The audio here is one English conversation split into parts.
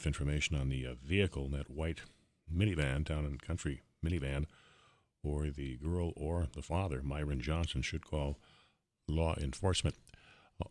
enough information on the vehicle, that white minivan, town and country minivan, or the girl or the father, Myron Johnson, should call law enforcement.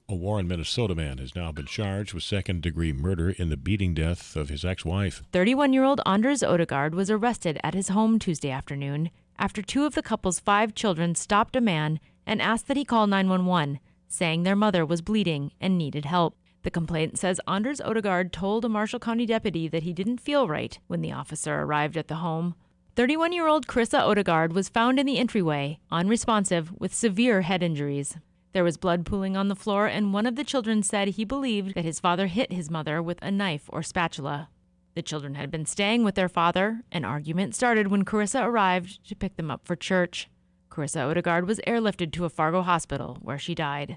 A Warren, Minnesota man has now been charged with second-degree murder in the beating death of his ex-wife. 31-year-old Anders Odegaard was arrested at his home Tuesday afternoon after two of the couple's 5 children stopped a man and asked that he call 911, saying their mother was bleeding and needed help. The complaint says Anders Odegaard told a Marshall County deputy that he didn't feel right when the officer arrived at the home. 31-year-old Carissa Odegaard was found in the entryway, unresponsive, with severe head injuries. There was blood pooling on the floor, and one of the children said he believed that his father hit his mother with a knife or spatula. The children had been staying with their father. An argument started when Carissa arrived to pick them up for church. Carissa Odegaard was airlifted to a Fargo hospital, where she died.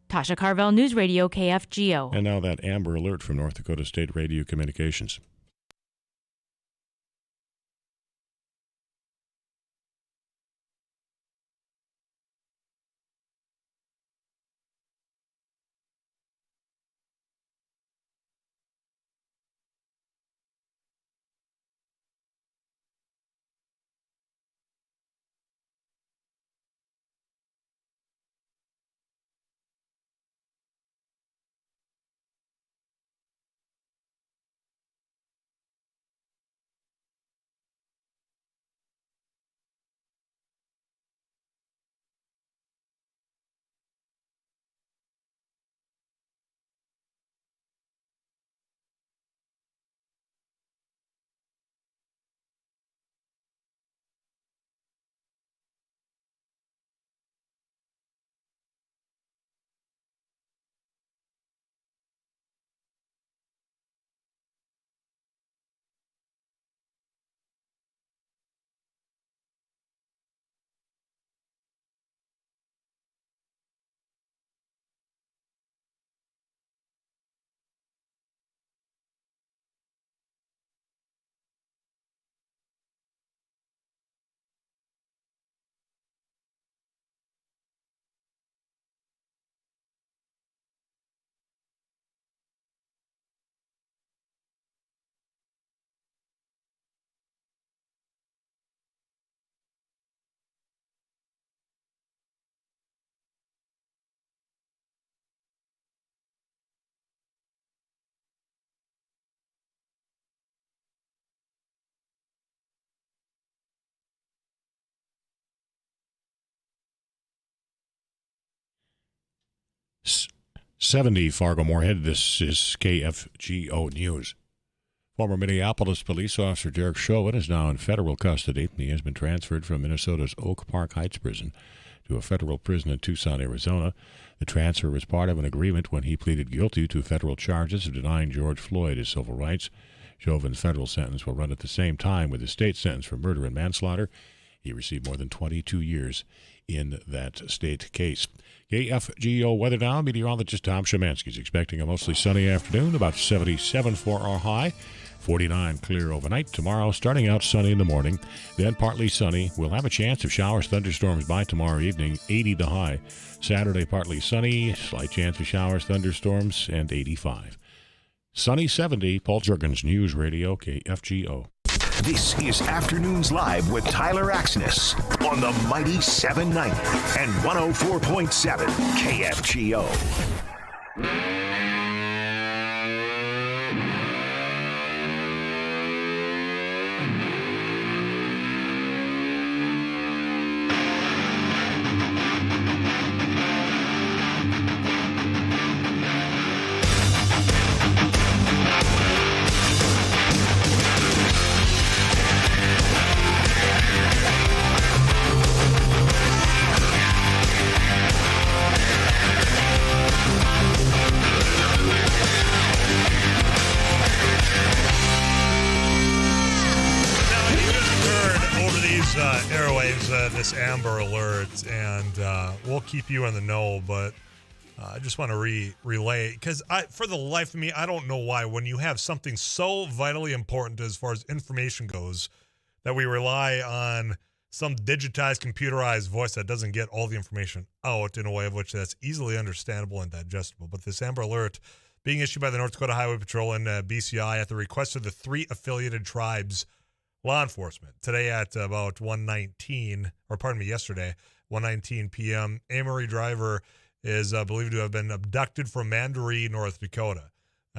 Tasha Carvel, News Radio KFGO. And now that Amber Alert from North Dakota State Radio Communications. S- 70 Fargo-Moorhead. This is KFGO News. Former Minneapolis police officer Derek Chauvin is now in federal custody. He has been transferred from Minnesota's Oak Park Heights prison to a federal prison in Tucson, Arizona. The transfer was part of an agreement when he pleaded guilty to federal charges of denying George Floyd his civil rights. Chauvin's federal sentence will run at the same time with his state sentence for murder and manslaughter. He received more than 22 years in that state case. KFGO weather now. Meteorologist Tom Szymanski is expecting a mostly sunny afternoon, about 77 for our high. 49 clear overnight. Tomorrow, starting out sunny in the morning, then partly sunny. We'll have a chance of showers, thunderstorms by tomorrow evening, 80 the high. Saturday, partly sunny, slight chance of showers, thunderstorms, and 85. Sunny 70, Paul Jurgens, News Radio, KFGO. This is Afternoons Live with Tyler Axness on the Mighty 790 and 104.7 KFGO. This Amber Alert, and we'll keep you in the know, but I just want to relay, because for the life of me, I don't know why, when you have something so vitally important as far as information goes, that we rely on some digitized, computerized voice that doesn't get all the information out in a way of which that's easily understandable and digestible. But this Amber Alert being issued by the North Dakota Highway Patrol and BCI at the request of the 3 affiliated tribes law enforcement. Today at about yesterday, 1:19 p.m., Amory Driver is believed to have been abducted from Mandaree, North Dakota.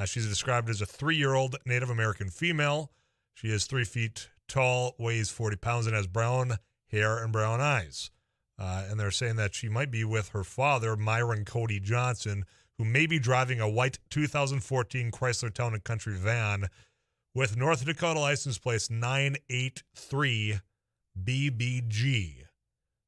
She's described as a 3-year-old Native American female. She is 3 feet tall, weighs 40 pounds, and has brown hair and brown eyes. And they're saying that she might be with her father, Myron Cody Johnson, who may be driving a white 2014 Chrysler Town & Country van with North Dakota license plate 983 BBG.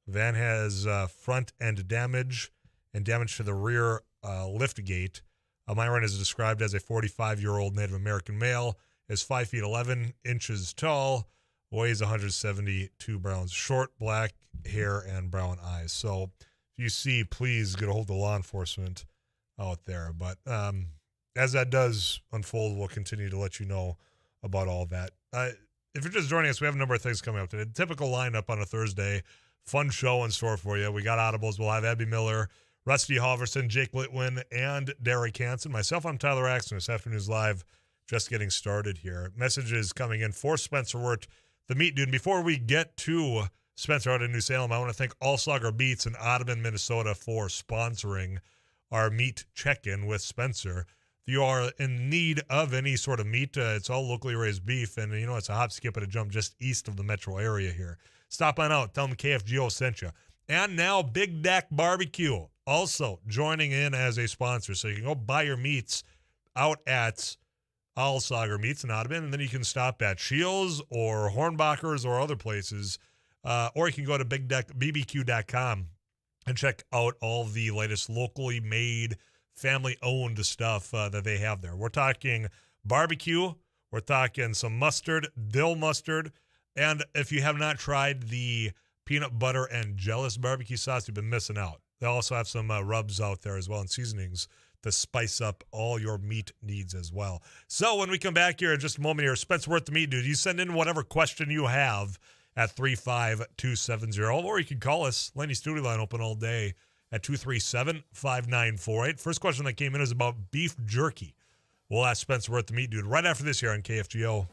Van has front end damage and damage to the rear lift gate. Myron is described as a 45-year-old Native American male, is 5 feet 11 inches tall, weighs 172 pounds, short black hair and brown eyes. So if you see, please get a hold of law enforcement out there. But as that does unfold, we'll continue to let you know about all that. If you're just joining us, we have a number of things coming up today. Typical lineup on a Thursday. Fun show in store for you. We got audibles. We'll have Abby Miller, Rusty Halverson, Jake Litwin, and Derek Hansen. Myself, I'm Tyler Axton. This afternoon's live, just getting started here. Messages coming in for Spencer Wirt, the Meat Dude. Before we get to Spencer out in New Salem, I want to thank All Slugger Beats in Audubon, Minnesota for sponsoring our meat check-in with Spencer. If you are in need of any sort of meat, it's all locally raised beef, and it's a hop, skip, and a jump just east of the metro area here. Stop on out. Tell them KFGO sent you. And now Big Deck Barbecue also joining in as a sponsor. So you can go buy your meats out at Allsager Meats in Audubon, and then you can stop at Shields or Hornbachers or other places, or you can go to BigDeckBBQ.com and check out all the latest locally made, family-owned stuff that they have there. We're talking barbecue. We're talking some mustard, dill mustard, and if you have not tried the peanut butter and jealous barbecue sauce, you've been missing out. They also have some rubs out there as well and seasonings to spice up all your meat needs as well. So when we come back here in just a moment here, Spencer Wirt, the Meat Dude, you send in whatever question you have at 35270, or you can call us. Lenny Studio Line open all day at 237-5948. First question that came in is about beef jerky. We'll ask Spencer Wirt, the Meat Dude, right after this here on KFGO.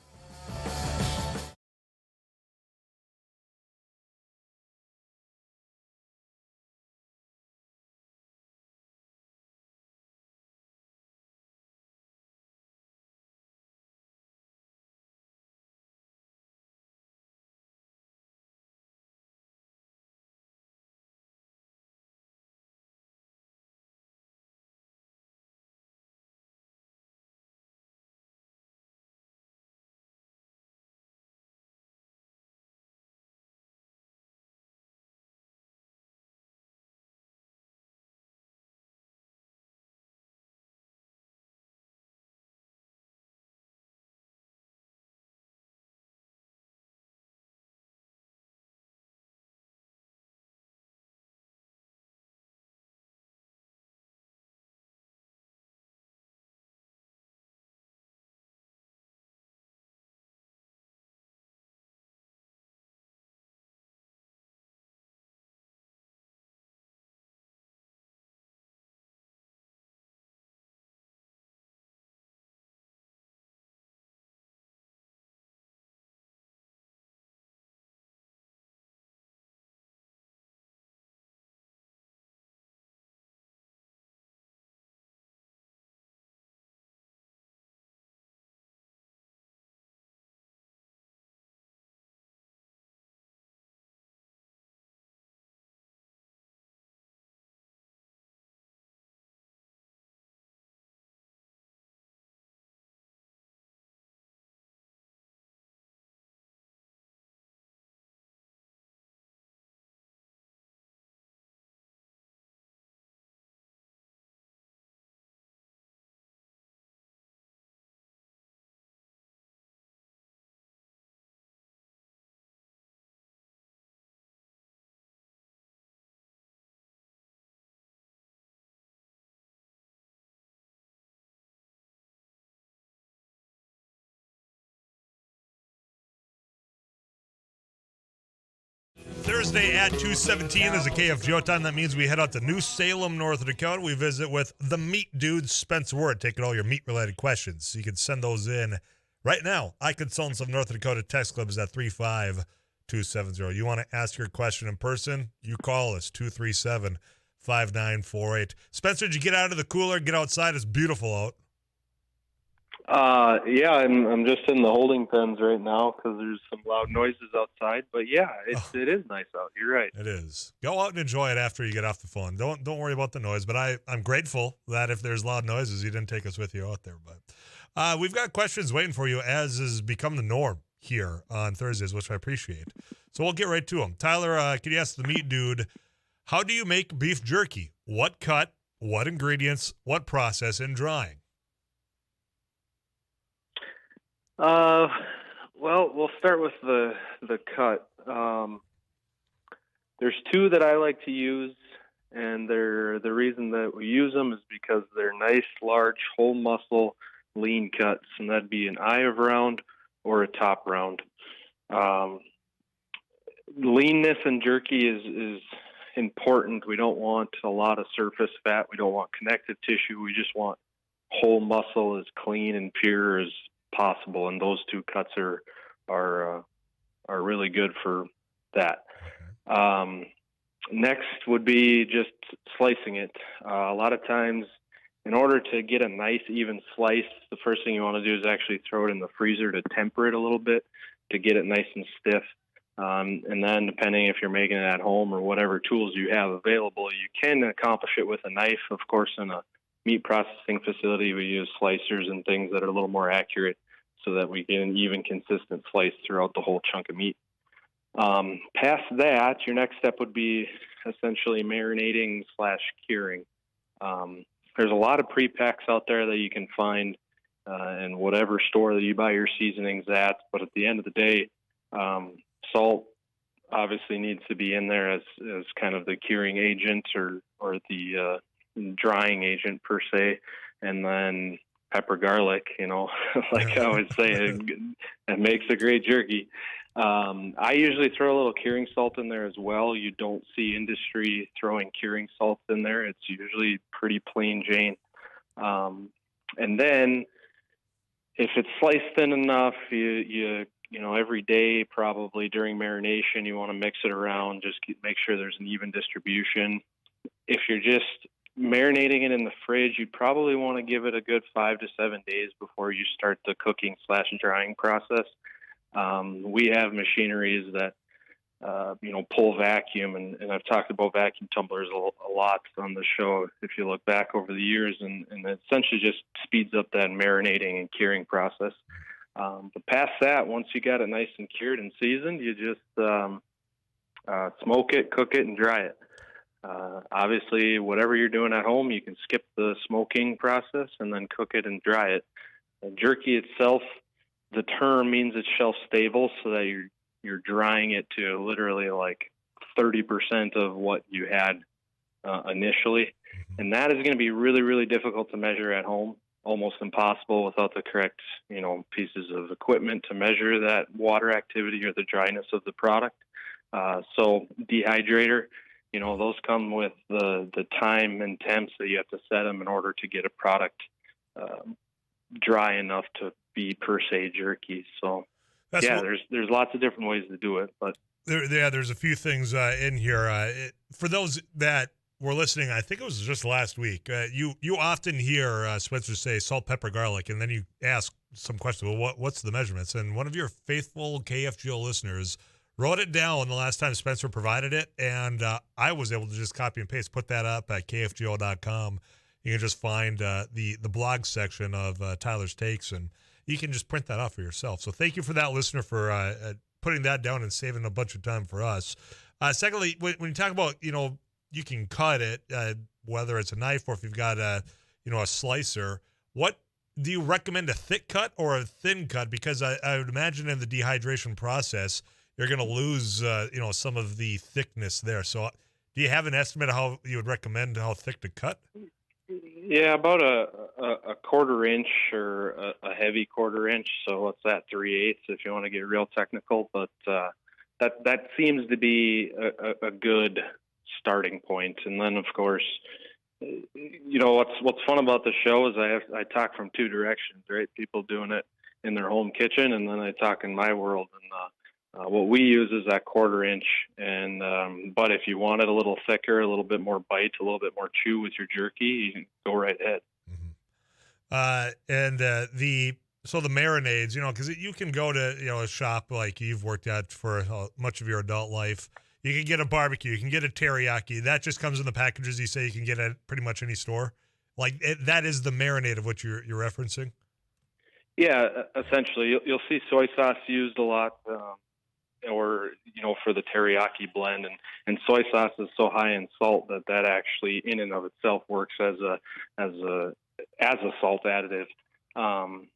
Thursday at 2:17 is a KFGO time. That means we head out to New Salem, North Dakota. We visit with the meat dude, Spencer Ward, taking all your meat-related questions. You can send those in right now. iConsultants of North Dakota text club is at 35270. You want to ask your question in person? You call us, 237-5948. Spencer, did you get out of the cooler, get outside? It's beautiful out. Yeah, I'm just in the holding pens right now because there's some loud noises outside. But yeah, it is nice out. You're right. It is. Go out and enjoy it after you get off the phone. Don't worry about the noise. But I'm grateful that if there's loud noises, you didn't take us with you out there. But we've got questions waiting for you, as has become the norm here on Thursdays, which I appreciate. So we'll get right to them. Tyler, can you ask the meat dude, how do you make beef jerky? What cut? What ingredients? What process in drying? Well, we'll start with the cut. There's two that I like to use, and the reason that we use them is because they're nice, large, whole muscle, lean cuts, and that'd be an eye of round or a top round. Leanness in jerky is important. We don't want a lot of surface fat. We don't want connective tissue. We just want whole muscle as clean and pure as possible, and those two cuts are really good for that. Next would be just slicing it. A lot of times, in order to get a nice even slice, the first thing you want to do is actually throw it in the freezer to temper it a little bit to get it nice and stiff. And then, depending if you're making it at home or whatever tools you have available, you can accomplish it with a knife. Of course, in a meat processing facility, we use slicers and things that are a little more accurate so that we get an even, consistent slice throughout the whole chunk of meat. Past that, your next step would be essentially marinating / curing. There's a lot of pre-packs out there that you can find in whatever store that you buy your seasonings at, but at the end of the day, salt obviously needs to be in there as kind of the curing agent or the drying agent per se, and then pepper, garlic, like I always say, it makes a great jerky. I usually throw a little curing salt in there as well. You don't see industry throwing curing salts in there. It's usually pretty plain Jane. And then if it's sliced thin enough, you every day probably during marination, you want to mix it around, just make sure there's an even distribution. If you're just marinating it in the fridge, you'd probably want to give it a good 5 to 7 days before you start the cooking / drying process. We have machineries that, pull vacuum, and I've talked about vacuum tumblers a lot on the show if you look back over the years, and it essentially just speeds up that marinating and curing process. But past that, once you got it nice and cured and seasoned, you just smoke it, cook it, and dry it. Obviously, whatever you're doing at home, you can skip the smoking process and then cook it and dry it. Jerky itself, the term means it's shelf stable, so that you're drying it to literally like 30% of what you had initially, and that is going to be really, really difficult to measure at home. Almost impossible without the correct, pieces of equipment to measure that water activity or the dryness of the product. So dehydrator. Those come with the time and temps that you have to set them in order to get a product dry enough to be per se jerky. So there's lots of different ways to do it, but there's a few things in here. For those that were listening, I think it was just last week. You often hear Spencer say salt, pepper, garlic, and then you ask some questions. Well, what's the measurements? And one of your faithful KFGO listeners wrote it down the last time Spencer provided it, and I was able to just copy and paste, put that up at kfgo.com. You can just find the blog section of Tyler's takes, and you can just print that out for yourself. So thank you for that, listener, for putting that down and saving a bunch of time for us. Secondly, when you talk about, you can cut it, whether it's a knife or if you've got a slicer, what do you recommend, a thick cut or a thin cut? Because I would imagine in the dehydration process, you're going to lose, some of the thickness there. So do you have an estimate of how you would recommend how thick to cut? Yeah, about a quarter inch or a heavy quarter inch. So what's that, 3/8 if you want to get real technical. But that seems to be a good starting point. And then, of course, what's fun about the show is I talk from two directions, right? People doing it in their home kitchen, and then I talk in my world. And what we use is that 1/4 inch. And but if you want it a little thicker, a little bit more bite, a little bit more chew with your jerky, you can go right ahead. So the marinades, because you can go to a shop like you've worked at for much of your adult life. You can get a barbecue, you can get a teriyaki. That just comes in the packages you say you can get at pretty much any store. That is the marinade of what you're referencing. Yeah, essentially, you'll see soy sauce used a lot, or for the teriyaki blend, and soy sauce is so high in salt that actually in and of itself works as a salt additive. And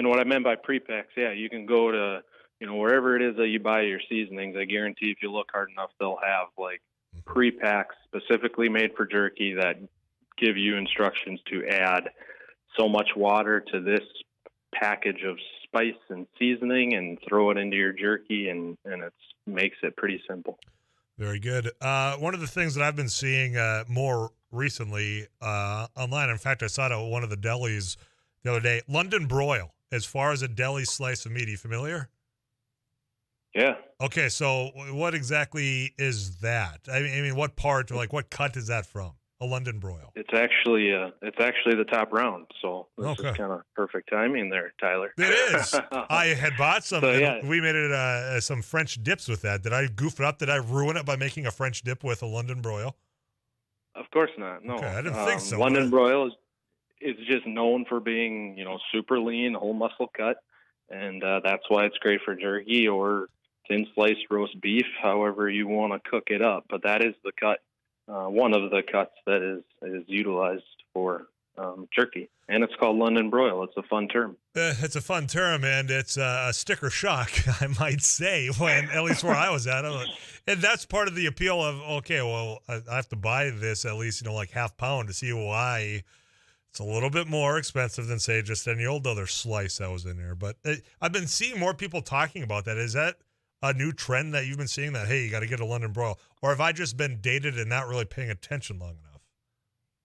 what I meant by pre-packs, yeah, you can go to wherever it is that you buy your seasonings. I guarantee if you look hard enough, they'll have pre-packs specifically made for jerky that give you instructions to add so much water to this package of spice and seasoning and throw it into your jerky, and it makes it pretty simple. Very good. One of the things that I've been seeing more recently online, in fact, I saw it at one of the delis the other day, London broil, as far as a deli slice of meat. Are you familiar? Yeah. Okay, so what exactly is that? I mean, what part, what cut is that from? A London broil? It's actually the top round. So this is kind of perfect timing there, Tyler. It is. I had bought some. So, yeah. We made it some French dips with that. Did I goof it up? Did I ruin it by making a French dip with a London broil? Of course not. No. Okay, I didn't think so. London broil is just known for being super lean, whole muscle cut, and that's why it's great for jerky or thin sliced roast beef, however you want to cook it up. But that is the cut, one of the cuts that is utilized for jerky, and it's called London broil. It's a fun term. It's a fun term, and it's a sticker shock, I might say, when at least where I was at. And that's part of the appeal of, okay, well, I have to buy this at least, half pound to see why it's a little bit more expensive than, say, just any old other slice that was in there. But I've been seeing more people talking about that. Is that a new trend that you've been seeing, that, hey, you got to get a London broil? Or have I just been dated and not really paying attention long enough?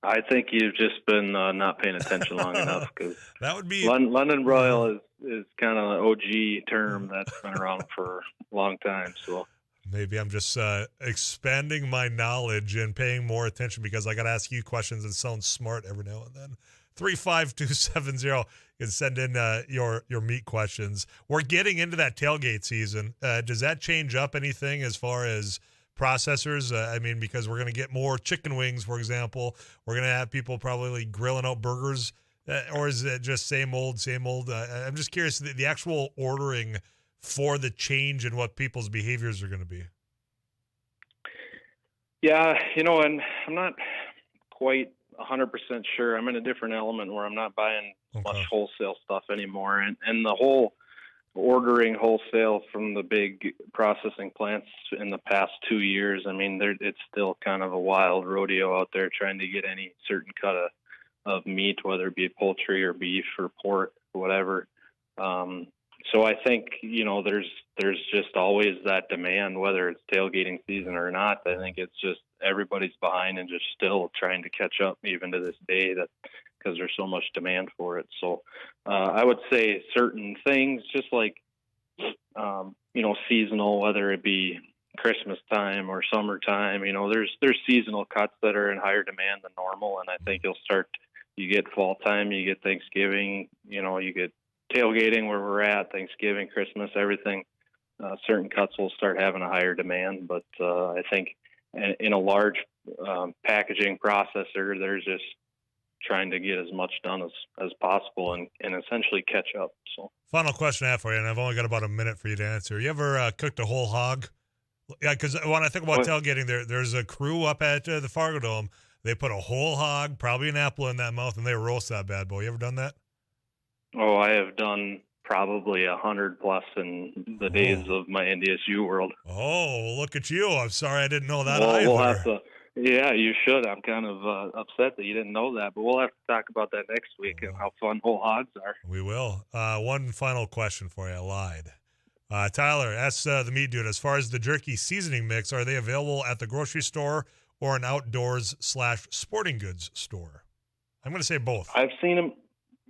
I think you've just been not paying attention long enough, because that would be London broil is kind of an OG term that's been around for a long time. So maybe I'm just expanding my knowledge and paying more attention, because I got to ask you questions and sound smart every now and then. 35270. You can send in your meat questions. We're getting into that tailgate season. Does that change up anything as far as processors? Because we're going to get more chicken wings, for example. We're going to have people probably grilling out burgers. Or is it just same old? I'm just curious, the actual ordering for the change in what people's behaviors are going to be. Yeah, and I'm not quite 100% sure. I'm in a different element where I'm not buying much wholesale stuff anymore. And the whole ordering wholesale from the big processing plants in the past 2 years, it's still kind of a wild rodeo out there trying to get any certain cut of meat, whether it be poultry or beef or pork or whatever. So I think, there's just always that demand, whether it's tailgating season or not. I think it's just everybody's behind and just still trying to catch up even to this day, that because there's so much demand for it. So I would say certain things, just like, seasonal, whether it be Christmas time or summertime, there's seasonal cuts that are in higher demand than normal. And I think you get fall time, you get Thanksgiving, you get tailgating where we're at, Thanksgiving, Christmas, everything. Certain cuts will start having a higher demand, but I think in a large packaging processor, they're just trying to get as much done as possible and essentially catch up. So, final question I have for you, and I've only got about a minute for you to answer. You ever cooked a whole hog? Yeah, because when I think about tailgating, there's a crew up at the Fargo Dome. They put a whole hog, probably an apple in that mouth, and they roast that bad boy. You ever done that? Oh, I have done probably 100 plus in the days of my NDSU world. Oh, look at you. I'm sorry I didn't know that either. We'll have to, yeah, you should. I'm kind of upset that you didn't know that, but we'll have to talk about that next week and how fun whole hogs are. We will. One final question for you. I lied. Tyler, ask the meat dude, as far as the jerky seasoning mix, are they available at the grocery store or an outdoors/sporting goods store? I'm going to say both. I've seen them.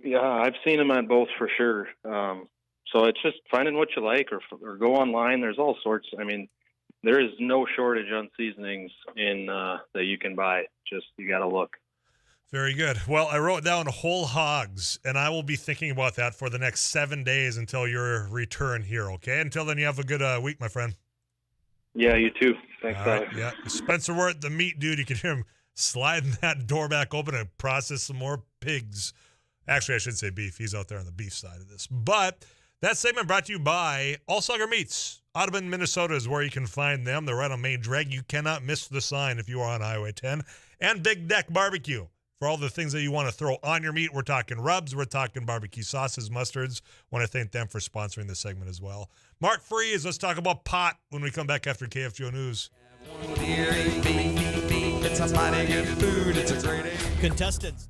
Yeah, I've seen them at both for sure. So it's just finding what you like, or go online. There's all sorts. I mean, there is no shortage on seasonings that you can buy. Just you got to look. Very good. Well, I wrote down whole hogs, and I will be thinking about that for the next 7 days until your return here, okay? Until then, you have a good week, my friend. Yeah, you too. Thanks, All Tyler. right, yeah. Spencer Wirt, the meat dude, you can hear him sliding that door back open and process some more pigs. Actually, I should say beef. He's out there on the beef side of this. But that segment brought to you by All Sauger Meats. Audubon, Minnesota is where you can find them. They're right on Main Drag. You cannot miss the sign if you are on Highway 10. And Big Deck Barbecue. For all the things that you want to throw on your meat, we're talking rubs, we're talking barbecue sauces, mustards. Want to thank them for sponsoring this segment as well. Mark Freeze, let's talk about pot when we come back after KFGO News. It's a mighty good food. It's a great Contestants.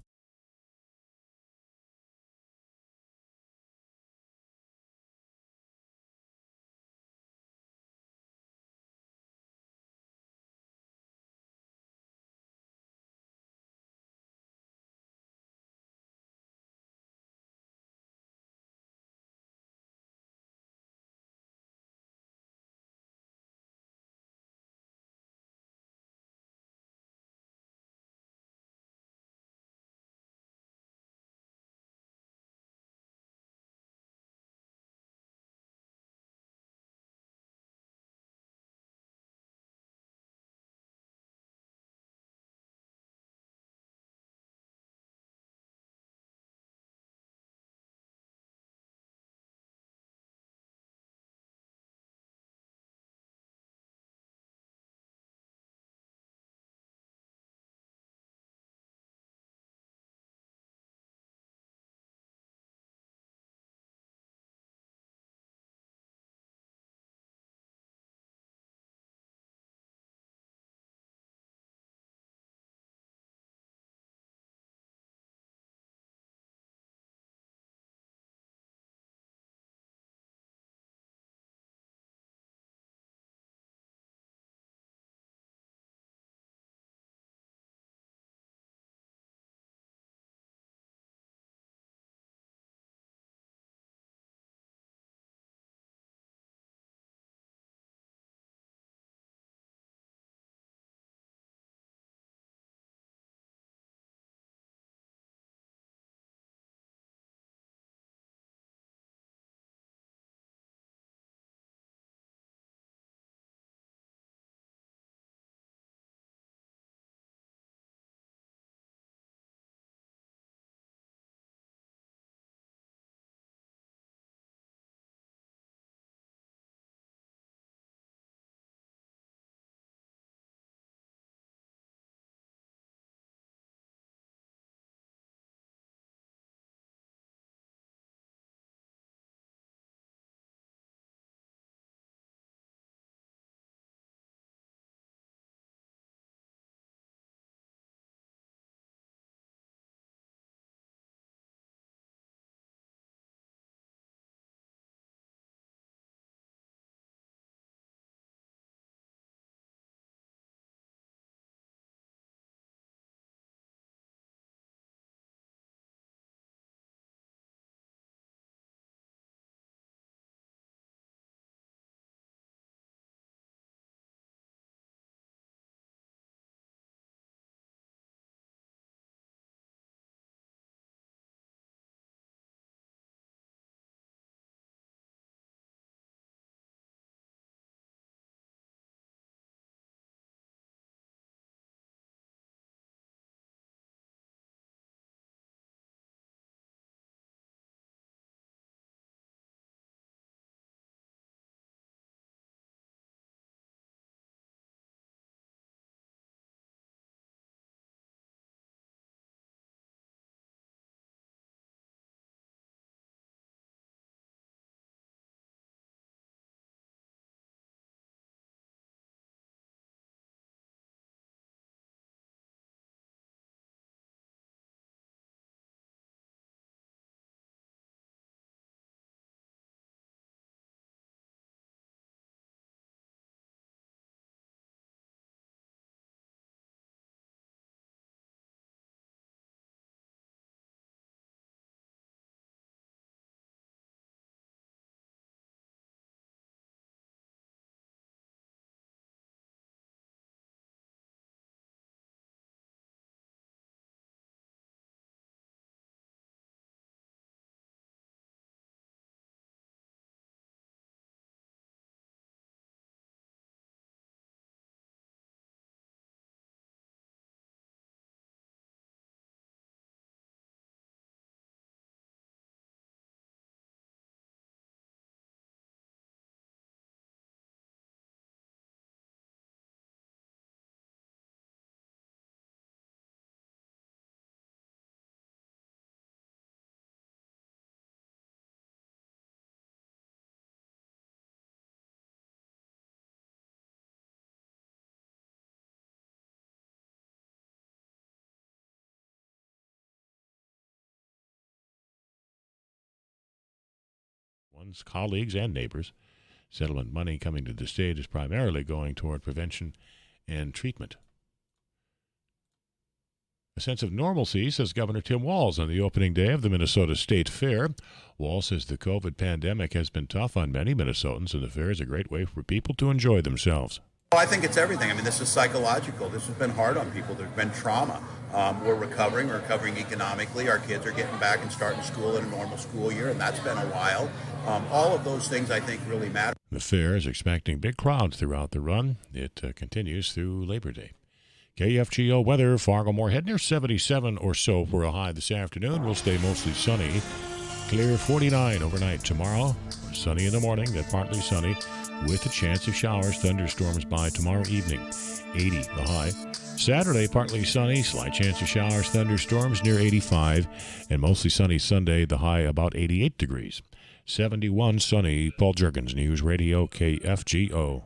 one's colleagues and neighbors. Settlement money coming to the state is primarily going toward prevention and treatment. A sense of normalcy, says Governor Tim Walz on the opening day of the Minnesota State Fair. Walz says the COVID pandemic has been tough on many Minnesotans, and the fair is a great way for people to enjoy themselves. Well, I think it's everything. I mean, this is psychological. This has been hard on people. There's been trauma. We're recovering economically. Our kids are getting back and starting school in a normal school year, and that's been a while. All of those things, I think, really matter. The fair is expecting big crowds throughout the run. It continues through Labor Day. KFGO weather, Fargo-Moorhead near 77 or so for a high this afternoon. Will stay mostly sunny. Clear 49 overnight tomorrow. Sunny in the morning, then partly sunny with a chance of showers, thunderstorms by tomorrow evening. 80 the high. Saturday, partly sunny, slight chance of showers, thunderstorms near 85, and mostly sunny Sunday, the high about 88 degrees. 71 sunny. Paul Juergens, News Radio KFGO.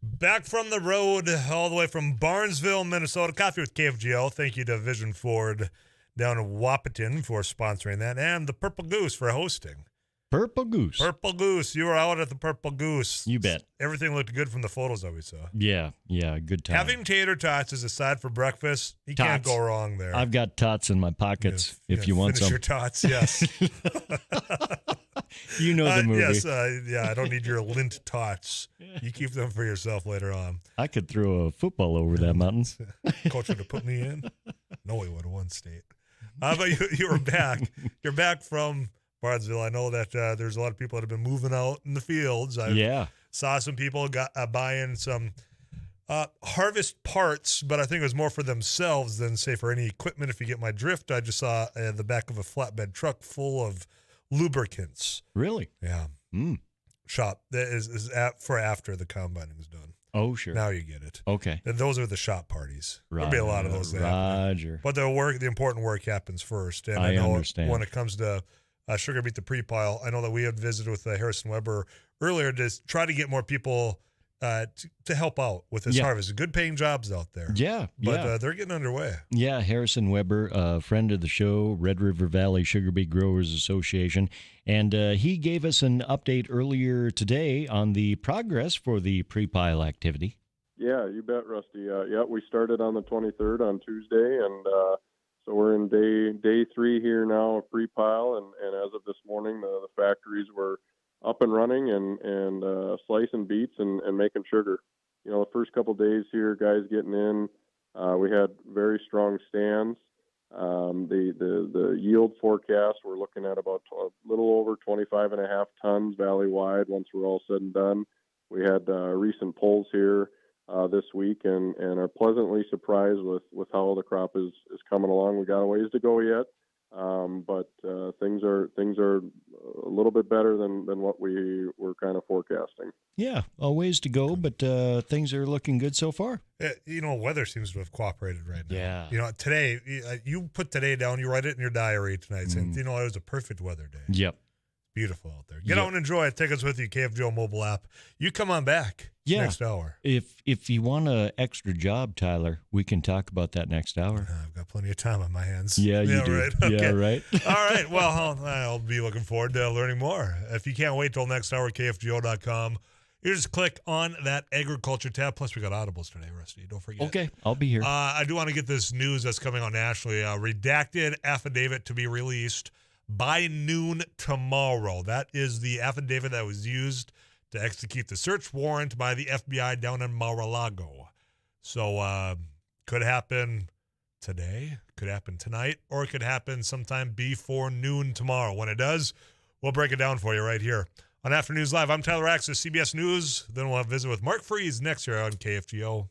Back from the road, all the way from Barnesville, Minnesota. Coffee with KFGO. Thank you to Vision Ford down in Wahpeton for sponsoring that, and the Purple Goose for hosting. Purple Goose. Purple Goose. You were out at the Purple Goose. You bet. Everything looked good from the photos that we saw. Yeah, good time. Having tater tots as a side for breakfast, you can't go wrong there. I've got tots in my pockets if you want finish some. your tots, yes. You know the movie. Yes, I don't need your lint tots. You keep them for yourself later on. I could throw a football over that mountains. Coach would have put me in. No, he would have won state. But you were back. You're back from Barnesville. I know that there's a lot of people that have been moving out in the fields. I saw some people buying some harvest parts, but I think it was more for themselves than, say, for any equipment, if you get my drift. I just saw the back of a flatbed truck full of lubricants. Really? Yeah. Shop that is for after the combining is done. Oh, sure. Now you get it. Okay. And those are the shop parties. There'll be a lot of those. Roger. But the important work happens first. And I know understand. when it comes to Sugar Beet the Pre-Pile, I know that we had visited with Harrison Weber earlier to try to get more people to help out with this harvest. Good paying jobs out there. Yeah. But they're getting underway. Yeah, Harrison Weber, a friend of the show, Red River Valley Sugar Beet Growers Association. And he gave us an update earlier today on the progress for the pre-pile activity. Yeah, you bet, Rusty. We started on the 23rd on Tuesday, and so we're in day 3 here now of pre-pile, and as of this morning, the factories were up and running and slicing beets and making sugar. You know, the first couple days here, guys getting in, we had very strong stands. The yield forecast, we're looking at about a little over 25.5 tons valley-wide once we're all said and done. We had recent polls here this week and are pleasantly surprised with how the crop is coming along. We got a ways to go yet, but things are a little bit better than what we were kind of forecasting. Yeah, a ways to go, but things are looking good so far. Weather seems to have cooperated right now. Yeah. Today, you put today down, you write it in your diary tonight, saying, it was a perfect weather day. Yep. Beautiful out there. Get out and enjoy it. Take us with you, KFGO mobile app. You come on back next hour. If you want an extra job, Tyler, we can talk about that next hour. I've got plenty of time on my hands. Yeah, you do. Right. Okay. Yeah, right. All right. Well, I'll be looking forward to learning more. If you can't wait till next hour, KFGO.com. You just click on that agriculture tab. Plus, we got audibles today, Rusty. Don't forget. Okay, I'll be here. I do want to get this news that's coming on nationally. Redacted affidavit to be released by noon tomorrow. That is the affidavit that was used to execute the search warrant by the FBI down in Mar-a-Lago. So could happen today, could happen tonight, or it could happen sometime before noon tomorrow. When it does, we'll break it down for you right here on Afternoons Live. I'm Tyler Axis, CBS News. Then we'll have a visit with Mark Freeze next year on KFGO.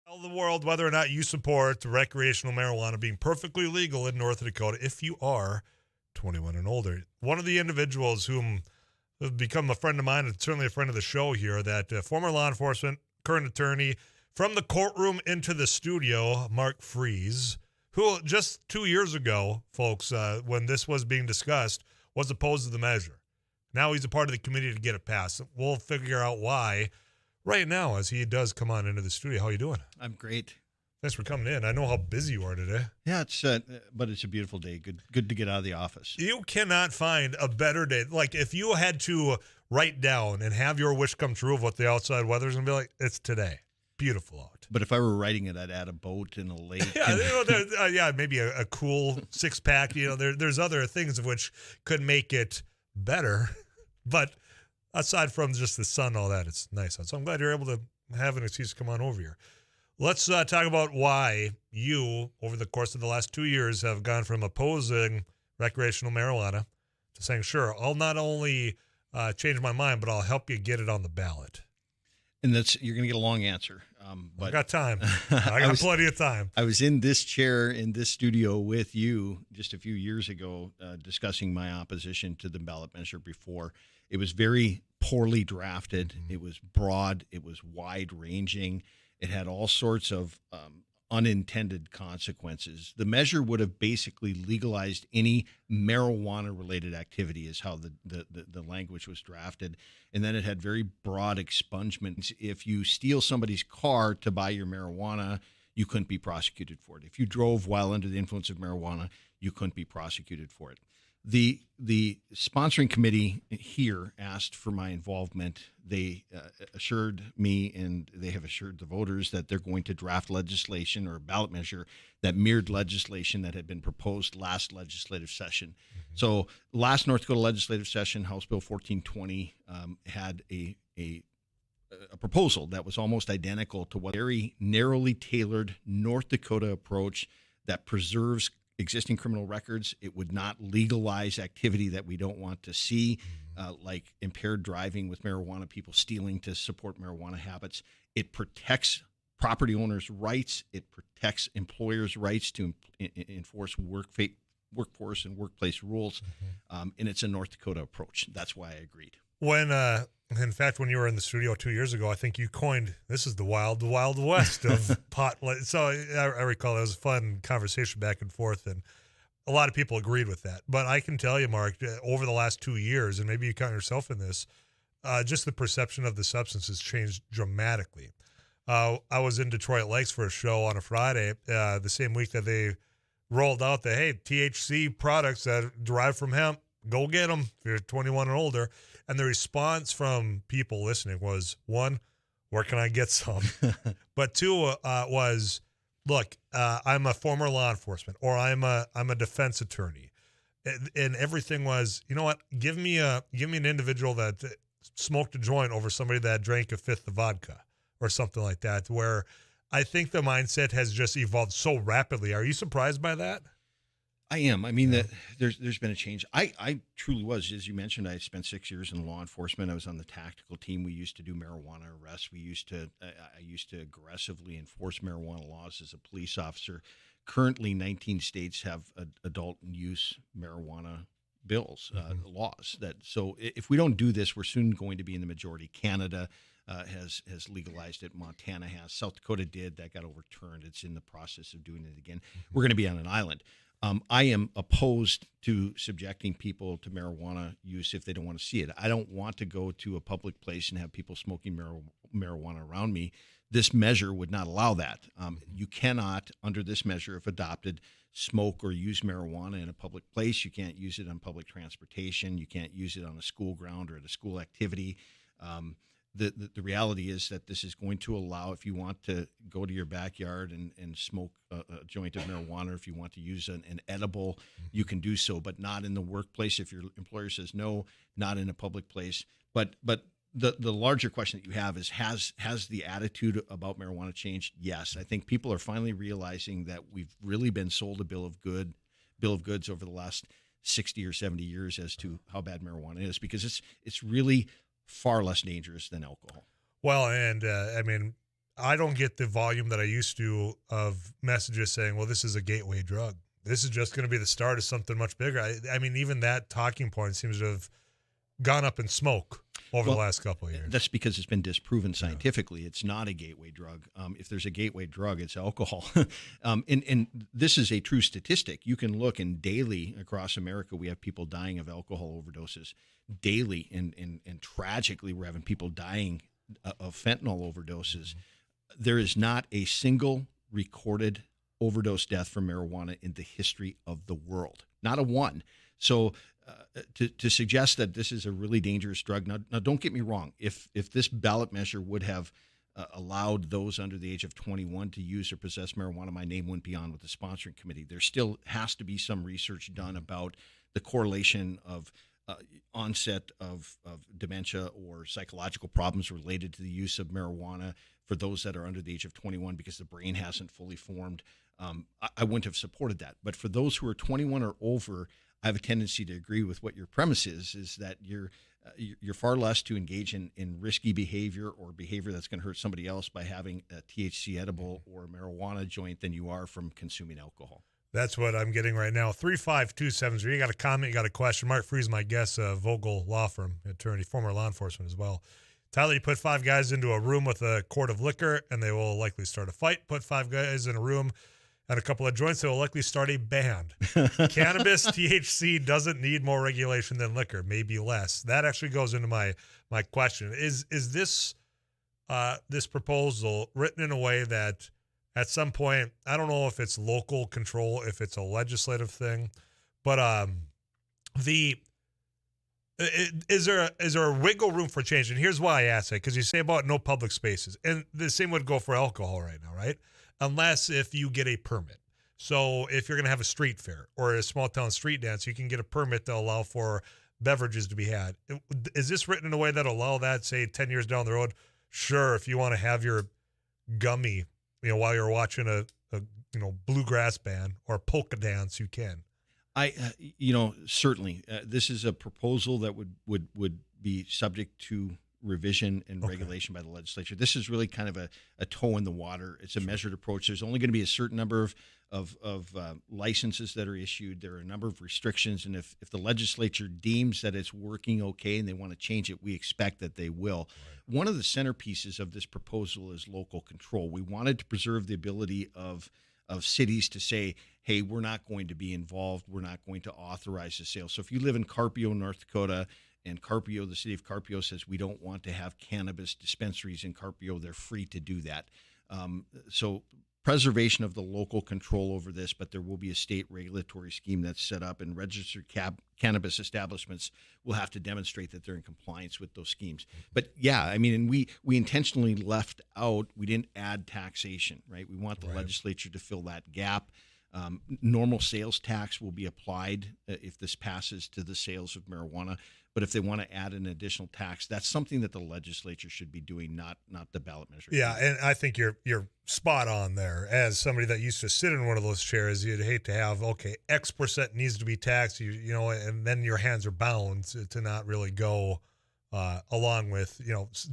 Tell the world whether or not you support recreational marijuana being perfectly legal in North Dakota if you are 21 and older. One of the individuals whom have become a friend of mine and certainly a friend of the show here, that former law enforcement, current attorney, from the courtroom into the studio, Mark Freeze, who just 2 years ago, folks, when this was being discussed, was opposed to the measure. Now he's a part of the committee to get it passed. We'll figure out why right now as he does come on into the studio. How are you doing? I'm great. Thanks for coming in. I know how busy you are today. Yeah, but it's a beautiful day. Good to get out of the office. You cannot find a better day. Like, if you had to write down and have your wish come true of what the outside weather's going to be like, it's today. Beautiful out. But if I were writing it, I'd add a boat and a lake. Yeah, maybe a cool six-pack. There's other things of which could make it better. But aside from just the sun and all that, it's nice out. So I'm glad you're able to have an excuse to come on over here. Let's talk about why you, over the course of the last 2 years, have gone from opposing recreational marijuana to saying, sure, I'll not only change my mind, but I'll help you get it on the ballot. And you're going to get a long answer. But I got time. I got plenty of time. I was in this chair in this studio with you just a few years ago discussing my opposition to the ballot measure before. It was very poorly drafted. Mm-hmm. It was broad. It was wide-ranging. It had all sorts of unintended consequences. The measure would have basically legalized any marijuana-related activity is how the language was drafted. And then it had very broad expungements. If you steal somebody's car to buy your marijuana, you couldn't be prosecuted for it. If you drove while under the influence of marijuana, you couldn't be prosecuted for it. The sponsoring committee here asked for my involvement. They assured me, and they have assured the voters, that they're going to draft legislation or a ballot measure that mirrored legislation that had been proposed last legislative session. Mm-hmm. So last North Dakota legislative session, House Bill 1420 had a proposal that was almost identical to what very narrowly tailored North Dakota approach that preserves existing criminal records. It would not legalize activity that we don't want to see, like impaired driving with marijuana, people stealing to support marijuana habits. It protects property owners' rights. It protects employers' rights to enforce workforce and workplace rules. Mm-hmm. And it's a North Dakota approach. That's why I agreed. In fact, when you were in the studio 2 years ago, I think you coined, this is the wild west of pot. So I recall it was a fun conversation back and forth, and a lot of people agreed with that. But I can tell you, Mark, over the last 2 years, and maybe you count yourself in this, just the perception of the substance has changed dramatically. I was in Detroit Lakes for a show on a Friday, the same week that they rolled out the, hey, THC products that derive from hemp, go get them if you're 21 and older. And the response from people listening was, one, where can I get some? But two was, look, I'm a former law enforcement, or I'm a defense attorney. And everything was, you know what, give me an individual that smoked a joint over somebody that drank a fifth of vodka or something like that, where I think the mindset has just evolved so rapidly. Are you surprised by that? I am. I mean, there's been a change. I truly was. As you mentioned, I spent 6 years in law enforcement. I was on the tactical team. We used to do marijuana arrests. I used to aggressively enforce marijuana laws as a police officer. Currently, 19 states have adult use marijuana bills, laws. So if we don't do this, we're soon going to be in the majority. Canada has legalized it. Montana has. South Dakota did. That got overturned. It's in the process of doing it again. We're going to be on an island. I am opposed to subjecting people to marijuana use if they don't want to see it. I don't want to go to a public place and have people smoking marijuana around me. This measure would not allow that. You cannot, under this measure, if adopted, smoke or use marijuana in a public place. You can't use it on public transportation. You can't use it on a school ground or at a school activity. The reality is that this is going to allow, if you want to go to your backyard and smoke a joint of marijuana, if you want to use an edible, you can do so, but not in the workplace. If your employer says no, not in a public place. But the larger question that you have is, has the attitude about marijuana changed? Yes. I think people are finally realizing that we've really been sold a bill of goods over the last 60 or 70 years as to how bad marijuana is, because it's really far less dangerous than alcohol. Well, and I mean, I don't get the volume that I used to of messages saying, well, this is a gateway drug. This is just going to be the start of something much bigger. I mean, even that talking point seems to have gone up in smoke over the last couple of years. That's because it's been disproven scientifically. It's not a gateway drug. If there's a gateway drug, it's alcohol. And this is a true statistic. You can look, and daily across America, we have people dying of alcohol overdoses daily. And tragically, we're having people dying of fentanyl overdoses. There is not a single recorded overdose death from marijuana in the history of the world. Not a one. So to suggest that this is a really dangerous drug, now don't get me wrong. If this ballot measure would have allowed those under the age of 21 to use or possess marijuana, my name wouldn't be on with the sponsoring committee. There still has to be some research done about the correlation of onset of dementia or psychological problems related to the use of marijuana for those that are under the age of 21 because the brain hasn't fully formed. I wouldn't have supported that. But for those who are 21 or over, I have a tendency to agree with what your premise is that you're far less to engage in risky behavior or behavior that's going to hurt somebody else by having a THC edible or a marijuana joint than you are from consuming alcohol. That's what I'm getting right now. 35270. You got a comment, you got a question. Mark Freeze, my guest, Vogel Law Firm attorney, former law enforcement as well. Tyler, you put 5 guys into a room with a quart of liquor, and they will likely start a fight. Put 5 guys in a room and a couple of joints, they will likely start a band. Cannabis, THC doesn't need more regulation than liquor, maybe less. That actually goes into my question. Is this this proposal written in a way that at some point, I don't know if it's local control, if it's a legislative thing, but is there a wiggle room for change? And here's why I ask that, because you say about no public spaces, and the same would go for alcohol right now, right? Unless if you get a permit. So if you're going to have a street fair or a small town street dance, you can get a permit to allow for beverages to be had. Is this written in a way that allow that, say, 10 years down the road? Sure, if you want to have your gummy, while you're watching a bluegrass band or polka dance, you can. Certainly, this is a proposal that would be subject to revision and regulation by the legislature. This is really kind of a toe in the water. It's a measured approach. There's only going to be a certain number of licenses that are issued. There are a number of restrictions, and if the legislature deems that it's working okay and they want to change it, we expect that they will. Right. One of the centerpieces of this proposal is local control. We wanted to preserve the ability of cities to say, hey, we're not going to be involved. We're not going to authorize the sale. So if you live in Carpio, North Dakota, and Carpio, the city of Carpio says we don't want to have cannabis dispensaries in Carpio, they're free to do that. So preservation of the local control over this, but there will be a state regulatory scheme that's set up, and registered cannabis establishments will have to demonstrate that they're in compliance with those schemes. But yeah, I mean, and we intentionally left out, we didn't add taxation, right? We want the legislature to fill that gap. Normal sales tax will be applied if this passes to the sales of marijuana. But if they want to add an additional tax, that's something that the legislature should be doing, not the ballot measure. Yeah, and I think you're spot on there. As somebody that used to sit in one of those chairs, you'd hate to have, X percent needs to be taxed, and then your hands are bound to not really go along with,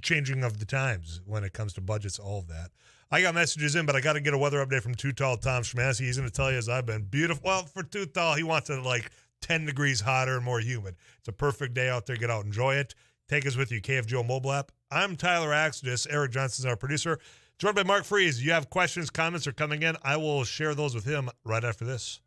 changing of the times when it comes to budgets, all of that. I got messages in, but I got to get a weather update from Too Tall Tom Schmansky. He's going to tell you, as I've been beautiful. Well, for Too Tall, he wants it 10 degrees hotter and more humid. It's a perfect day out there. Get out, enjoy it. Take us with you, KFGO mobile app. I'm Tyler Axtis. Eric Johnson's our producer. Joined by Mark Freeze. You have questions, comments are coming in. I will share those with him right after this.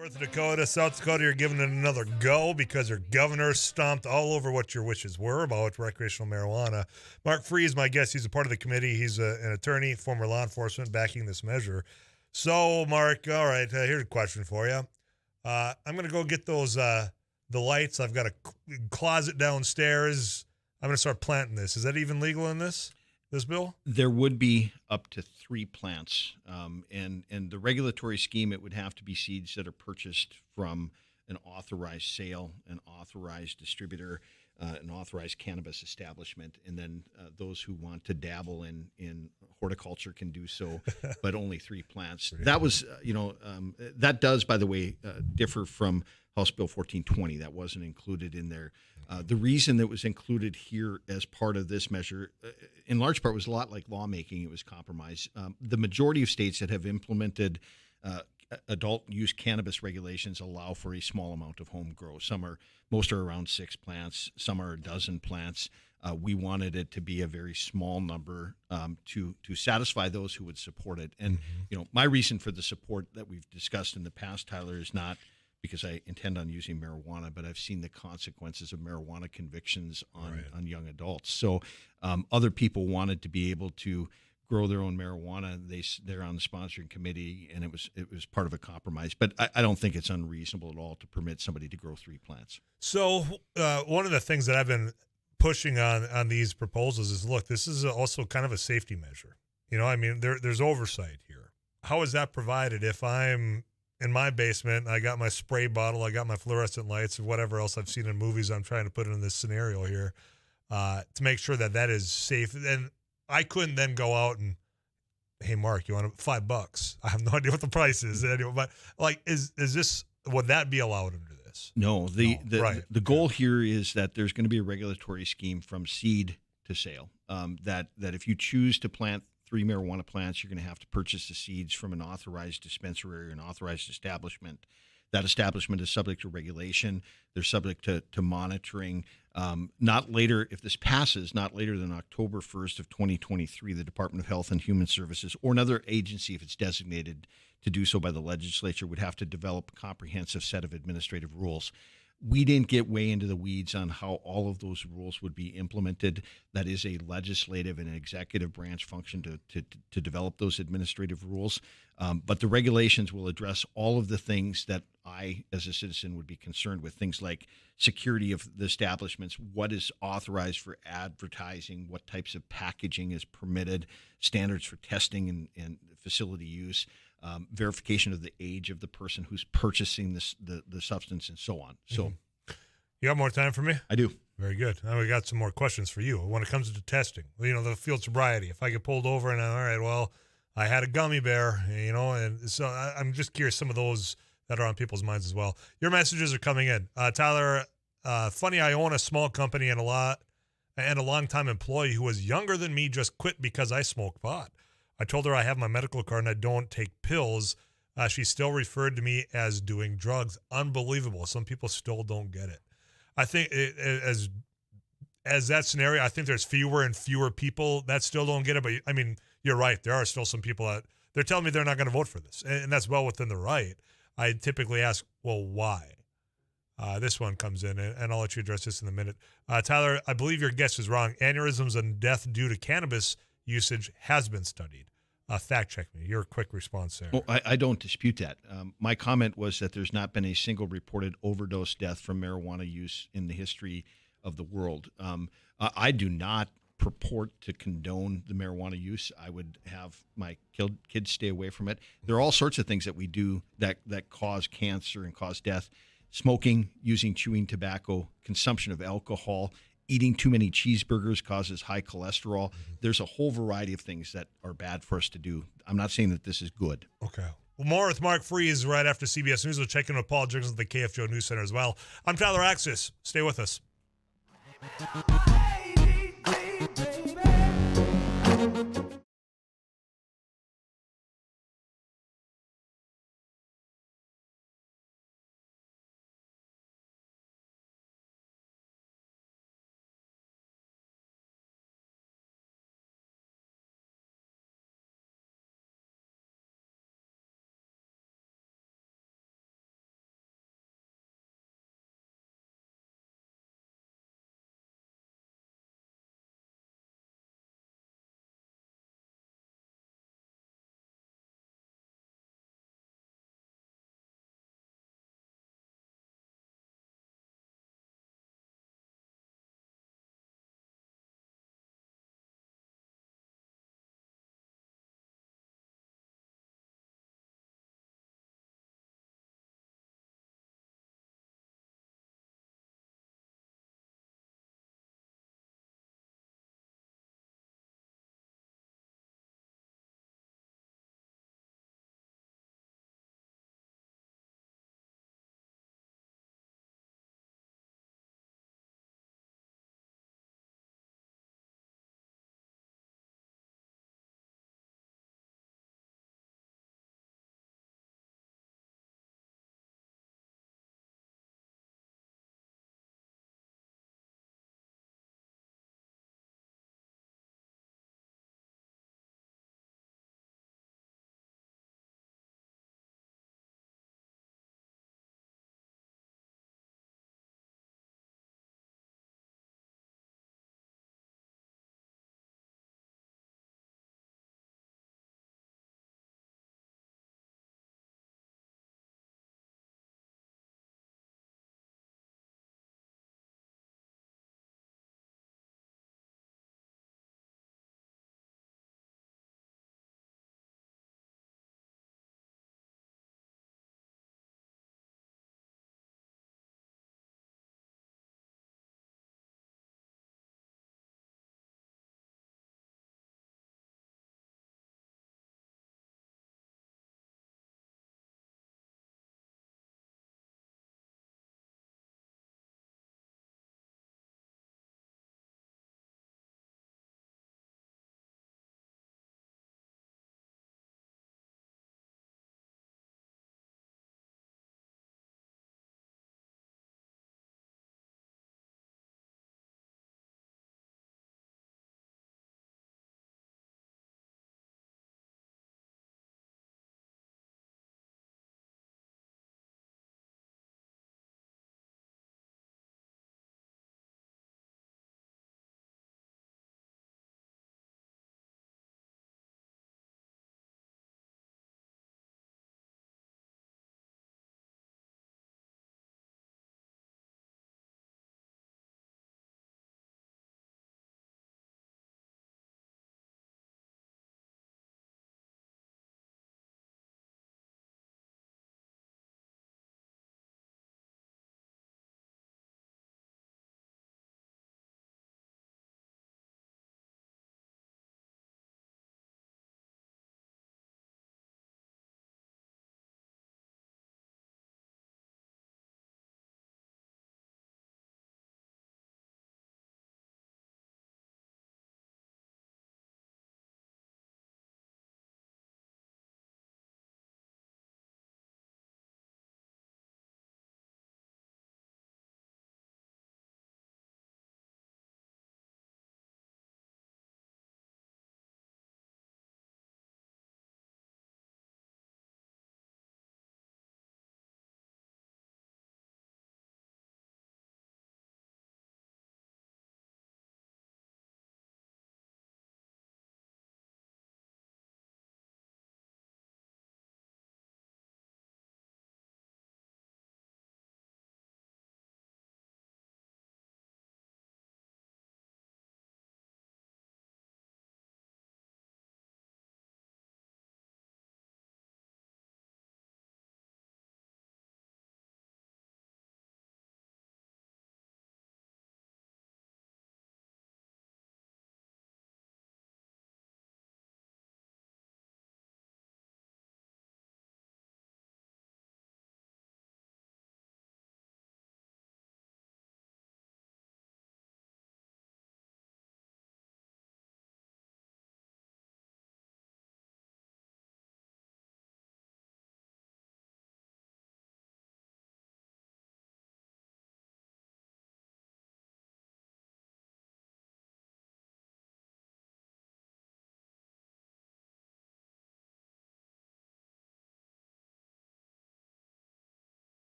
North Dakota, South Dakota, you're giving it another go because your governor stomped all over what your wishes were about recreational marijuana. Mark Free is my guest. He's a part of the committee. He's an attorney, former law enforcement, backing this measure. So, Mark, all right, here's a question for you. I'm going to go get those the lights. I've got a closet downstairs. I'm going to start planting this. Is that even legal in this bill? There would be up to 3 plants, and the regulatory scheme, it would have to be seeds that are purchased from an authorized sale, an authorized distributor, an authorized cannabis establishment, and then those who want to dabble in horticulture can do so, but only 3 plants. That was, that does, by the way, differ from House Bill 1420. That wasn't included in there. The reason that was included here as part of this measure, in large part, was a lot like lawmaking. It was compromise. The majority of states that have implemented adult use cannabis regulations allow for a small amount of home grow. Most are around 6 plants. Some are a dozen plants. We wanted it to be a very small number to satisfy those who would support it. And my reason for the support that we've discussed in the past, Tyler, is not because I intend on using marijuana, but I've seen the consequences of marijuana convictions on young adults. So other people wanted to be able to grow their own marijuana. They're on the sponsoring committee, and it was part of a compromise. But I don't think it's unreasonable at all to permit somebody to grow 3 plants. So one of the things that I've been pushing on these proposals is, look, this is also kind of a safety measure. There's oversight here. How is that provided if I'm in my basement, I got my spray bottle, I got my fluorescent lights, or whatever else I've seen in movies I'm trying to put in this scenario here to make sure that is safe? And I couldn't then go out and, hey, Mark, you want $5? I have no idea what the price is. But would that be allowed under this? No. The goal here is that there's going to be a regulatory scheme from seed to sale. That if you choose to plant 3 marijuana plants, you're going to have to purchase the seeds from an authorized dispensary or an authorized establishment. That establishment is subject to regulation. They're subject to monitoring. Not later, if this passes, not later than October 1st of 2023, the Department of Health and Human Services, or another agency, if it's designated to do so by the legislature, would have to develop a comprehensive set of administrative rules. We didn't get way into the weeds on how all of those rules would be implemented. That is a legislative and executive branch function to develop those administrative rules. But the regulations will address all of the things that I, as a citizen, would be concerned with. Things like security of the establishments, what is authorized for advertising, what types of packaging is permitted, standards for testing and facility use. Verification of the age of the person who's purchasing the substance, and so on. So, you got more time for me? I do. Very good. Now we got some more questions for you. When it comes to testing, the field sobriety. If I get pulled over and I had a gummy bear, and so I'm just curious some of those that are on people's minds as well. Your messages are coming in, Tyler. Funny, I own a small company and a longtime employee who was younger than me just quit because I smoke pot. I told her I have my medical card and I don't take pills. She still referred to me as doing drugs. Unbelievable. Some people still don't get it. I think as that scenario, I think there's fewer and fewer people that still don't get it. But you're right. There are still some people that they're telling me they're not going to vote for this, and that's well within the right. I typically ask, well, why? This one comes in, and I'll let you address this in a minute. Tyler, I believe your guess is wrong. Aneurysms and death due to cannabis usage has been studied. Fact check me. Your quick response there. Well, I don't dispute that. My comment was that there's not been a single reported overdose death from marijuana use in the history of the world. I do not purport to condone the marijuana use. I would have my kids stay away from it. There are all sorts of things that we do that cause cancer and cause death. Smoking, using chewing tobacco, consumption of alcohol, eating too many cheeseburgers causes high cholesterol. There's a whole variety of things that are bad for us to do. I'm not saying that this is good. Okay. Well, more with Mark Freeze right after CBS News. We'll check in with Paul Jiggins at the KFJO News Center as well. I'm Tyler Axis. Stay with us.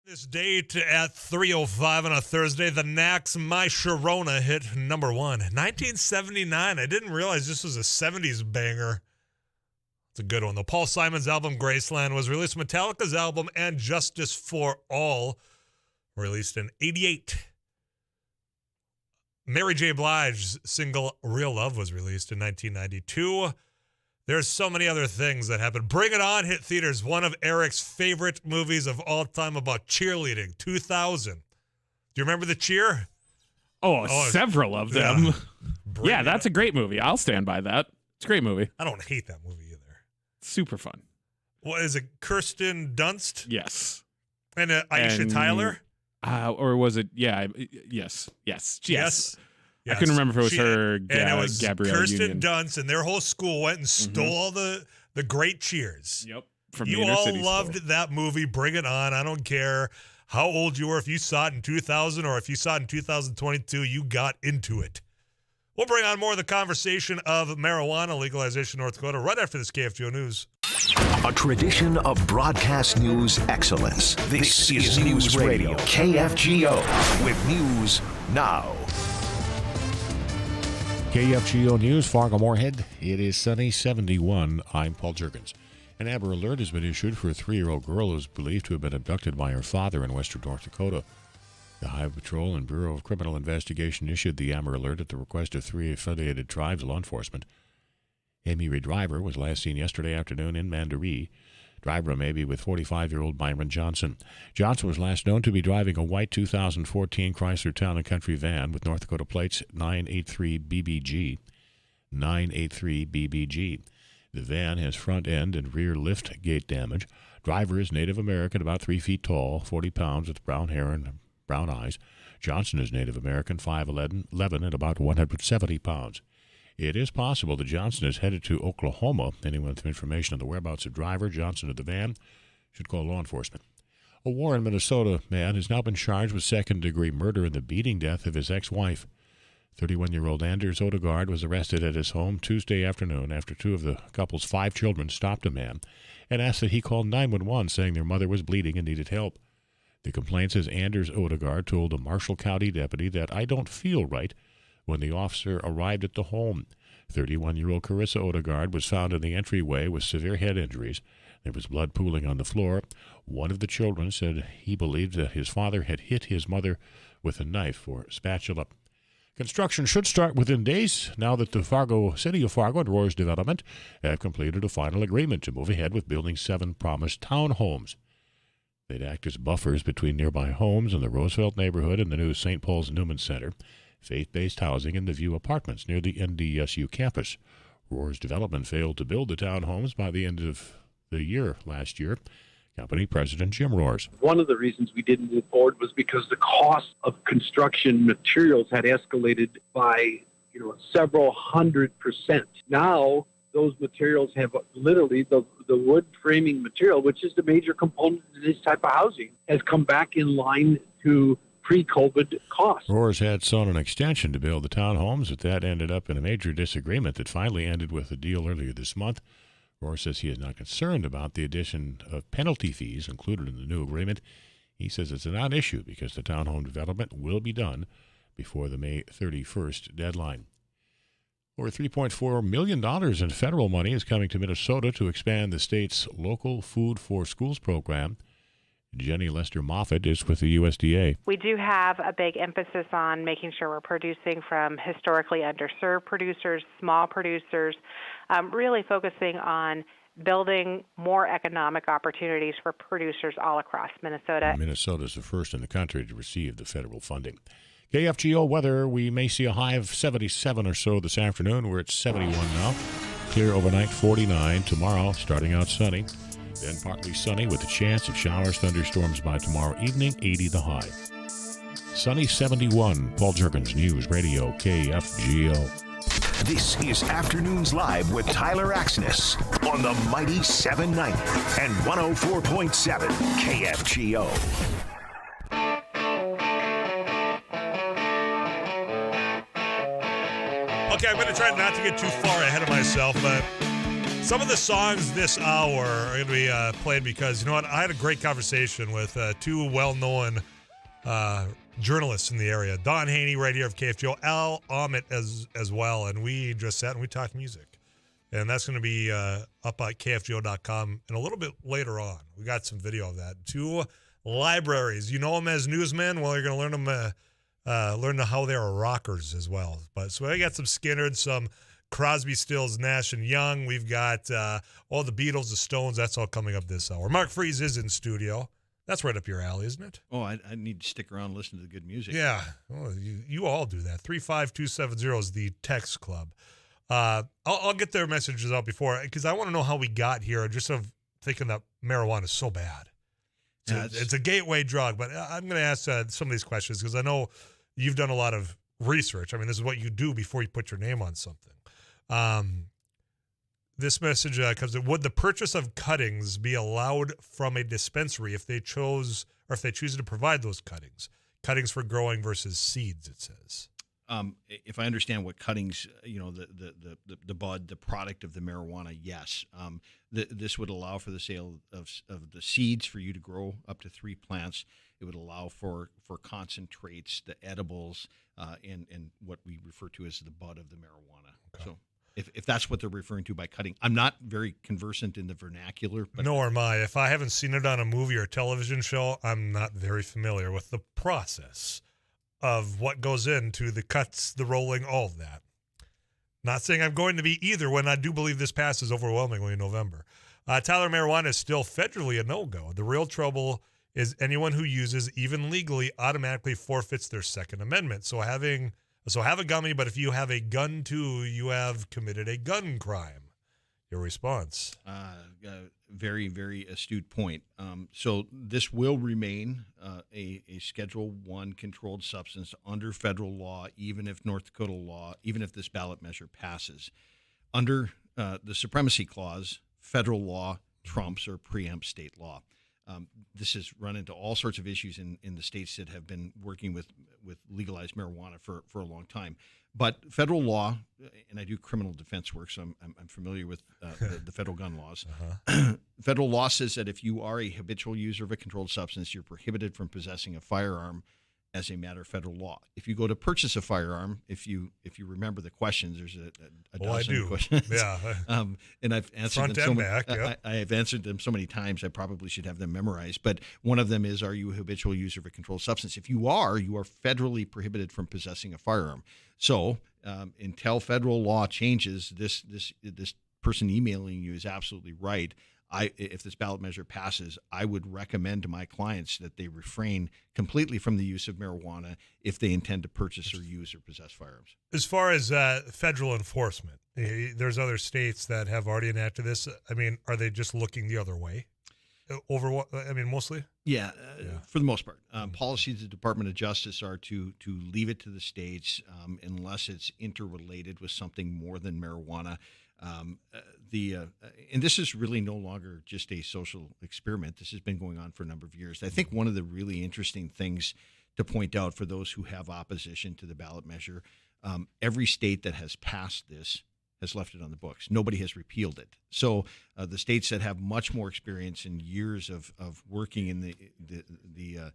This date at 3:05 on a Thursday, the Knack's My Sharona hit number 1. 1979. I didn't realize this was a 70s banger. It's a good one, though. Paul Simon's album Graceland was released. Metallica's album And Justice for All released in 88. Mary J. Blige's single Real Love was released in 1992. There's so many other things that happened. Bring It On hit theaters, one of Eric's favorite movies of all time about cheerleading, 2000. Do you remember The Cheer? Oh, several of them. Yeah, that's a great movie. I'll stand by that. It's a great movie. I don't hate that movie either. Super fun. What is it, Kirsten Dunst? Yes. And Aisha Tyler? Or was it? Yeah. Yes. Yes. I couldn't remember if it was her. And it was Gabrielle Kirsten Union. Dunst, and their whole school went and stole all the great cheers. Yep. From You the inner all city loved school. that movie. Bring It On. I don't care how old you were. If you saw it in 2000 or if you saw it in 2022, you got into it. We'll bring on more of the conversation of marijuana legalization in North Dakota right after this KFGO News. A tradition of broadcast news excellence. This is News Radio, KFGO, with news now. KFGO News, Fargo-Moorhead. It is sunny, 71. I'm Paul Juergens. An Amber Alert has been issued for a 3-year-old girl who is believed to have been abducted by her father in western North Dakota. The Highway Patrol and Bureau of Criminal Investigation issued the Amber Alert at the request of 3 affiliated tribes law enforcement. Amy Reed Driver was last seen yesterday afternoon in Mandaree. Driver may be with 45-year-old Byron Johnson. Johnson was last known to be driving a white 2014 Chrysler Town & Country van with North Dakota plates 983BBG. 983BBG. The van has front end and rear lift gate damage. Driver is Native American, about 3 feet tall, 40 pounds, with brown hair and brown eyes. Johnson is Native American, 5'11", and about 170 pounds. It is possible that Johnson is headed to Oklahoma. Anyone with information on the whereabouts of Driver, Johnson, or the van should call law enforcement. A Warren, Minnesota man has now been charged with second-degree murder in the beating death of his ex-wife. 31-year-old Anders Odegaard was arrested at his home Tuesday afternoon after 2 of the couple's 5 children stopped a man and asked that he call 911, saying their mother was bleeding and needed help. The complaint says Anders Odegaard told a Marshall County deputy that "I don't feel right" when the officer arrived at the home. 31-year-old Carissa Odegaard was found in the entryway with severe head injuries. There was blood pooling on the floor. One of the children said he believed that his father had hit his mother with a knife or spatula. Construction should start within days now that the City of Fargo and Roars Development have completed a final agreement to move ahead with building 7 promised townhomes. They'd act as buffers between nearby homes in the Roosevelt neighborhood and the new St. Paul's Newman Center, faith-based housing in the View Apartments near the NDSU campus. Roars Development failed to build the townhomes by the end of the year last year. Company President Jim Roars. One of the reasons we didn't move forward was because the cost of construction materials had escalated by several 100%. Now, those materials have literally the wood framing material, which is the major component of this type of housing, has come back in line to pre-COVID costs. Roars had sought an extension to build the townhomes, but that ended up in a major disagreement that finally ended with a deal earlier this month. Roars says he is not concerned about the addition of penalty fees included in the new agreement. He says it's a non-issue because the townhome development will be done before the May 31st deadline. Over $3.4 million in federal money is coming to Minnesota to expand the state's local Food for Schools program. Jenny Lester Moffitt is with the USDA. We do have a big emphasis on making sure we're producing from historically underserved producers, small producers, really focusing on building more economic opportunities for producers all across Minnesota. Minnesota is the first in the country to receive the federal funding. KFGO weather, we may see a high of 77 or so this afternoon. We're at 71 now. Clear overnight, 49. Tomorrow, starting out sunny. Then partly sunny with a chance of showers, thunderstorms by tomorrow evening, 80 the high. Sunny 71. Paul Juergens, News Radio, KFGO. This is Afternoons Live with Tyler Axness on the Mighty 790 and 104.7 KFGO. Okay, I'm going to try not to get too far ahead of myself, but Some of the songs this hour are going to be played because, you know what, I had a great conversation with two well-known journalists in the area. Don Haney right here of KFGO, Al Ahmet as well, and we just sat and we talked music. And that's going to be up at KFGO.com and a little bit later on. We got some video of that. Two libraries. You know them as newsmen? Well, you're going to learn them, learn how they are rockers as well. But so I got some Skinner, some Crosby, Stills, Nash and Young. We've got all the Beatles, the Stones. That's all coming up this hour. Mark Freese is in studio. That's right up your alley, isn't it? Oh, I need to stick around and listen to the good music. Yeah. Well, you all do that. 35270 is the text club. I'll get their messages out before, because I want to know how we got here, just of thinking that marijuana is so bad. It's a gateway drug, but I'm going to ask some of these questions because I know you've done a lot of research. I mean, this is what you do before you put your name on something. This message comes in: would the purchase of cuttings be allowed from a dispensary if they choose to provide those cuttings for growing versus seeds? It says. If I understand what cuttings, the bud, the product of the marijuana, yes. This would allow for the sale of the seeds for you to grow up to 3 plants. It would allow for concentrates, the edibles, and what we refer to as the bud of the marijuana. Okay. So if that's what they're referring to by cutting, I'm not very conversant in the vernacular. But nor am I. If I haven't seen it on a movie or television show, I'm not very familiar with the process of what goes into the cuts, the rolling, all of that. Not saying I'm going to be either when I do believe this passes overwhelmingly in November. Tyler, marijuana is still federally a no-go. The real trouble is anyone who uses, even legally, automatically forfeits their Second Amendment. So have a gummy, but if you have a gun too, you have committed a gun crime. Your response? Very, very astute point. So this will remain a Schedule I controlled substance under federal law, even if North Dakota law, even if this ballot measure passes. Under the Supremacy Clause, federal law trumps or preempts state law. This has run into all sorts of issues in the states that have been working with legalized marijuana for a long time. But federal law, and I do criminal defense work, so I'm familiar with the federal gun laws. Federal law says that if you are a habitual user of a controlled substance, you're prohibited from possessing a firearm as a matter of federal law. If you go to purchase a firearm, if you remember the questions, there's a dozen I do. questions. Yeah. And I've answered Front and back. I have answered them so many times, I probably should have them memorized. But one of them is, are you a habitual user of a controlled substance? If you are federally prohibited from possessing a firearm. So until federal law changes, this person emailing you is absolutely right. If this ballot measure passes, I would recommend to my clients that they refrain completely from the use of marijuana if they intend to purchase or use or possess firearms. As far as federal enforcement, there's other states that have already enacted this. I mean, are they just looking the other way? Mostly? Yeah, for the most part. Policies of the Department of Justice are to leave it to the states unless it's interrelated with something more than marijuana. And this is really no longer just a social experiment. This has been going on for a number of years. I think one of the really interesting things to point out for those who have opposition to the ballot measure, every state that has passed this has left it on the books. Nobody has repealed it. So the states that have much more experience and years of working in the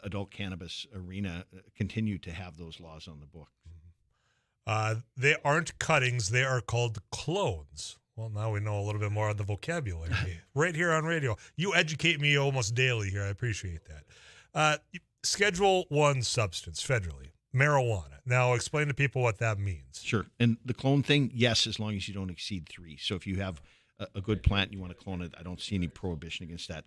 adult cannabis arena continue to have those laws on the book. They aren't cuttings. They are called clones. Well, now we know a little bit more of the vocabulary right here on radio. You educate me almost daily here. I appreciate that. Schedule I substance federally, marijuana. Now explain to people what that means. Sure. And the clone thing, yes, as long as you don't exceed 3. So if you have a good plant and you want to clone it, I don't see any prohibition against that.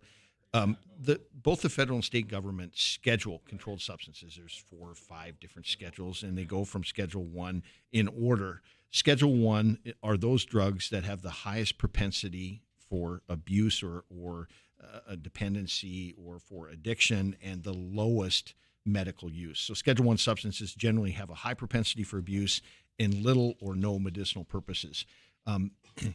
Both the federal and state government schedule controlled substances. There's 4 or 5 different schedules, and they go from Schedule 1 in order. Schedule 1 are those drugs that have the highest propensity for abuse or a dependency or for addiction, and the lowest medical use. So Schedule 1 substances generally have a high propensity for abuse and little or no medicinal purposes.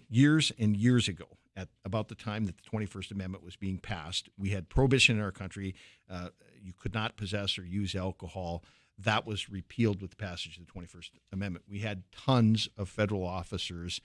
Years and years ago, at about the time that the 21st Amendment was being passed, we had prohibition in our country. You could not possess or use alcohol. That was repealed with the passage of the 21st Amendment. We had tons of federal officers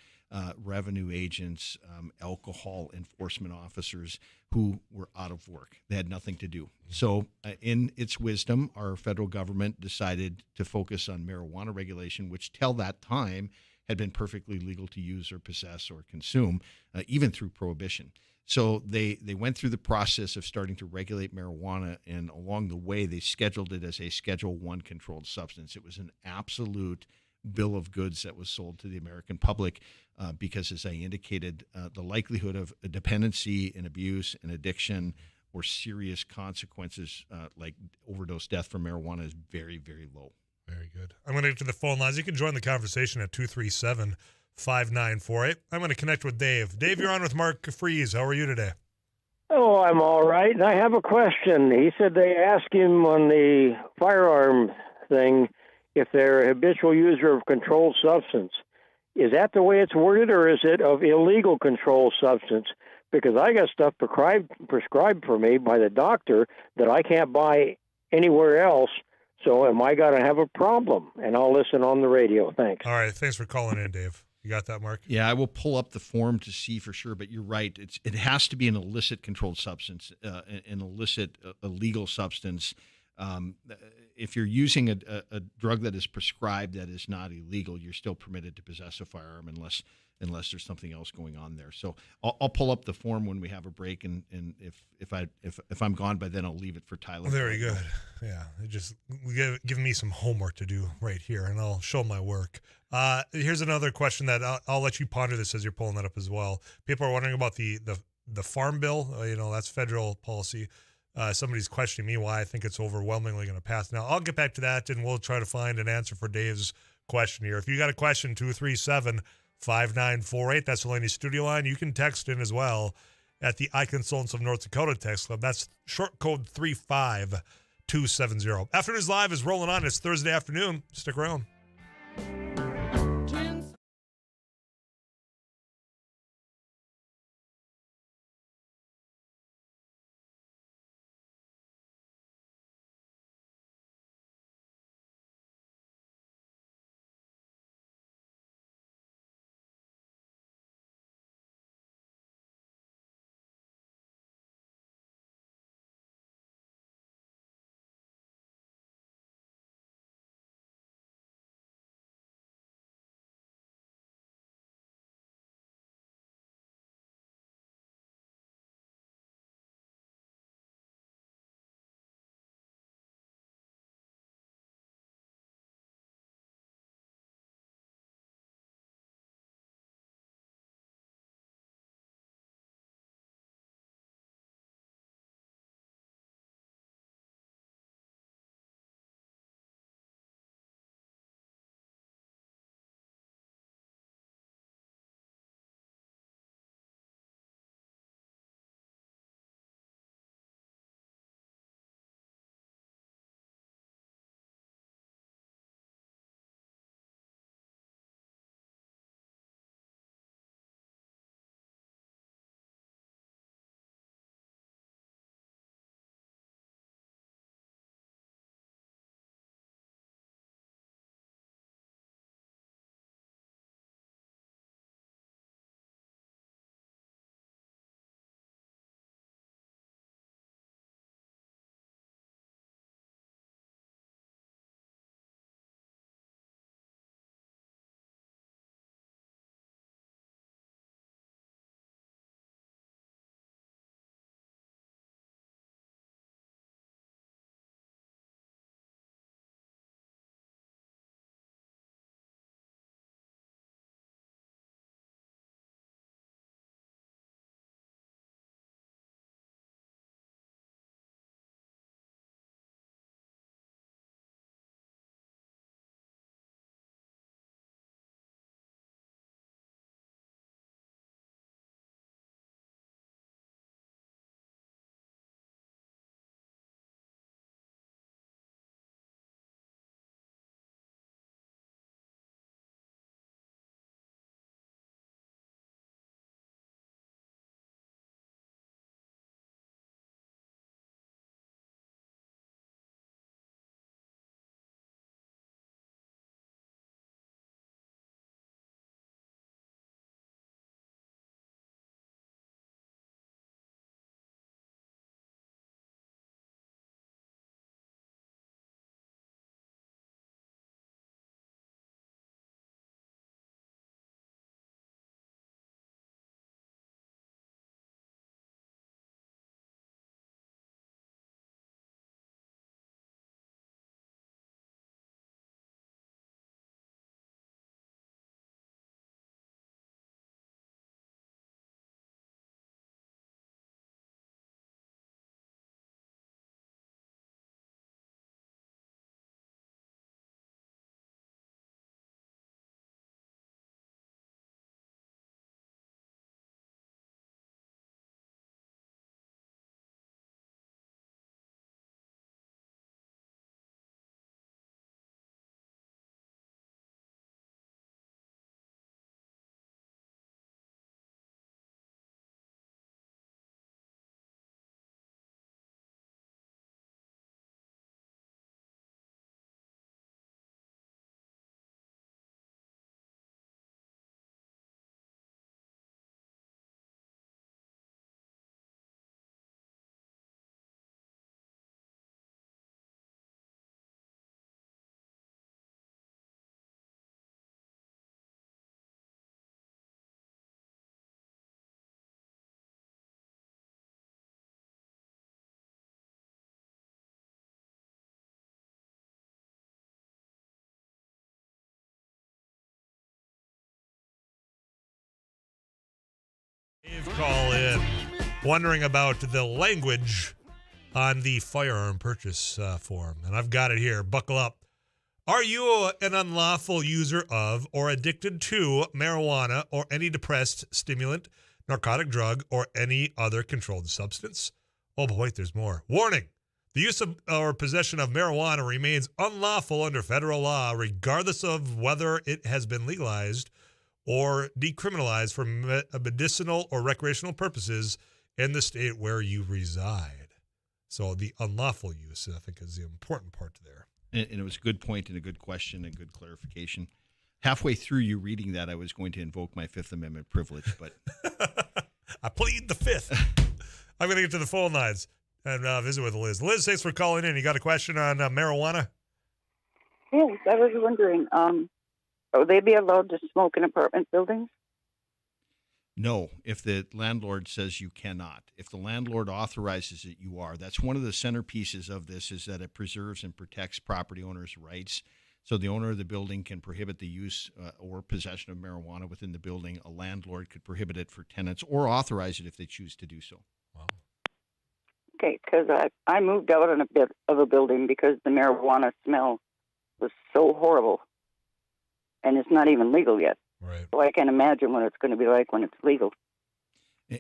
revenue agents, alcohol enforcement officers who were out of work. They had nothing to do. So in its wisdom, our federal government decided to focus on marijuana regulation, which till that time had been perfectly legal to use or possess or consume, even through prohibition. So they went through the process of starting to regulate marijuana, and along the way, they scheduled it as a Schedule I controlled substance. It was an absolute bill of goods that was sold to the American public because, as I indicated, the likelihood of a dependency and abuse and addiction or serious consequences like overdose death from marijuana is very, very low. Very good. I'm going to get to the phone lines. You can join the conversation at 237-5948. I'm going to connect with Dave. Dave, you're on with Mark Freeze. How are you today? Oh, I'm all right. And I have a question. He said they asked him on the firearm thing if they're a habitual user of controlled substance. Is that the way it's worded, or is it of illegal controlled substance? Because I got stuff prescribed for me by the doctor that I can't buy anywhere else. So am I going to have a problem? And I'll listen on the radio. Thanks. All right. Thanks for calling in, Dave. You got that, Mark? Yeah, I will pull up the form to see for sure, but you're right. It has to be an illicit controlled substance, an illicit illegal substance. If you're using a drug that is prescribed that is not illegal, you're still permitted to possess a firearm unless there's something else going on there. So I'll pull up the form when we have a break, and if I'm gone by then, I'll leave it for Tyler. Very good. Yeah, it just give me some homework to do right here, and I'll show my work. Here's another question that I'll let you ponder this as you're pulling that up as well. People are wondering about the farm bill. That's federal policy. Somebody's questioning me why I think it's overwhelmingly going to pass. Now, I'll get back to that, and we'll try to find an answer for Dave's question here. If you got a question, 237-5948. That's the Laney studio line. You can text in as well at the iConsultants of North Dakota text club. That's short code 35270. Afternoons Live is rolling on. It's Thursday afternoon. Stick around. Call in wondering about the language on the firearm purchase form. And I've got it here. Buckle up. Are you an unlawful user of or addicted to marijuana or any depressed stimulant, narcotic drug, or any other controlled substance? Oh, but wait, there's more. Warning. The use of or possession of marijuana remains unlawful under federal law, regardless of whether it has been legalized or decriminalized for medicinal or recreational purposes in the state where you reside. So the unlawful use, I think, is the important part there. And it was a good point and a good question and good clarification. Halfway through you reading that, I was going to invoke my Fifth Amendment privilege, but I plead the Fifth. I'm going to get to the phone lines and visit with Liz. Liz, thanks for calling in. You got a question on marijuana? Yes, I was wondering, will they be allowed to smoke in apartment buildings? no, if the landlord says you cannot. If the landlord authorizes it, you are. That's one of the centerpieces of this, is that it preserves and protects property owners' rights. So the owner of the building can prohibit the use or possession of marijuana within the building. A landlord could prohibit it for tenants or authorize it if they choose to do so. Wow. Okay, because I moved out on a bit of a building because the marijuana smell was so horrible, and it's not even legal yet. Right. So I can't imagine what it's going to be like when it's legal.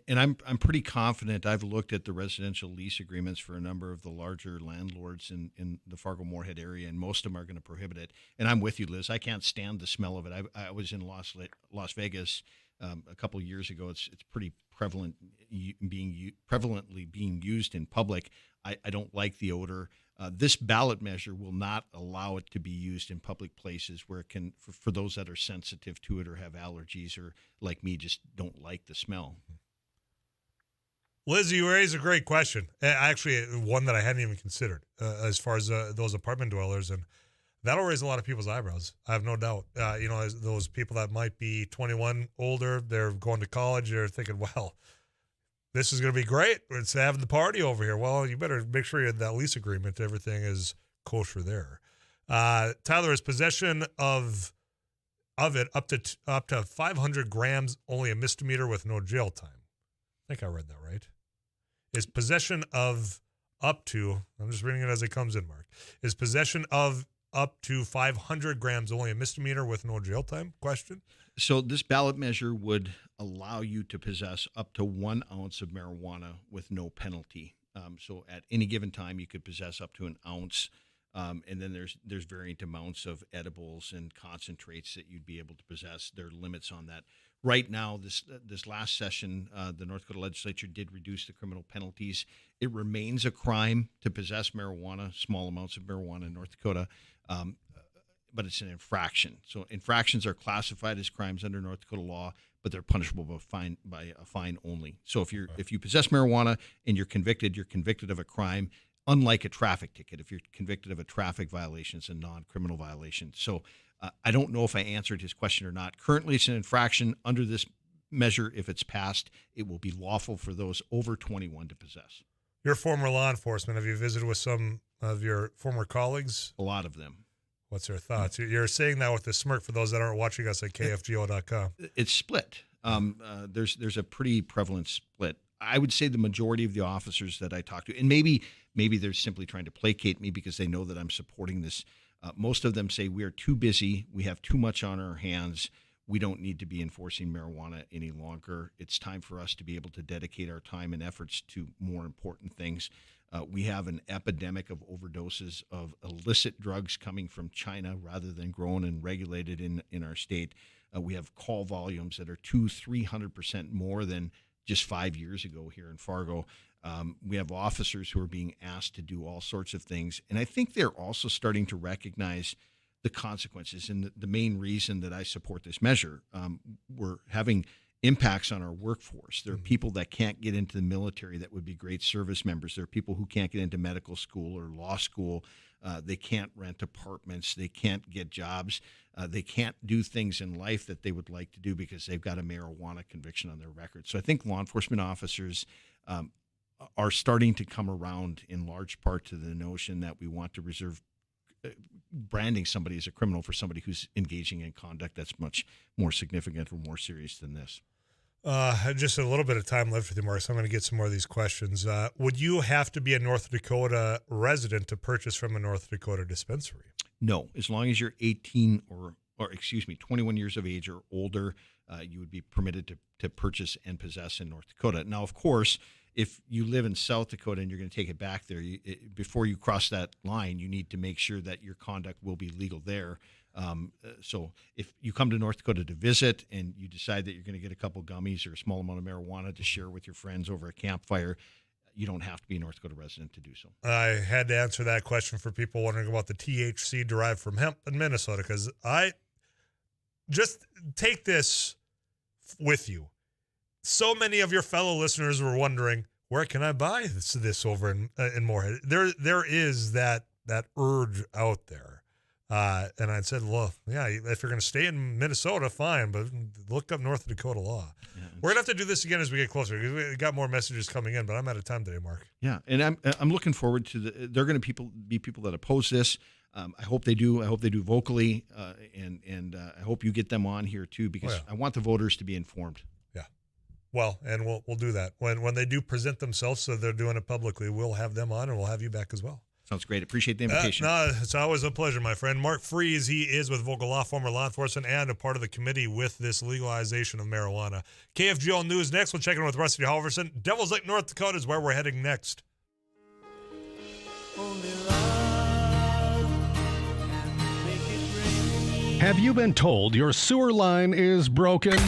And I'm pretty confident. I've looked at the residential lease agreements for a number of the larger landlords in the Fargo-Moorhead area, and most of them are going to prohibit it. And I'm with you, Liz. I can't stand the smell of it. I was in Las Vegas a couple of years ago. It's pretty prevalent, prevalently being used in public. I don't like the odor. This ballot measure will not allow it to be used in public places where it can, for those that are sensitive to it or have allergies or, like me, just don't like the smell. Liz, you raise a great question. Actually, one that I hadn't even considered as far as those apartment dwellers. And that'll raise a lot of people's eyebrows. I have no doubt. As those people that might be 21 older, they're going to college, they're thinking, well, this is going to be great. It's having the party over here. Well, you better make sure you have that lease agreement. Everything is kosher there. Tyler, is possession of it up to 500 grams only a misdemeanor with no jail time? I think I read that right. Is possession of up to, I'm just reading it as it comes in, Mark. Is possession of up to 500 grams only a misdemeanor with no jail time? Question. So this ballot measure would allow you to possess up to 1 ounce of marijuana with no penalty. So at any given time, you could possess up to an ounce. And then there's variant amounts of edibles and concentrates that you'd be able to possess. There are limits on that. Right now, this last session, the North Dakota legislature did reduce the criminal penalties. It remains a crime to possess marijuana, small amounts of marijuana in North Dakota, but it's an infraction. So infractions are classified as crimes under North Dakota law, but they're punishable by a fine only. So if you possess marijuana and you're convicted of a crime. Unlike a traffic ticket, if you're convicted of a traffic violation, it's a non-criminal violation. So I don't know if I answered his question or not. Currently, it's an infraction. Under this measure, if it's passed, it will be lawful for those over 21 to possess. You're former law enforcement. Have you visited with some of your former colleagues? A lot of them. What's their thoughts? You're saying that with a smirk for those that aren't watching us at kfgo.com. It's split. There's a pretty prevalent split. I would say the majority of the officers that I talk to, and maybe they're simply trying to placate me because they know that I'm supporting this. Most of them say we are too busy. We have too much on our hands. We don't need to be enforcing marijuana any longer. It's time for us to be able to dedicate our time and efforts to more important things. We have an epidemic of overdoses of illicit drugs coming from China rather than grown and regulated in our state. We have call volumes that are 200-300% more than just 5 years ago here in Fargo. We have officers who are being asked to do all sorts of things. And I think they're also starting to recognize the consequences. And the main reason that I support this measure, we're having impacts on our workforce. There are people that can't get into the military that would be great service members. There are people who can't get into medical school or law school. They can't rent apartments. They can't get jobs. They can't do things in life that they would like to do because they've got a marijuana conviction on their record. So I think law enforcement officers are starting to come around in large part to the notion that we want to reserve branding somebody as a criminal for somebody who's engaging in conduct that's much more significant or more serious than this. Just a little bit of time left with you, Mark, so I'm going to get some more of these questions. Would you have to be a North Dakota resident to purchase from a North Dakota dispensary? No, as long as you're 18 or 21 years of age or older, you would be permitted to purchase and possess in North Dakota. Now, of course, if you live in South Dakota and you're going to take it back there, before you cross that line, you need to make sure that your conduct will be legal there. So if you come to North Dakota to visit and you decide that you're going to get a couple gummies or a small amount of marijuana to share with your friends over a campfire, you don't have to be a North Dakota resident to do so. I had to answer that question for people wondering about the THC derived from hemp in Minnesota, because I just take this with you. So many of your fellow listeners were wondering, where can I buy this over in Moorhead? There is that urge out there. And I said, well, yeah, if you're going to stay in Minnesota, fine, but look up North Dakota law. Yeah, we're going to have to do this again as we get closer, because we got more messages coming in, but I'm out of time today, Mark. Yeah, and I'm looking forward to they're going to be people that oppose this. I hope they do. I hope they do vocally, and I hope you get them on here too, because I want the voters to be informed. Yeah. Well, and we'll do that. When they do present themselves, so they're doing it publicly, we'll have them on, and we'll have you back as well. Sounds great. Appreciate the invitation. No, it's always a pleasure, my friend. Mark Freeze, he is with Vogel Law, former law enforcement, and a part of the committee with this legalization of marijuana. KFGO News next. We'll check in with Rusty Halverson. Devils Lake, North Dakota is where we're heading next. Have you been told your sewer line is broken?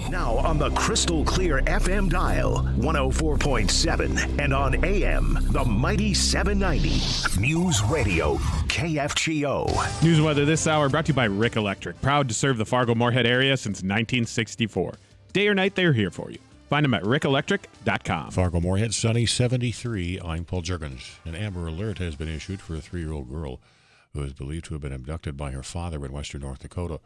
Now on the crystal clear FM dial, 104.7, and on AM, the mighty 790. News Radio, KFGO. News and weather this hour brought to you by Rick Electric. Proud to serve the Fargo-Moorhead area since 1964. Day or night, they're here for you. Find them at rickelectric.com. Fargo-Moorhead, sunny 73. I'm Paul Juergens. An Amber Alert has been issued for a 3-year-old girl who is believed to have been abducted by her father in western North Dakota.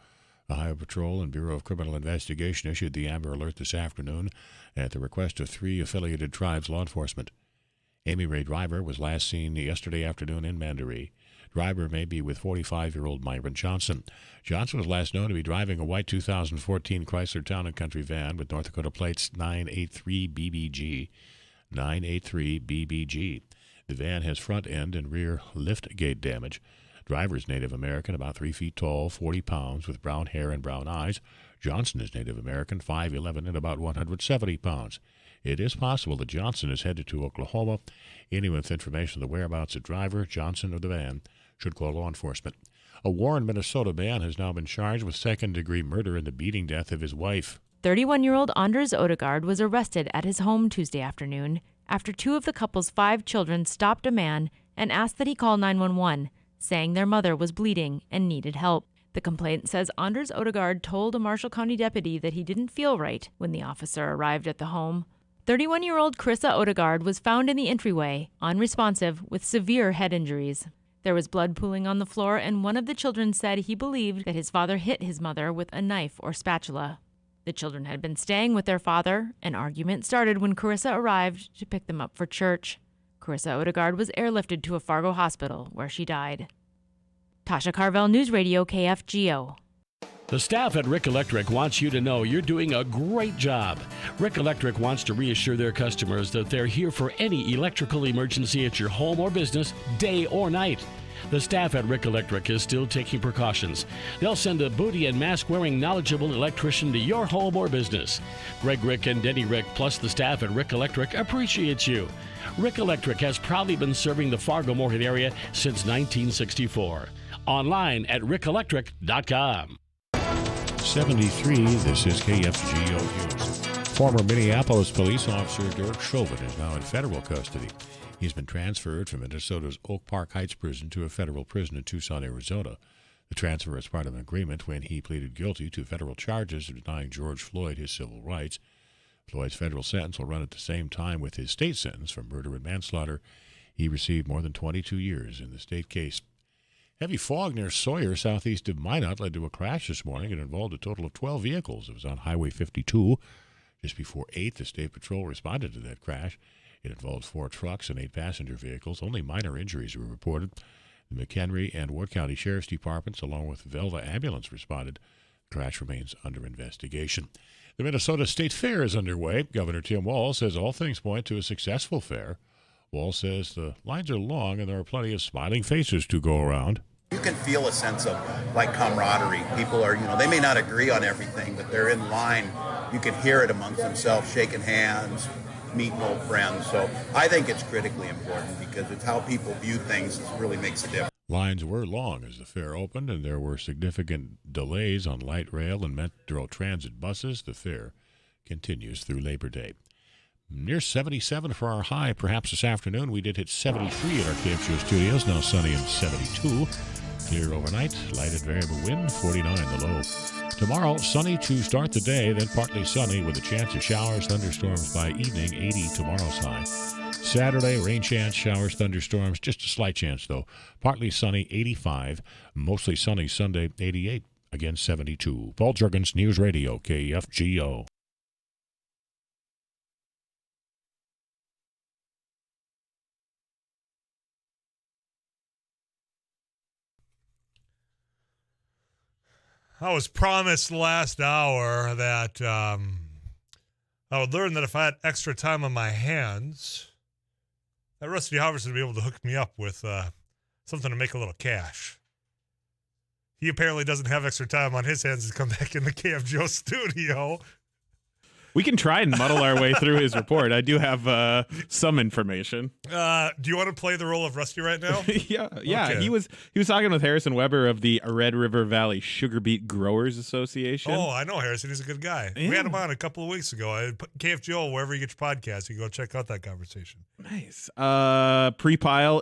The Highway Patrol and Bureau of Criminal Investigation issued the Amber Alert this afternoon at the request of 3 affiliated tribes law enforcement. Amy Ray Driver was last seen yesterday afternoon in Mandaree. Driver may be with 45-year-old Myron Johnson. Johnson was last known to be driving a white 2014 Chrysler Town & Country van with North Dakota plates 983BBG. 983BBG. The van has front end and rear lift gate damage. Driver's Native American, about 3 feet tall, 40 pounds, with brown hair and brown eyes. Johnson is Native American, 5'11", and about 170 pounds. It is possible that Johnson is headed to Oklahoma. Anyone with information of the whereabouts of driver, Johnson, or the van should call law enforcement. A Warren, Minnesota man has now been charged with second-degree murder in the beating death of his wife. 31-year-old Anders Odegaard was arrested at his home Tuesday afternoon after two of the couple's 5 children stopped a man and asked that he call 911, saying their mother was bleeding and needed help. The complaint says Anders Odegaard told a Marshall County deputy that he didn't feel right when the officer arrived at the home. 31-year-old Carissa Odegaard was found in the entryway, unresponsive, with severe head injuries. There was blood pooling on the floor, and one of the children said he believed that his father hit his mother with a knife or spatula. The children had been staying with their father. An argument started when Carissa arrived to pick them up for church. Carissa Odegaard was airlifted to a Fargo hospital, where she died. Tasha Carvel, News Radio KFGO. The staff at Rick Electric wants you to know you're doing a great job. Rick Electric wants to reassure their customers that they're here for any electrical emergency at your home or business, day or night. The staff at Rick Electric is still taking precautions. They'll send a booty and mask-wearing knowledgeable electrician to your home or business. Greg Rick and Denny Rick, plus the staff at Rick Electric, appreciates you. Rick Electric has proudly been serving the Fargo-Moorhead area since 1964. Online at rickelectric.com. 73, this is KFGO News. Former Minneapolis police officer Derek Chauvin is now in federal custody. He's been transferred from Minnesota's Oak Park Heights prison to a federal prison in Tucson, Arizona. The transfer is part of an agreement when he pleaded guilty to federal charges of denying George Floyd his civil rights. Floyd's federal sentence will run at the same time with his state sentence for murder and manslaughter. He received more than 22 years in the state case. Heavy fog near Sawyer, southeast of Minot, led to a crash this morning. It involved a total of 12 vehicles. It was on Highway 52. Just before 8, the State Patrol responded to that crash. It involved 4 trucks and 8 passenger vehicles. Only minor injuries were reported. The McHenry and Ward County Sheriff's Departments, along with Velva Ambulance, responded. The crash remains under investigation. The Minnesota State Fair is underway. Governor Tim Walz says all things point to a successful fair. Walz says the lines are long and there are plenty of smiling faces to go around. You can feel a sense of like camaraderie. People are, they may not agree on everything, but they're in line. You can hear it amongst themselves, shaking hands, meeting old friends. So I think it's critically important because it's how people view things that really makes a difference. Lines were long as the fair opened, and there were significant delays on light rail and Metro Transit buses. The fair continues through Labor Day. Near 77 for our high. Perhaps this afternoon we did hit 73 at our KFGO studios. Now sunny and 72. Clear overnight. Light and variable wind, 49 the low. Tomorrow, sunny to start the day, then partly sunny with a chance of showers, thunderstorms by evening, 80 tomorrow's high. Saturday, rain chance, showers, thunderstorms, just a slight chance though. Partly sunny, 85. Mostly sunny Sunday, 88. Again, 72. Paul Juergens, News Radio, KFGO. I was promised last hour that I would learn that if I had extra time on my hands, that Rusty Halverson would be able to hook me up with something to make a little cash. He apparently doesn't have extra time on his hands to come back in the KFGO studio. We can try and muddle our way through his report. I do have some information. Do you want to play the role of Rusty right now? Yeah. Okay. He was talking with Harrison Weber of the Red River Valley Sugar Beet Growers Association. Oh, I know Harrison. He's a good guy. Yeah. We had him on a couple of weeks ago. KFGO, wherever you get your podcast, you can go check out that conversation. Nice. Pre-pile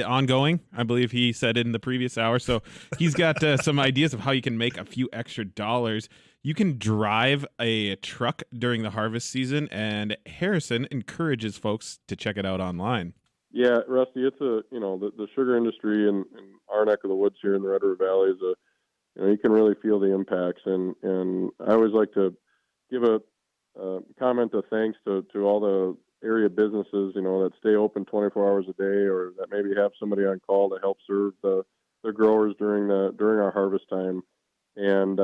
ongoing, I believe he said in the previous hour. So he's got some ideas of how you can make a few extra dollars. You can drive a truck during the harvest season, and Harrison encourages folks to check it out online. Yeah, Rusty, it's the sugar industry in our neck of the woods here in the Red River Valley is you can really feel the impacts, and I always like to give a comment of thanks to all the area businesses, that stay open 24 hours a day, or that maybe have somebody on call to help serve the growers during our harvest time. And,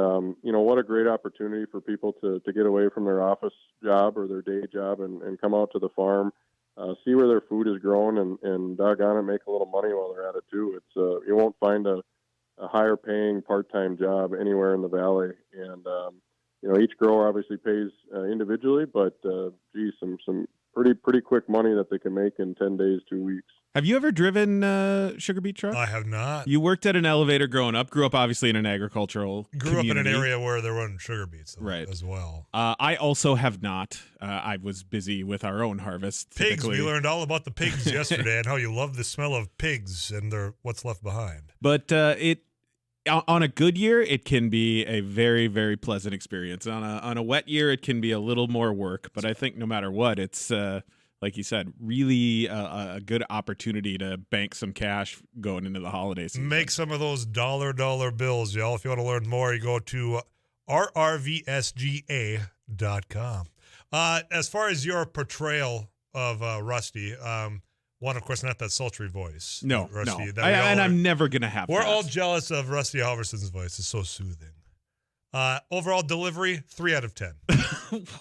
what a great opportunity for people to get away from their office job or their day job and come out to the farm, see where their food is grown and doggone it, make a little money while they're at it too. It's, you won't find a higher paying part-time job anywhere in the valley. And, each grower obviously pays individually, but some pretty quick money that they can make in 10 days, 2 weeks. Have you ever driven Sugar Beet truck? I have not. You worked at an elevator growing up. Grew up obviously in an agricultural Grew up in an community. area where there weren't sugar beets right. as well. I also have not. I was busy with our own harvest. Pigs. Typically. We learned all about the pigs yesterday and how you love the smell of pigs and what's left behind. But on a good year, it can be a very, very pleasant experience. On a wet year, it can be a little more work. But I think no matter what, it's like you said, really a good opportunity to bank some cash going into the holiday season. Make some of those dollar bills, y'all. If you want to learn more, you go to rrvsga.com. As far as your portrayal of Rusty, one, of course, not that sultry voice. No, Rusty, no. And I'm never going to have We're that. all jealous of Rusty Halverson's voice. It's so soothing. Overall delivery, 3 out of 10.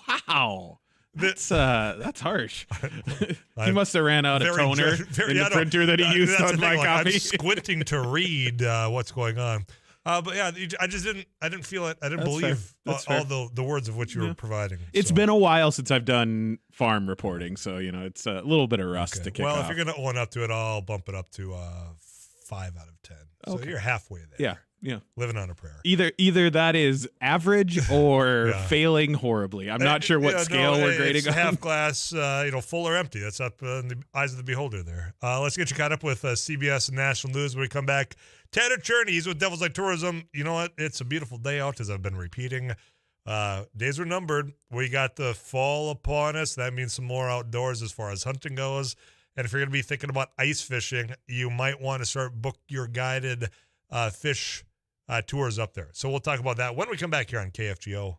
Wow. That's harsh. He must have ran out of toner in the printer that he used on my copy. I'm squinting to read what's going on. But yeah, I didn't feel it. I didn't believe all the words of what you were providing. It's been a while since I've done farm reporting, so it's a little bit of rust to kick off. Well, if you're going to own up to it, I'll bump it up to 5 out of 10. So you're halfway there. Yeah. Living on a prayer. Either that is average or failing horribly. I'm not sure what scale we're grading it's on. Half glass, full or empty. That's up in the eyes of the beholder there. Let's get you caught up with CBS and national news when we come back. Tanner Cherney, he's with Devil's Lake Tourism. You know what? It's a beautiful day out, as I've been repeating. Days are numbered. We got the fall upon us. That means some more outdoors as far as hunting goes. And if you're going to be thinking about ice fishing, you might want to book your guided fish tours up there. So we'll talk about that when we come back here on KFGO.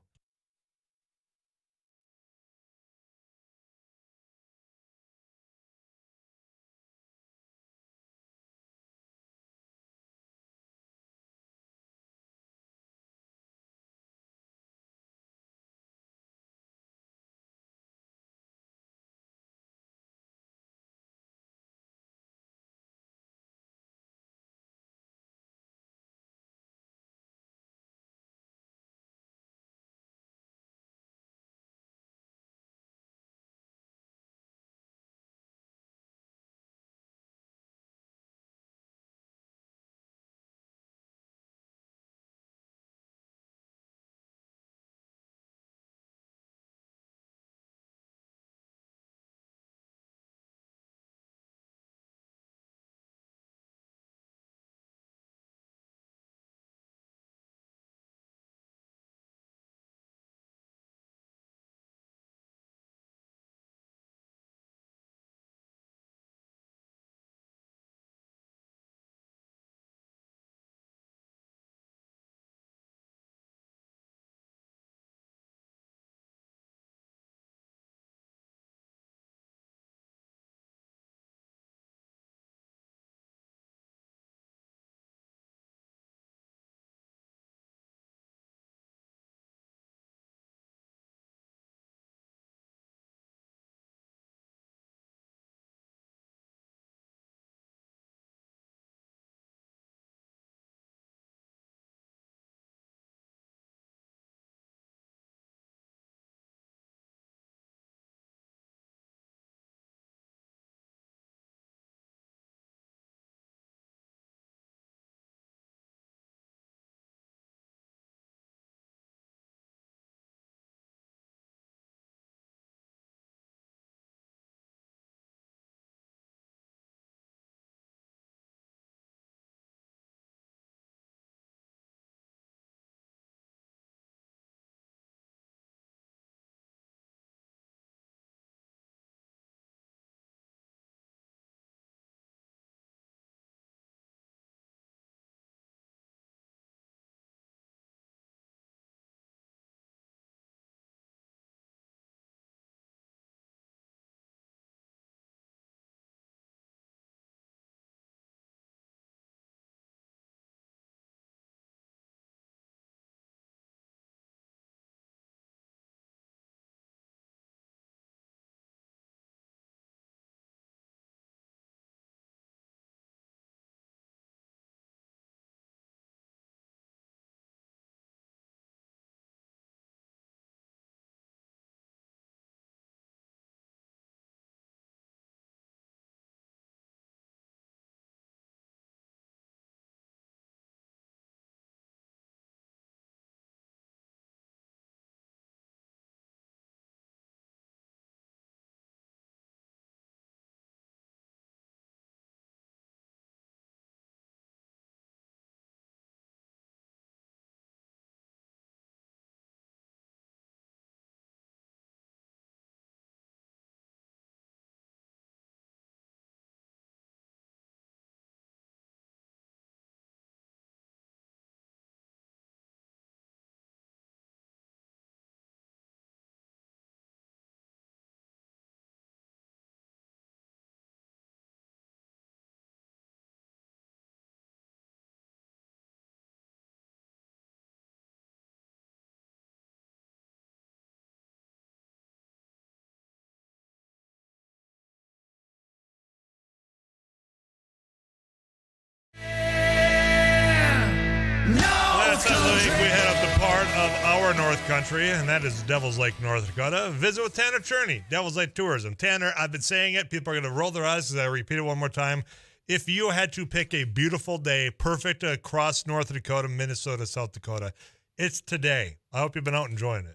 our North Country, and that is Devil's Lake, North Dakota. Visit with Tanner Cherney, Devil's Lake Tourism. Tanner, I've been saying it. People are going to roll their eyes as I repeat it one more time. If you had to pick a beautiful day, perfect across North Dakota, Minnesota, South Dakota, it's today. I hope you've been out enjoying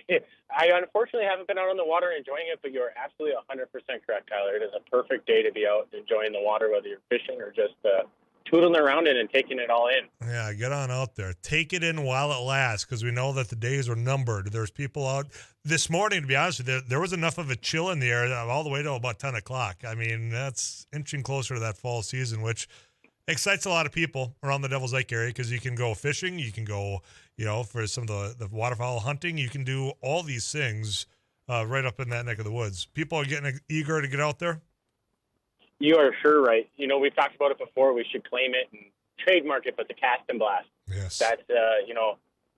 it. I unfortunately haven't been out on the water enjoying it, but you're absolutely 100% correct, Tyler. It is a perfect day to be out enjoying the water, whether you're fishing or just tootling around it and taking it all in. Yeah, get on out there. Take it in while it lasts, because we know that the days are numbered. There's people out this morning, to be honest with you, there was enough of a chill in the air all the way to about 10 o'clock. I mean, that's inching closer to that fall season, which excites a lot of people around the Devil's Lake area, because you can go fishing, you can go, for some of the waterfowl hunting, you can do all these things right up in that neck of the woods. People are getting eager to get out there. You are sure right. We've talked about it before. We should claim it and trademark it, but the cast and blast. Yes. That's,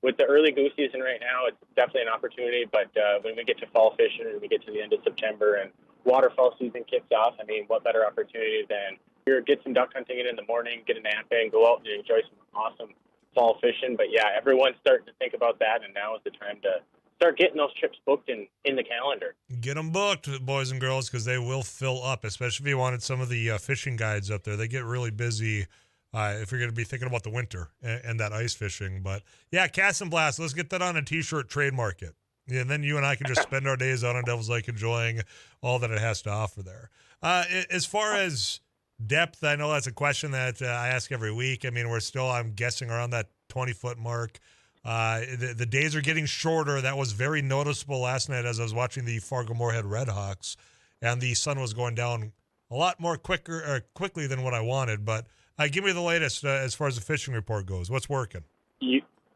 with the early goose season right now, it's definitely an opportunity. But when we get to fall fishing and we get to the end of September and waterfowl season kicks off, I mean, what better opportunity than get some duck hunting in the morning, get a nap in, go out and enjoy some awesome fall fishing. But yeah, everyone's starting to think about that, and now is the time to start getting those trips booked in the calendar. Get them booked, boys and girls, because they will fill up, especially if you wanted some of the fishing guides up there. They get really busy if you're going to be thinking about the winter and that ice fishing. But, yeah, Cast and Blast, let's get that on a T-shirt, trademark it. Yeah, and then you and I can just spend our days out on Devil's Lake enjoying all that it has to offer there. As far as depth, I know that's a question that I ask every week. I mean, we're still, I'm guessing, around that 20-foot mark. The days are getting shorter. That was very noticeable last night as I was watching the Fargo-Moorhead Redhawks, and the sun was going down a lot more quickly than what I wanted. But give me the latest as far as the fishing report goes. What's working?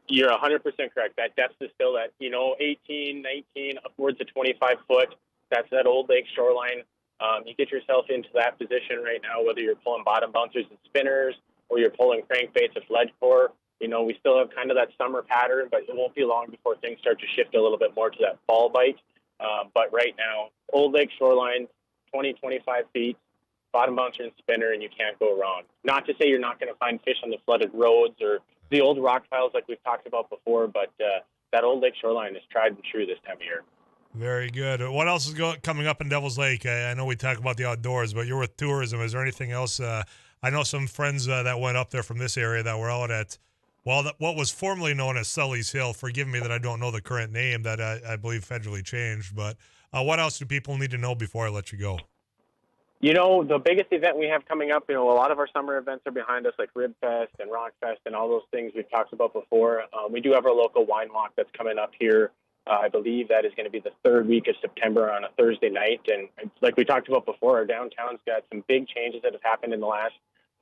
You're 100% correct. That depth is still at 18, 19, upwards of 25 foot. That's that Old Lake shoreline. You get yourself into that position right now, whether you're pulling bottom bouncers and spinners or you're pulling crankbaits with ledge core. We still have kind of that summer pattern, but it won't be long before things start to shift a little bit more to that fall bite. But right now, Old Lake shoreline, 20, 25 feet, bottom bouncer and spinner, and you can't go wrong. Not to say you're not going to find fish on the flooded roads or the old rock piles like we've talked about before, but that Old Lake shoreline is tried and true this time of year. Very good. What else is coming up in Devil's Lake? I know we talk about the outdoors, but you're with tourism. Is there anything else? I know some friends that went up there from this area that were out at what was formerly known as Sully's Hill. Forgive me that I don't know the current name that I believe federally changed. But what else do people need to know before I let you go? The biggest event we have coming up, a lot of our summer events are behind us, like Rib Fest and Rock Fest and all those things we've talked about before. We do have our local wine walk that's coming up here. I believe that is going to be the third week of September on a Thursday night. And like we talked about before, our downtown's got some big changes that have happened in the last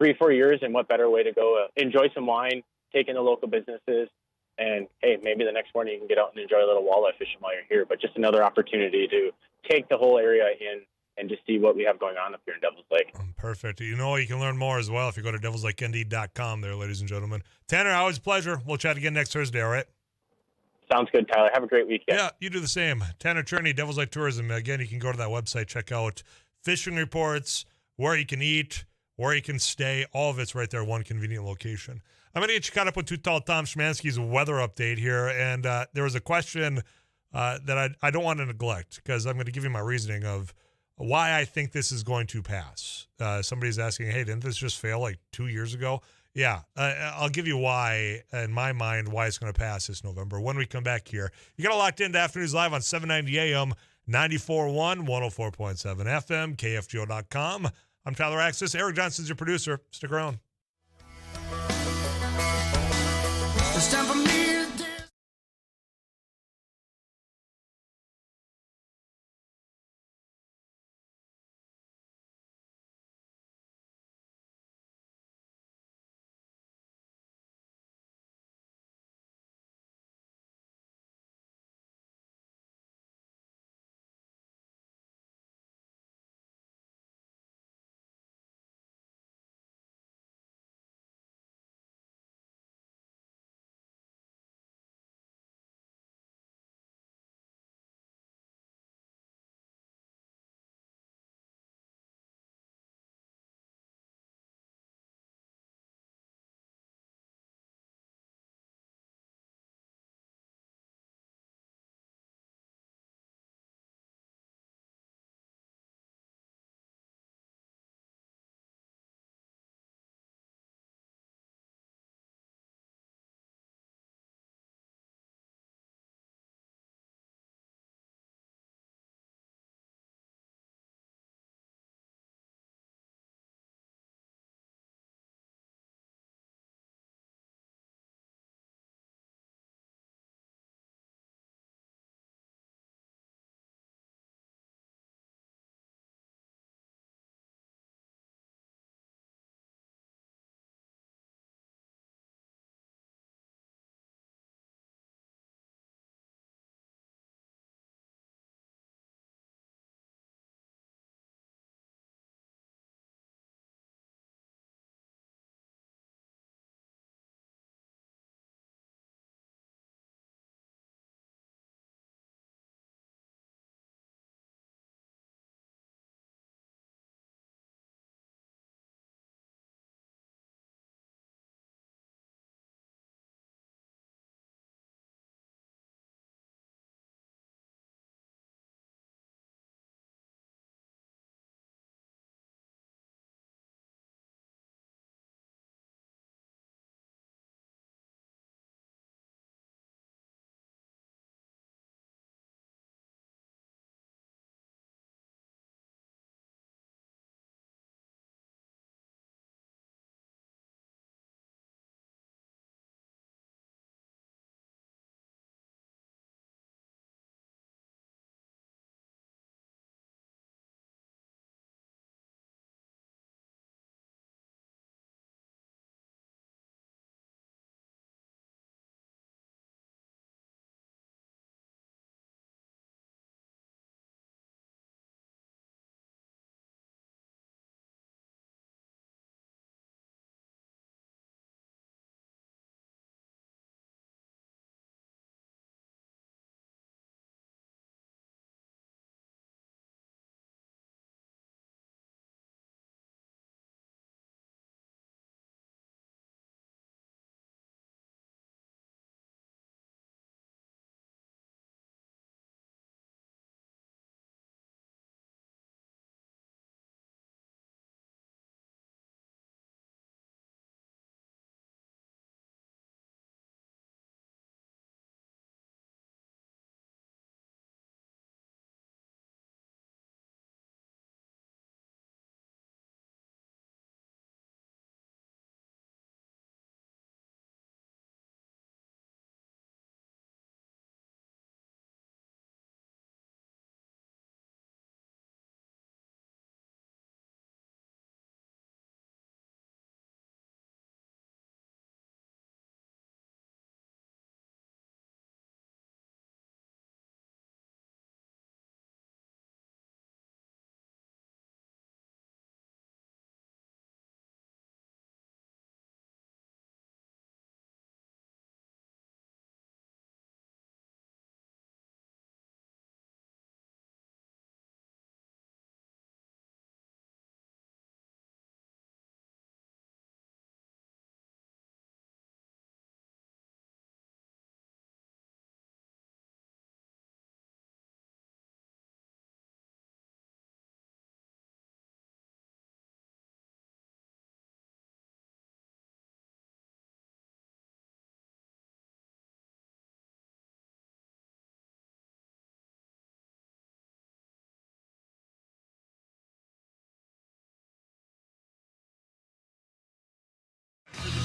3-4 years. And what better way to go enjoy some wine, take in the local businesses, and, hey, maybe the next morning you can get out and enjoy a little walleye fishing while you're here. But just another opportunity to take the whole area in and just see what we have going on up here in Devil's Lake. Perfect. You can learn more as well if you go to devilslakend.com there, ladies and gentlemen. Tanner, always a pleasure. We'll chat again next Thursday, all right? Sounds good, Tyler. Have a great weekend. Yeah, you do the same. Tanner Cherney, Devil's Lake Tourism. Again, you can go to that website, check out fishing reports, where you can eat, where you can stay. All of it's right there, one convenient location. I'm going to get you caught up with Too Tall Tom Szymanski's weather update here. And there was a question that I don't want to neglect, because I'm going to give you my reasoning of why I think this is going to pass. Somebody's asking, hey, didn't this just fail like 2 years ago? Yeah, I'll give you why, in my mind, why it's going to pass this November when we come back here. You got it locked into Afternoons Live on 790 AM, 94.1, 104.7 FM, KFGO.com. I'm Tyler Axis. Eric Johnson's your producer. Stick around. It's time for me.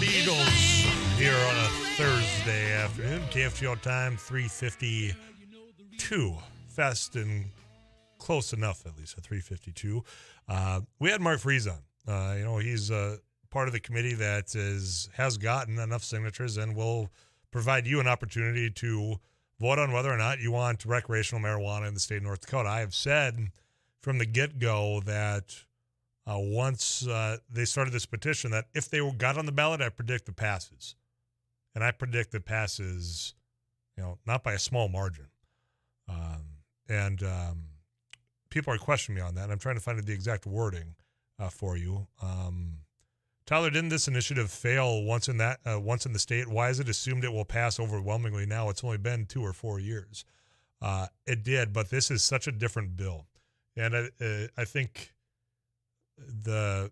the Eagles here on a Thursday afternoon. KFGO time 3:52. Fast and close enough, at least at 3:52. We had Mark Freese on. He's part of the committee that has gotten enough signatures and will provide you an opportunity to vote on whether or not you want recreational marijuana in the state of North Dakota. I have said from the get-go that once they started this petition, that if they got on the ballot, I predict it passes. And I predict it passes, not by a small margin. And people are questioning me on that, and I'm trying to find the exact wording for you. Tyler, didn't this initiative fail once in the state? Why is it assumed it will pass overwhelmingly now? It's only been 2 or 4 years. It did, but this is such a different bill. And I think the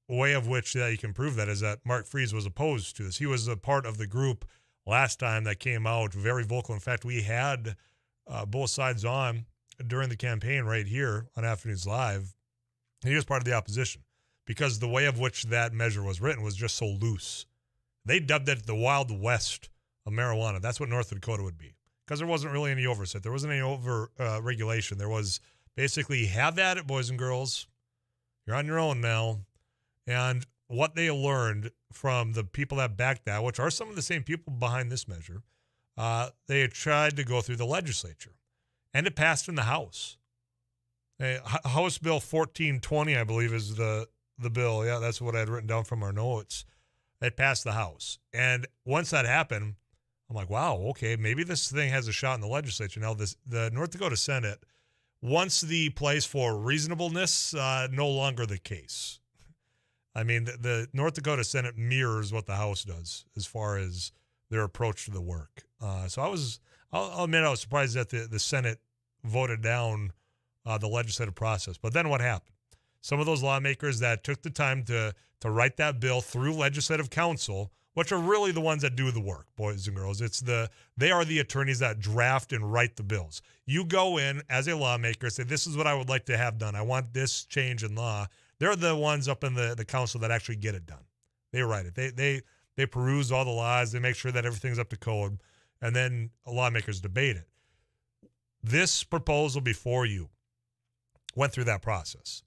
way of which that you can prove that is that Mark Freese was opposed to this. He was a part of the group last time that came out, very vocal. In fact, we had both sides on during the campaign right here on Afternoons Live. He was part of the opposition because the way of which that measure was written was just so loose. They dubbed it the Wild West of marijuana. That's what North Dakota would be, because there wasn't really any oversight. There wasn't any regulation. There was basically, have at it, boys and girls. You're on your own now. And what they learned from the people that backed that, which are some of the same people behind this measure, they had tried to go through the legislature. And it passed in the House. House Bill 1420, I believe, is the bill. Yeah, that's what I had written down from our notes. It passed the House. And once that happened, I'm like, wow, okay, maybe this thing has a shot in the legislature. Now, the North Dakota Senate, once the place for reasonableness, no longer the case. I mean, the North Dakota Senate mirrors what the House does as far as their approach to the work. So I'll admit I was surprised that the Senate voted down the legislative process. But then what happened? Some of those lawmakers that took the time to write that bill through legislative council, which are really the ones that do the work, boys and girls. They are the attorneys that draft and write the bills. You go in as a lawmaker, say, this is what I would like to have done. I want this change in law. They're the ones up in the council that actually get it done. They write it. They peruse all the laws. They make sure that everything's up to code. And then lawmakers debate it. This proposal before you went through that process.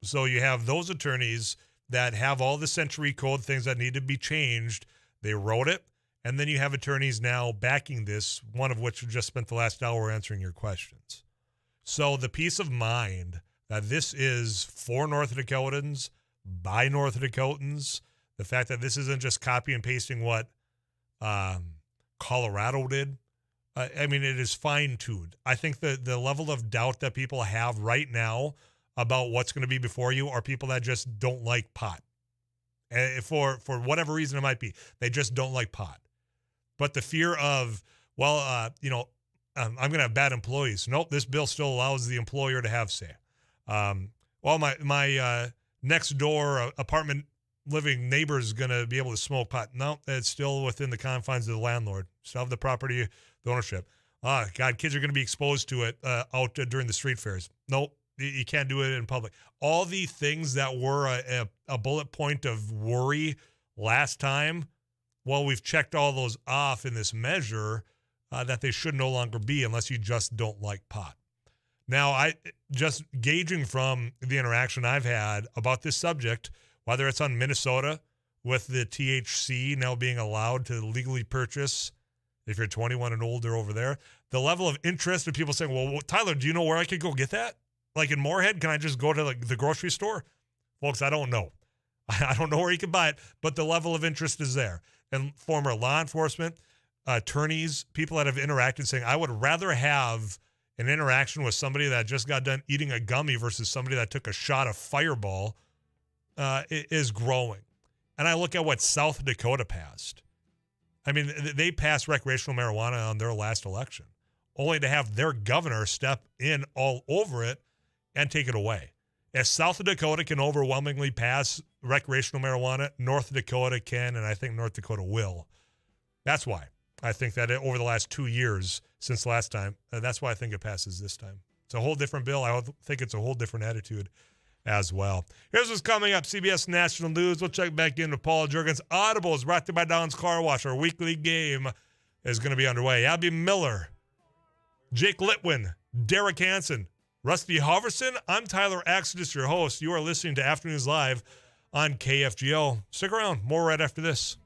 So you have those attorneys that have all the century code things that need to be changed. They wrote it. And then you have attorneys now backing this, one of which just spent the last hour answering your questions. So the peace of mind that this is for North Dakotans, by North Dakotans, the fact that this isn't just copy and pasting what Colorado did, it is fine-tuned. I think the level of doubt that people have right now about what's going to be before you are people that just don't like pot. For whatever reason it might be, they just don't like pot. But the fear of, I'm going to have bad employees. Nope, this bill still allows the employer to have say. My next door apartment living neighbor is going to be able to smoke pot. No, it's still within the confines of the landlord. Still have the property, the ownership. God, kids are going to be exposed to it out during the street fairs. Nope, you can't do it in public. All the things that were a bullet point of worry last time, well, we've checked all those off in this measure that they should no longer be unless you just don't like pot. Now, I just gauging from the interaction I've had about this subject, whether it's on Minnesota with the THC now being allowed to legally purchase if you're 21 and older over there, the level of interest of people saying, well, Tyler, do you know where I could go get that? Like in Moorhead, can I just go to the grocery store? Folks, I don't know. I don't know where you can buy it, but the level of interest is there. And former law enforcement, attorneys, people that have interacted saying, I would rather have an interaction with somebody that just got done eating a gummy versus somebody that took a shot of Fireball is growing. And I look at what South Dakota passed. They passed recreational marijuana on their last election, only to have their governor step in all over it and take it away. If South Dakota can overwhelmingly pass recreational marijuana, North Dakota can, and I think North Dakota will. That's why I think that over the last 2 years since last time, that's why I think it passes this time. It's a whole different bill. I think it's a whole different attitude. as well. Here's what's coming up. CBS National News. We'll check back in with Paul Jurgens. Audible is brought to you by Don's Car Wash. Our weekly game is going to be underway. Abby Miller, Jake Litwin, Derek Hansen, Rusty Hoverson. I'm Tyler Axedis, your host. You are listening to Afternoons Live on KFGO. Stick around. More right after this.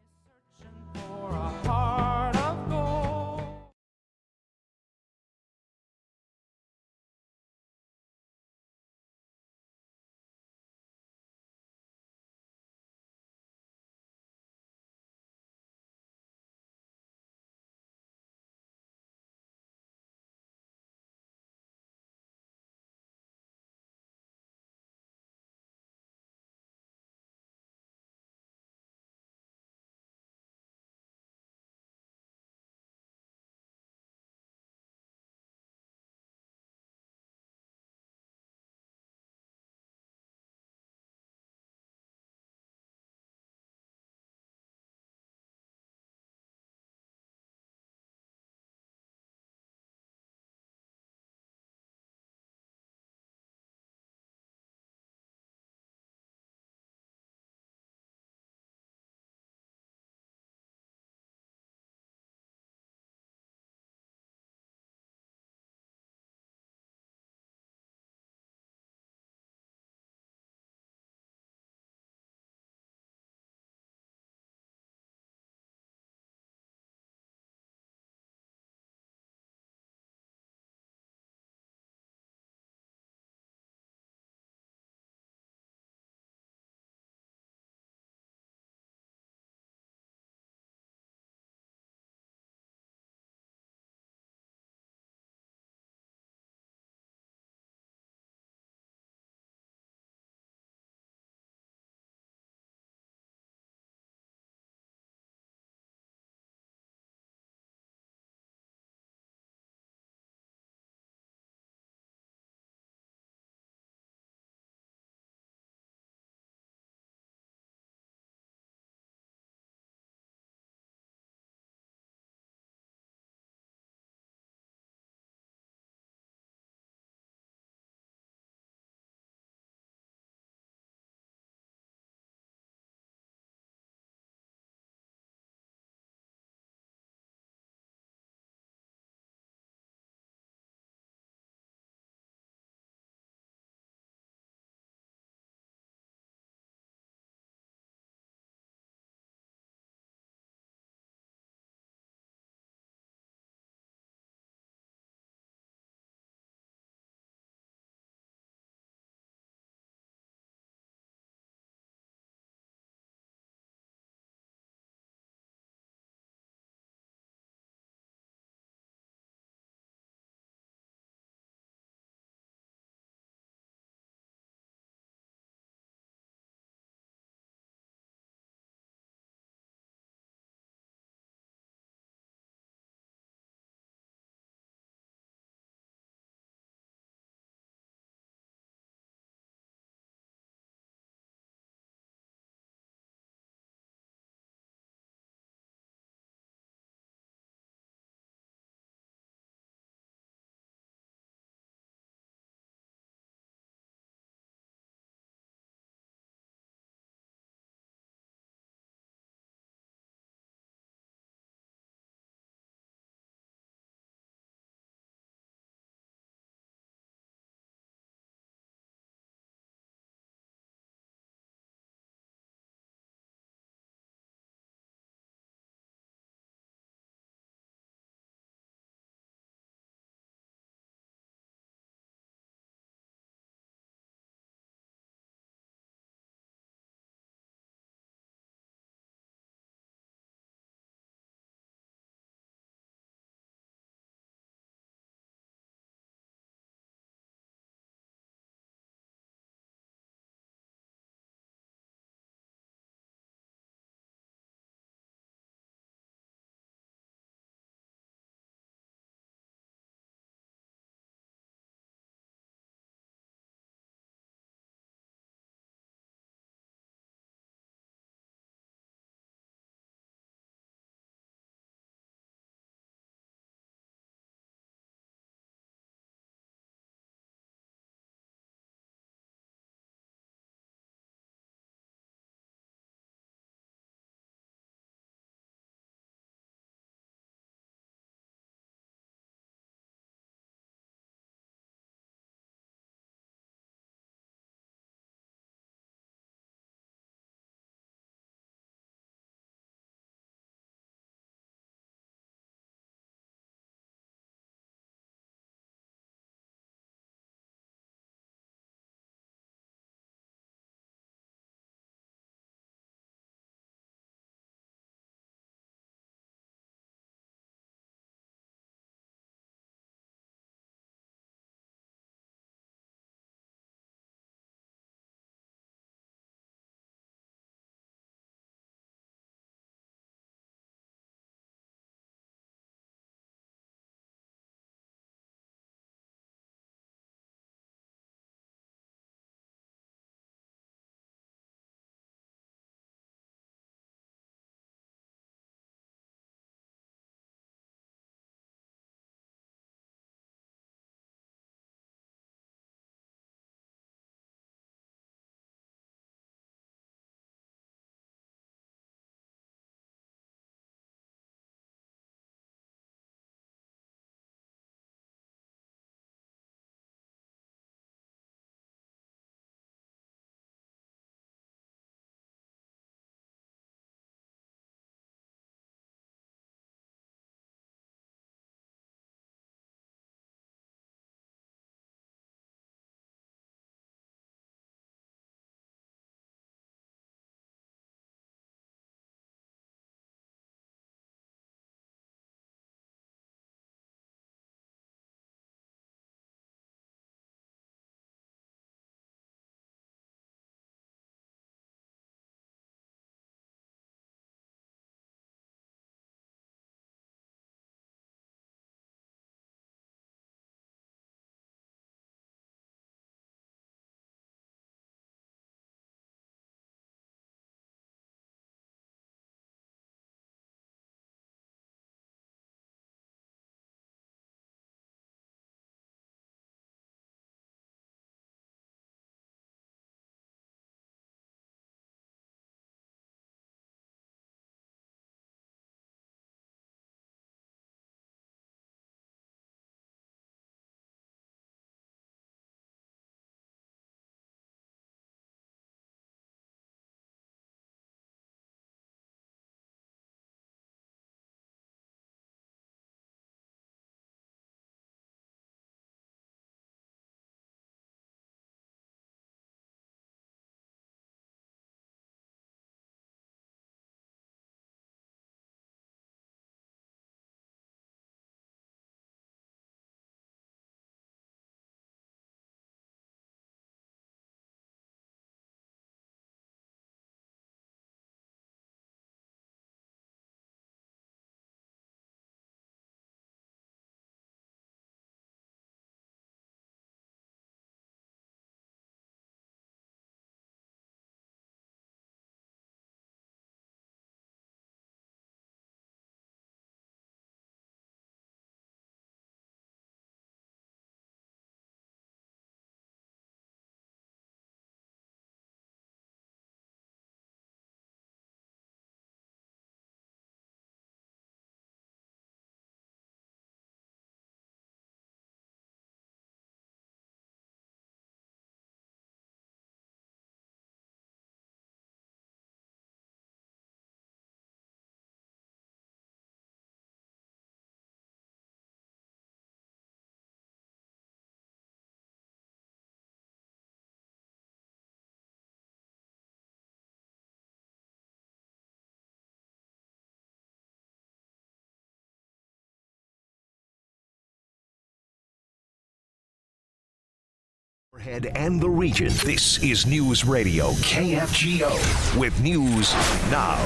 Moorhead and the region. This is News Radio KFGO with news now.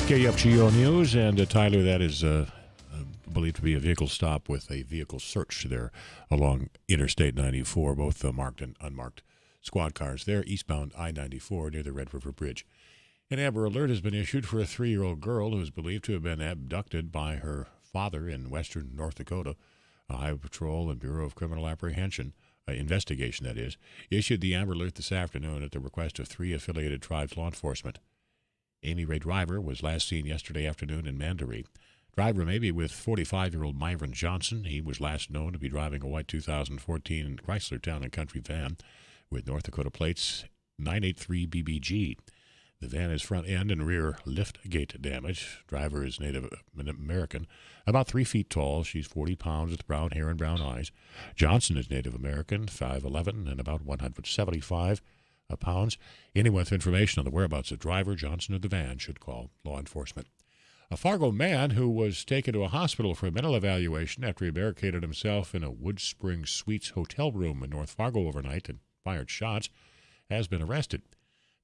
KFGO News, and Tyler, that is believed to be a vehicle stop with a vehicle search there along Interstate 94, both marked and unmarked squad cars there, eastbound I-94 near the Red River Bridge. An Amber Alert has been issued for a 3-year-old girl who is believed to have been abducted by her father in western North Dakota. A Highway Patrol and Bureau of Criminal Apprehension, investigation that is, issued the Amber Alert this afternoon at the request of 3 affiliated tribes law enforcement. Amy Ray Driver was last seen yesterday afternoon in Mandaree. Driver may be with 45-year-old Myron Johnson. He was last known to be driving a white 2014 Chrysler Town & Country van with North Dakota plates 983 BBG. The van is front end and rear lift gate damage. Driver is Native American, about 3 feet tall. She's 40 pounds with brown hair and brown eyes. Johnson is Native American, 5'11", and about 175 pounds. Anyone with information on the whereabouts of driver, Johnson, or the van should call law enforcement. A Fargo man who was taken to a hospital for a mental evaluation after he barricaded himself in a Wood Spring Suites hotel room in North Fargo overnight and fired shots has been arrested.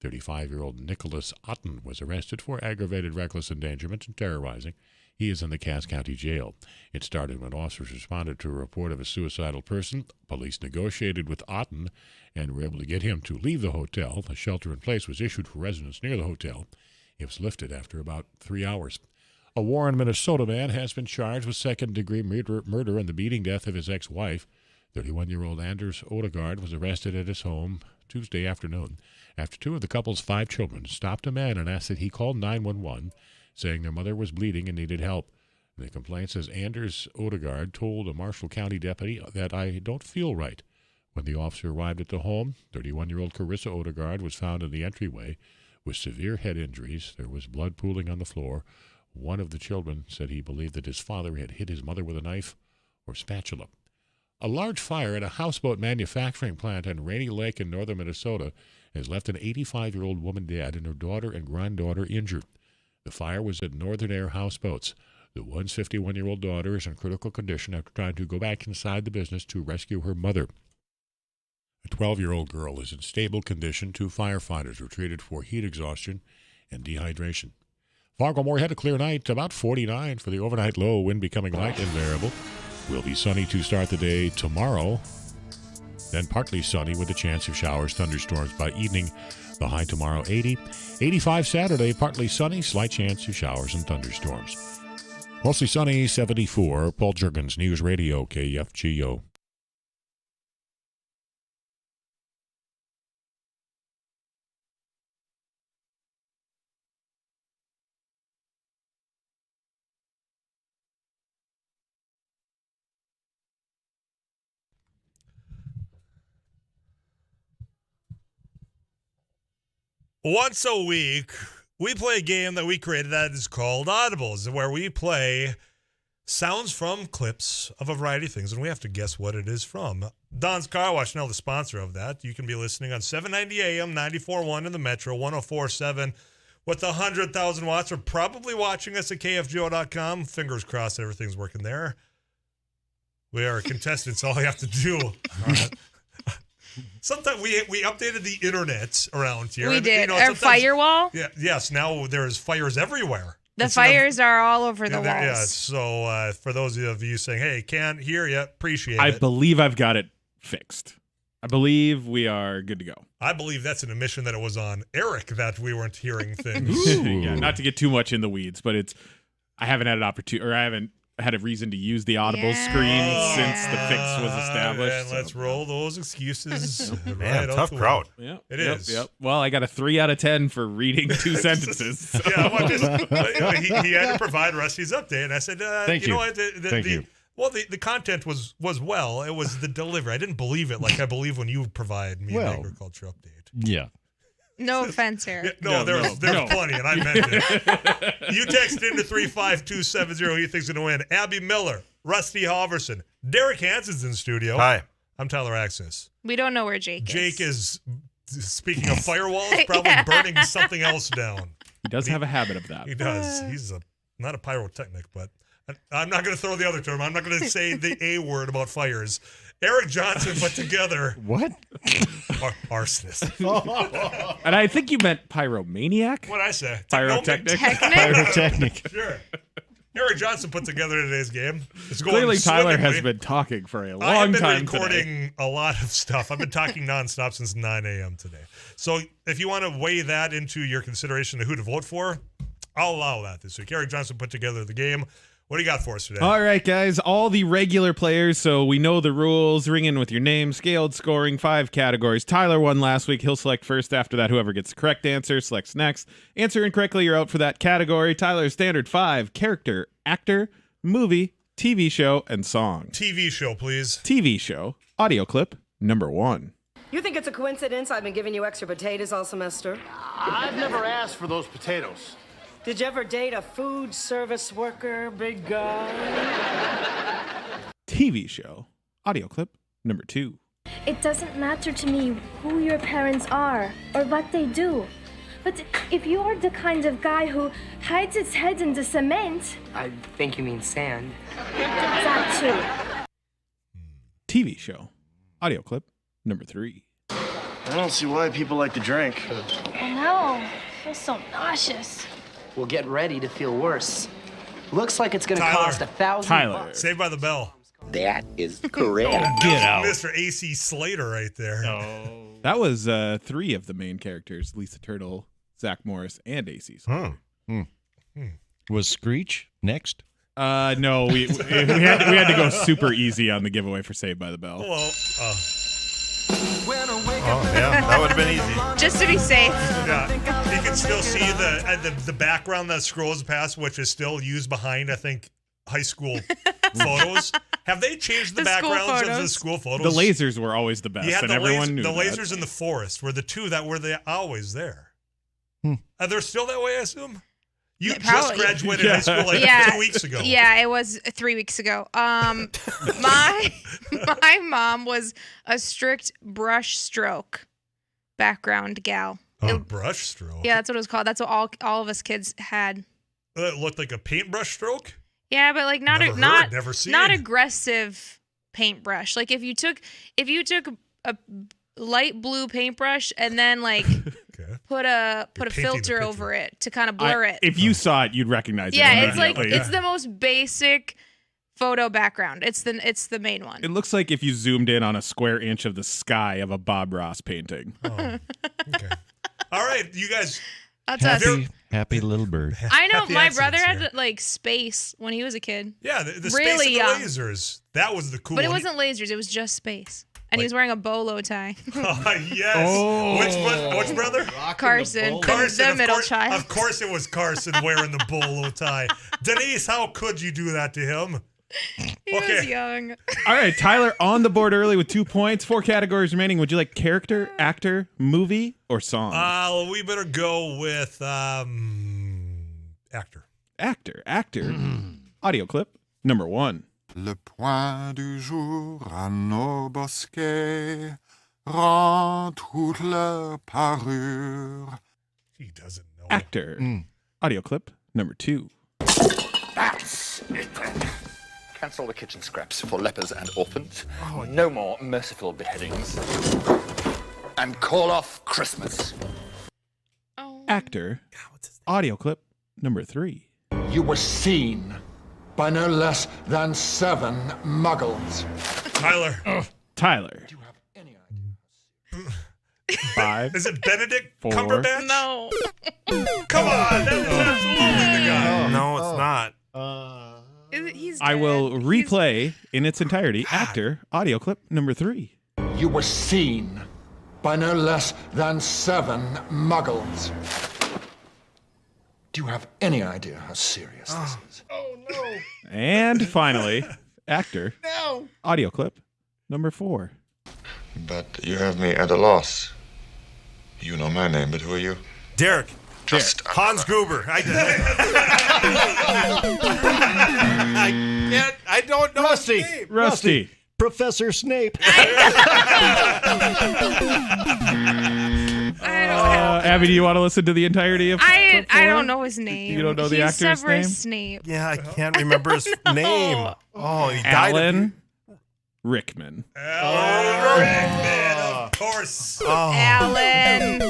35-year-old Nicholas Otten was arrested for aggravated reckless endangerment and terrorizing. He is in the Cass County Jail. It started when officers responded to a report of a suicidal person. Police negotiated with Otten and were able to get him to leave the hotel. A shelter-in-place was issued for residents near the hotel. It was lifted after about 3 hours. A Warren, Minnesota man has been charged with second-degree murder in the beating death of his ex-wife. 31-year-old Anders Odegaard was arrested at his home Tuesday afternoon after 2 of the couple's 5 children stopped a man and asked that he call 911, saying their mother was bleeding and needed help. The complaint says Anders Odegaard told a Marshall County deputy that I don't feel right. When the officer arrived at the home, 31-year-old Carissa Odegaard was found in the entryway with severe head injuries. There was blood pooling on the floor. One of the children said he believed that his father had hit his mother with a knife or spatula. A large fire at a houseboat manufacturing plant on Rainy Lake in northern Minnesota has left an 85-year-old woman dead and her daughter and granddaughter injured. The fire was at Northern Air Houseboats. The one's 51-year-old daughter is in critical condition after trying to go back inside the business to rescue her mother. A 12-year-old girl is in stable condition. 2 firefighters were treated for heat exhaustion and dehydration. Fargo-Moorhead, a clear night, about 49 for the overnight low, wind becoming light and variable. Will be sunny to start the day tomorrow, then partly sunny with a chance of showers, thunderstorms by evening. The high tomorrow 80. 85 Saturday, partly sunny, slight chance of showers and thunderstorms. Mostly sunny, 74. Paul Juergens, News Radio, KFGO. Once a week, we play a game that we created that is called Audibles, where we play sounds from clips of a variety of things, and we have to guess what it is from. Don's Car Wash, now the sponsor of that. You can be listening on 790 AM, 94.1 in the Metro, 104.7 with 100,000 watts, or probably watching us at KFGO.com. Fingers crossed everything's working there. We are contestants. All you have to do... Sometimes we updated the internet around here. We did. Our firewall? Yeah, yes, now there's fires everywhere. The fires are all over the walls. Yeah, so for those of you saying, hey, can't hear you, appreciate I it. believe I've got it fixed. I believe we are good to go. I believe that's an admission that it was on Eric that we weren't hearing things. Yeah, not to get too much in the weeds, but I haven't had an opportunity, or I haven't had a reason to use the Audible screen since the fix was established. And let's roll those excuses. Man, tough crowd. Yeah, it is. Yep. Well, I got a 3 out of 10 for reading 2 sentences. So. Yeah, well, he had to provide Rusty's update, and I said, Thank you. Know what? Thank you. Well, the content was well. It was the delivery. I didn't believe it like I believe when you provide me an agriculture update. Yeah. No offense, Eric. Yeah, there's plenty, and I meant it. You text into 35270. You think's going to win. Abby Miller, Rusty Halverson, Derek Hansen's in studio. Hi. I'm Tyler Axis. We don't know where Jake is. Jake is, speaking of firewalls, probably burning something else down. He does have a habit of that. He does. He's not a pyrotechnic, but I'm not going to throw the other term. I'm not going to say the A word about fires. Eric Johnson put together what? Arsonist. And I think you meant pyromaniac. What'd I say? Pyrotechnic. Pyrotechnic. Sure. Eric Johnson put together today's game. It's going Clearly, Tyler has swimmingly. been talking for a long I have been time recording today. a lot of stuff. I've been talking nonstop since 9 a.m. today. So if you want to weigh that into your consideration of who to vote for, I'll allow that this week. Eric Johnson put together the game. What do you got for us today? All right, guys, all the regular players, so we know the rules. Ring in with your name, scaled scoring, 5 categories. Tyler won last week. He'll select first. After that, whoever gets the correct answer selects next. Answer incorrectly, you're out for that category. Tyler's standard 5, character, actor, movie, TV show, and song. TV show, please. TV show, audio clip, number 1. You think it's a coincidence I've been giving you extra potatoes all semester? I've never asked for those potatoes. Did you ever date a food service worker, big guy? TV show, audio clip, number 2. It doesn't matter to me who your parents are or what they do. But if you are the kind of guy who hides his head in the cement... I think you mean sand. That too. TV show, audio clip, number 3. I don't see why people like to drink. Oh no, I feel so nauseous. Well, get ready to feel worse. Looks like it's going to Tyler. cost $1,000. Tyler. Saved by the Bell. That is correct. Get out. Mr. AC Slater right there. That was 3 of the main characters: Lisa Turtle, Zach Morris, and AC. Was Screech next? No, we had to go super easy on the giveaway for Saved by the Bell. Well, yeah, that would have been easy. Just to be safe. yeah, you can still see the background that scrolls past, which is still used behind, I think, high school photos. Have they changed the backgrounds of the school photos? The lasers were always the best, You had and the everyone knew the that. lasers in the forest were the two that were always there. Are they still that way, I assume? You Yeah, just probably. graduated high school like 2 weeks ago. Yeah, it was 3 weeks ago. My mom was a strict brush stroke background gal. Brush stroke? Yeah, that's what it was called. That's what all of us kids had. It looked like a paintbrush stroke? Yeah, but like not Never not heard, never seen. not aggressive paintbrush. Like if you took a light blue paintbrush and then like put a filter over it to kind of blur it. If you saw it, you'd recognize it. Yeah, it's like immediately. it's the most basic photo background. It's the main one. It looks like if you zoomed in on a square inch of the sky of a Bob Ross painting. Okay. All right, you guys. That's us. Happy little bird. I know Happy my accidents brother here. had like space when he was a kid. Yeah, the Really space young. and the lasers. That was the cool But it one. wasn't lasers, it was just space. And he was wearing a bolo tie. Yes. Oh. Which brother? Carson, Carson, the of middle course, child. Of course it was Carson wearing the bolo tie. Denise, how could you do that to him? He was young. All right, Tyler on the board early with 2 points. 4 categories remaining. Would you like character, actor, movie, or song? We better go with actor. Actor. Audio clip number 1. Le point du jour à nos bosquets rend toute leur parure. He doesn't know. Actor. Audio clip number 2. That's it then. Cancel the kitchen scraps for lepers and orphans. No more merciful beheadings. And call off Christmas. Actor. Audio clip number 3. You were seen by no less than 7 muggles. Tyler. 5. Is it Benedict 4. Cumberbatch? No. Come on. That's absolutely the guy. No, it's not. He's I will replay in its entirety. Actor. Audio clip number 3. You were seen by no less than 7 muggles. Do you have any idea how serious this is? Oh, no. And finally, actor. No. Audio clip number 4. But you have me at a loss. You know my name, but who are you? Derek. Just Hans Gruber. I don't know Rusty. his name. Rusty. Professor Snape. Abby, do you want to listen to the entirety of I Clip 4? don't know his name. You don't know the He's actor's Severus name? Snape. Yeah, I can't remember his name. Oh, he died. Alan Rickman. Alan Rickman, of course. Oh. Alan.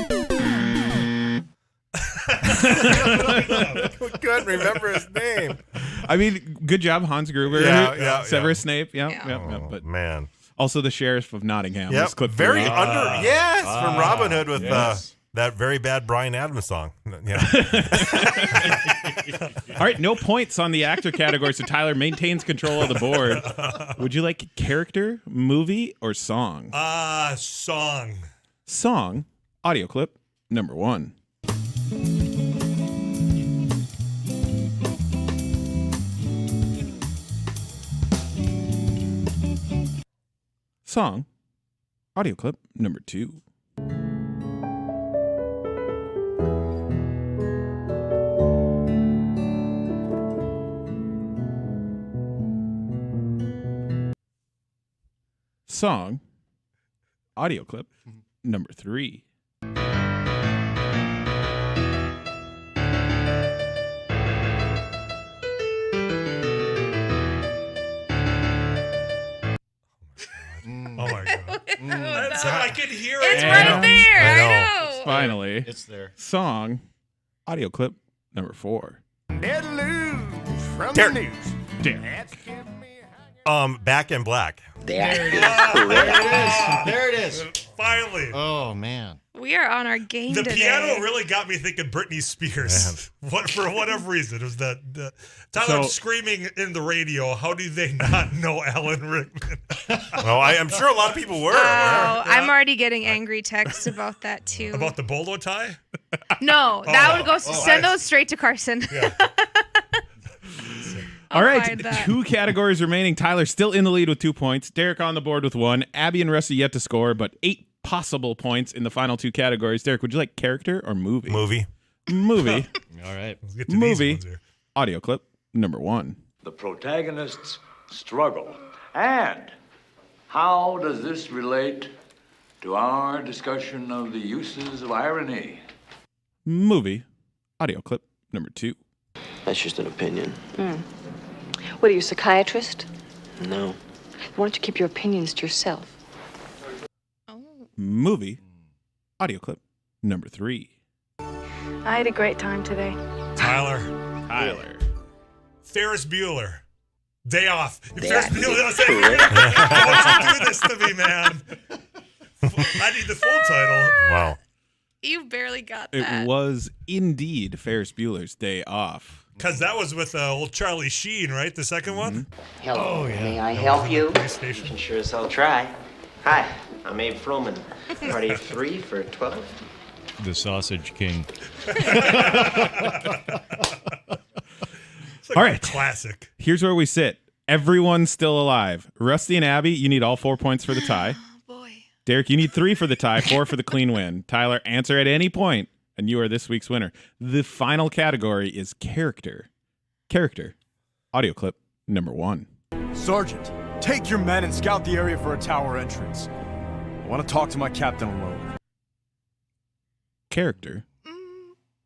Couldn't remember his name. I mean, good job, Hans Gruber. Yeah. Severus Snape. Yeah. Oh, But man. Also the Sheriff of Nottingham. Yep. was Clip Very 4. yes, from Robin Hood with yes. that very bad Bryan Adams song. Yeah. All right, no points on the actor category, so Tyler maintains control of the board. Would you like character, movie, or song? Song. Song, audio clip, number 1. Song, audio clip, number 2. Song, audio clip, number 3. Oh my god! I can hear it. It's right there. I know. Finally, It's there. Song, audio clip, number 4. Dead loose from Derek. the news. Derek. Back in Black. There it is. There it is. Finally. Oh, man. We are on our game The today. piano really got me thinking Britney Spears. For whatever reason, it was that Tyler screaming in the radio. How do they not know Alan Rickman? Well, I am sure a lot of people were. Oh, I'm already getting angry texts about that too. About the bolo tie? No, that would go. Send those straight to Carson. Yeah. All right, find that. 2 categories remaining. Tyler still in the lead with 2 points. Derek on the board with 1. Abby and Rusty yet to score, but 8 possible points in the final 2 categories. Derek, would you like character or movie? Movie. Movie. All right. Let's get to Movie. these ones here. Audio clip number 1. The protagonist's struggle. And how does this relate to our discussion of the uses of irony? Movie. Audio clip number 2. That's just an opinion. What are you, a psychiatrist? No. Why don't you keep your opinions to yourself? Movie. Audio clip number 3. I had a great time today. Tyler. Ferris Bueller. Day off. Ferris Bueller. Why don't you do this to me, man? I need the full title. Wow. You barely got that. It was indeed Ferris Bueller's Day Off. Because that was with old Charlie Sheen, right? The second one? Hello, may I help you? You can sure as hell try. Hi, I'm Abe Froman. Party of 3 for 12. The Sausage King. All right. Classic. Here's where we sit. Everyone's still alive. Rusty and Abby, you need all 4 points for the tie. Derek, you need 3 for the tie, 4 for the clean win. Tyler, answer at any point, and you are this week's winner. The final category is character. Character. Audio clip number 1. Sergeant, take your men and scout the area for a tower entrance. I want to talk to my captain alone. Character.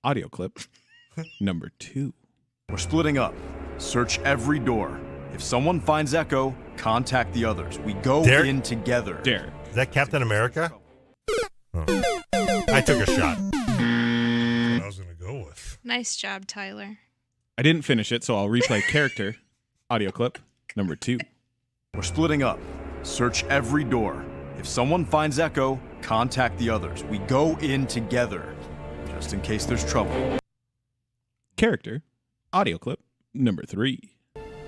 Audio clip number 2. We're splitting up. Search every door. If someone finds Echo, contact the others. We go in together. Derek. Is that Captain America? Oh. I took a shot. I was going to go with. Nice job, Tyler. I didn't finish it, so I'll replay character. Audio clip number 2. We're splitting up. Search every door. If someone finds Echo, contact the others. We go in together, just in case there's trouble. Character. Audio clip number 3.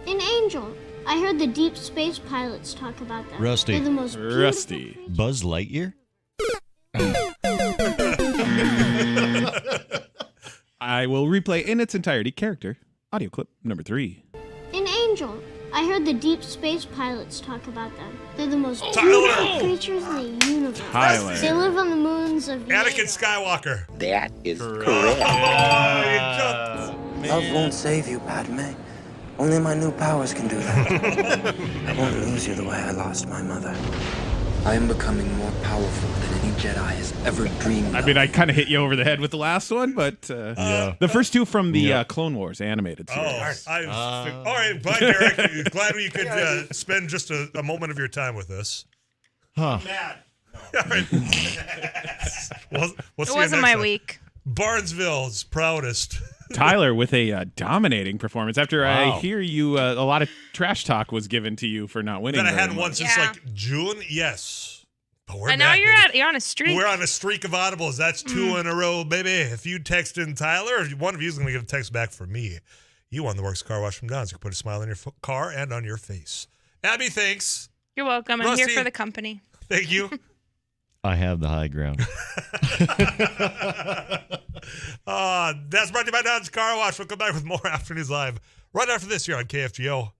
An angel. I heard the deep space pilots talk about them. Rusty. They're the most beautiful Rusty. Buzz Lightyear? I will replay in its entirety character. Audio clip number 3. An angel. I heard the deep space pilots talk about them. They're the most Tyler! beautiful creatures in the universe. Tyler. They live on the moons of Anakin Skywalker. That is correct. Love won't save you, Padme. Only my new powers can do that. I won't lose you the way I lost my mother. I am becoming more powerful than any Jedi has ever dreamed I of. mean, I kind of hit you over the head with the last one, but the first two from the Clone Wars animated series. All right. Bye, Derek. Glad you could spend just a moment of your time with us. Huh. Mad. All right. We'll see It you wasn't next my time. week. Barnesville's proudest. Tyler with a dominating performance. After I hear you, a lot of trash talk was given to you for not winning. That I very hadn't won much. since like June. Yes. But we're And now back, baby. you're on a streak. We're on a streak of audibles. That's 2 in a row, baby. If you text in Tyler, one of you is going to get a text back from me. You won the Works Car Wash from Don's. You can put a smile on your car and on your face. Abby, thanks. You're welcome. I'm here Rusty. for the company. Thank you. I have the high ground. That's brought to you by Don's Car Wash. We'll come back with more Afternoons Live right after this here on KFGO.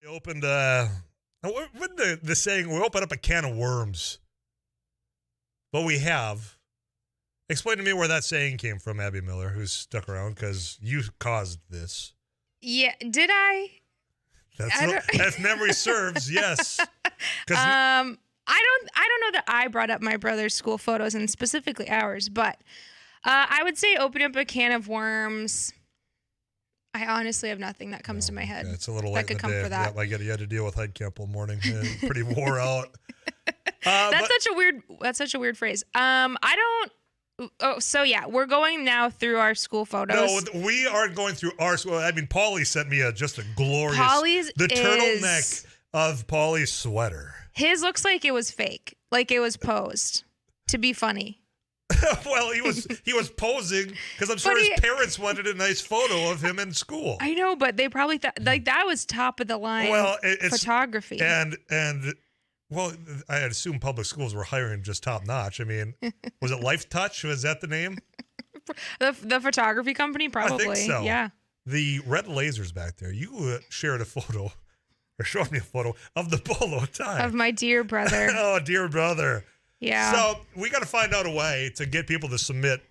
We opened what the saying, we opened up a can of worms. But we have. Explain to me where that saying came from, Abby Miller, who's stuck around because you caused this. Yeah, did I? If memory serves, yes. I don't know that I brought up my brother's school photos and specifically ours, but I would say open up a can of worms. I honestly have nothing that comes to my head. Yeah, it's a little late that could in the come day. for that. Yeah, you had to deal with Hyde Camp all morning. Pretty wore out. That's such a weird phrase. I don't. Oh, so yeah, we're going now through our school photos. No, we aren't going through our school. I mean, Paulie sent me just a glorious turtleneck of Paulie's sweater. His looks like it was fake, like it was posed to be funny. Well, he was posing because I'm sure his parents wanted a nice photo of him in school. I know, but they probably thought like that was top of the line photography. And well, I assume public schools were hiring just top notch. I mean, was it Life Touch? Was that the name? The photography company, probably. I think so. Yeah. The red lasers back there. You shared a photo, or showed me a photo of the polo tie of my dear brother. Oh, dear brother. Yeah. So we got to find out a way to get people to submit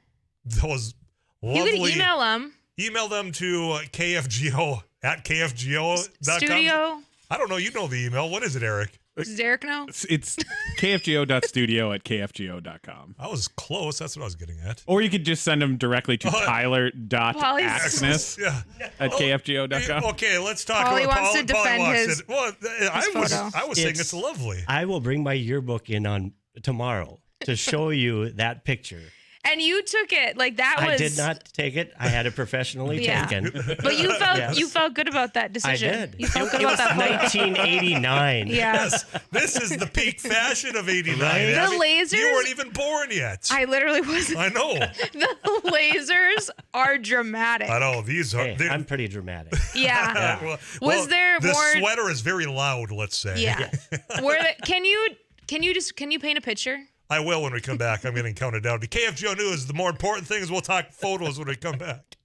those lovely. You can email them. Email them to KFGO at KFGO.com. Studio. I don't know. You know the email. What is it, Eric? Does Derek know? It's kfgo.studio@kfgo.com. I was close. That's what I was getting at. Or you could just send them directly to tyler.axness at kfgo.com. Okay, let's talk Paulie about wants to defend his photo. I was saying it's lovely. I will bring my yearbook in on tomorrow to show you that picture. And you took it like that was. I did not take it. I had it professionally taken. But you felt good about that decision. I did. You felt good about that. 1989. Yeah. Yes, this is the peak fashion of '89. Right? The lasers. You weren't even born yet. I literally wasn't. I know. The lasers are dramatic. I know these are. Hey, I'm pretty dramatic. Yeah. Well, there the more? The sweater is very loud. Let's say. Yeah. Can you paint a picture? I will when we come back. I'm getting counted down to KFGO News. The more important thing is we'll talk photos when we come back.